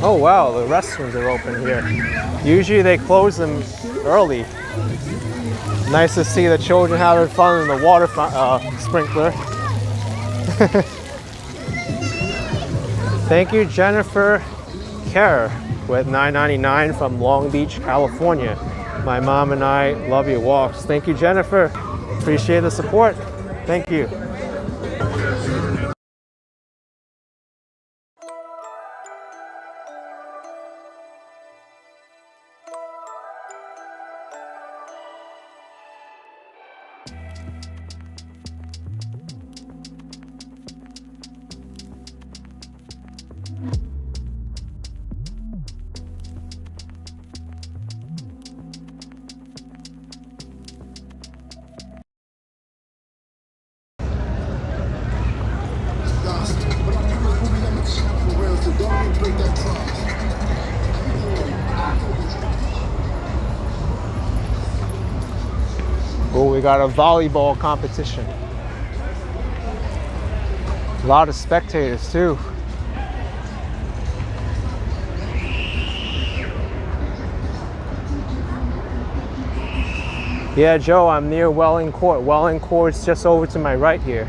[SPEAKER 1] Oh wow, the restrooms are open here. Usually they close them early. Nice to see the children having fun in the water sprinkler. Thank you, Jennifer Kerr with $9.99 from Long Beach, California. My mom and I love your walks. Thank you, Jennifer. Appreciate the support. Thank you. Oh, we got a volleyball competition. A lot of spectators too. Yeah, Joe, I'm near Welling Court. Welling Court's just over to my right here.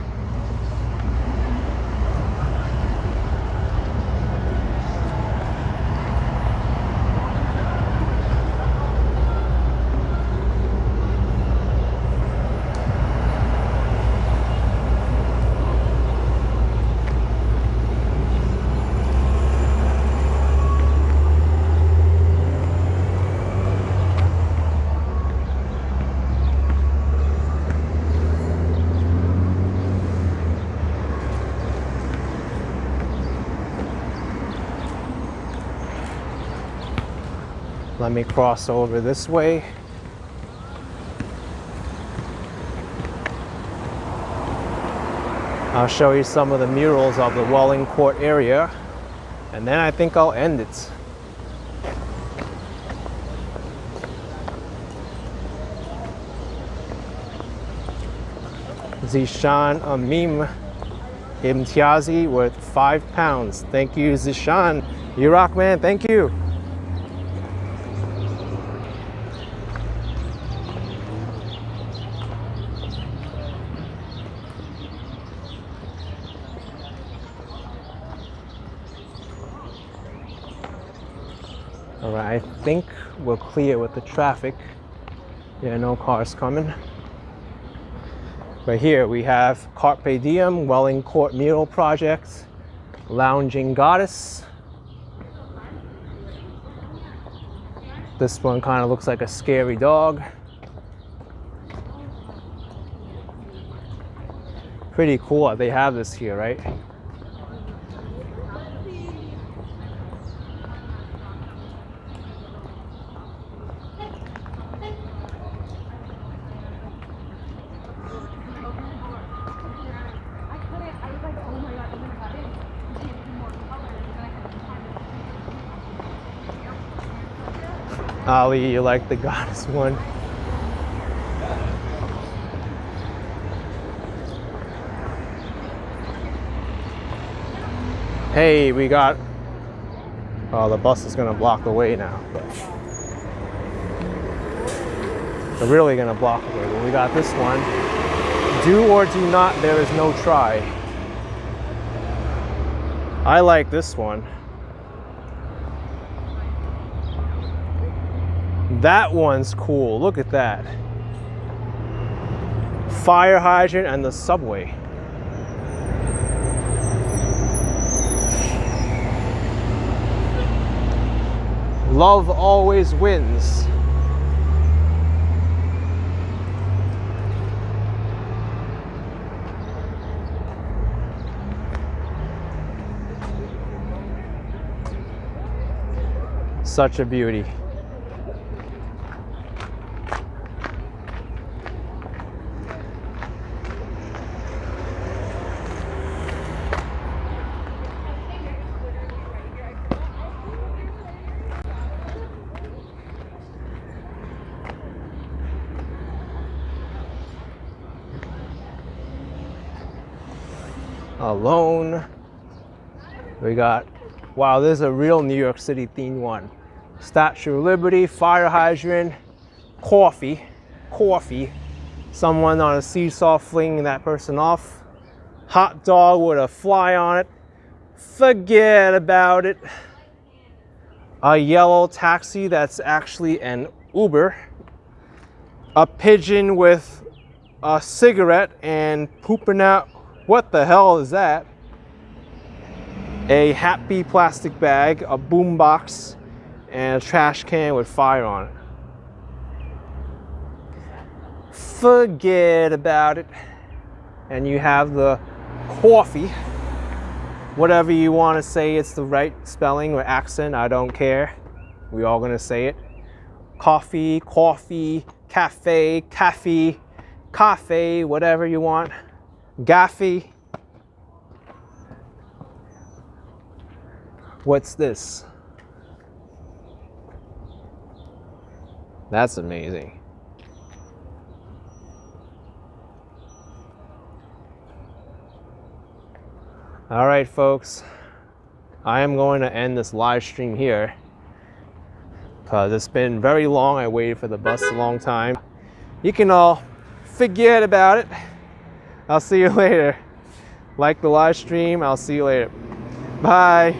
[SPEAKER 1] Let me cross over this way. I'll show you some of the murals of the Welling Court area, and then I think I'll end it. Zishan Amim Imtiazi with £5. Thank you, Zishan. You rock, man. Thank you. All right, I think we're clear with the traffic. Yeah, no cars coming. But here we have Carpe Diem, Welling Court Mural Project, Lounging Goddess. This one kind of looks like a scary dog. Pretty cool that they have this here, right? Ali, you like the goddess one? Hey, we got, oh, the bus is gonna block the way now. They're really gonna block the way. But we got this one. Do or do not, there is no try. I like this one. That one's cool. Look at that. Fire hydrant and the subway. Love always wins. Such a beauty. Alone. We got, wow, this is a real New York City themed one. Statue of Liberty, fire hydrant, coffee, someone on a seesaw flinging that person off, hot dog with a fly on it, forget about it, a yellow taxi that's actually an Uber, a pigeon with a cigarette and pooping out. What the hell is that? A happy plastic bag, a boom box, and a trash can with fire on it. Forget about it. And you have the coffee. Whatever you want to say, it's the right spelling or accent, I don't care. We all gonna say it. Coffee, coffee, cafe, cafe, cafe, whatever you want. Gaffy. What's this? That's amazing. All right, folks. I am going to end this live stream here because it's been very long. I waited for the bus a long time. You can all forget about it. I'll see you later. Like the live stream. I'll see you later. Bye.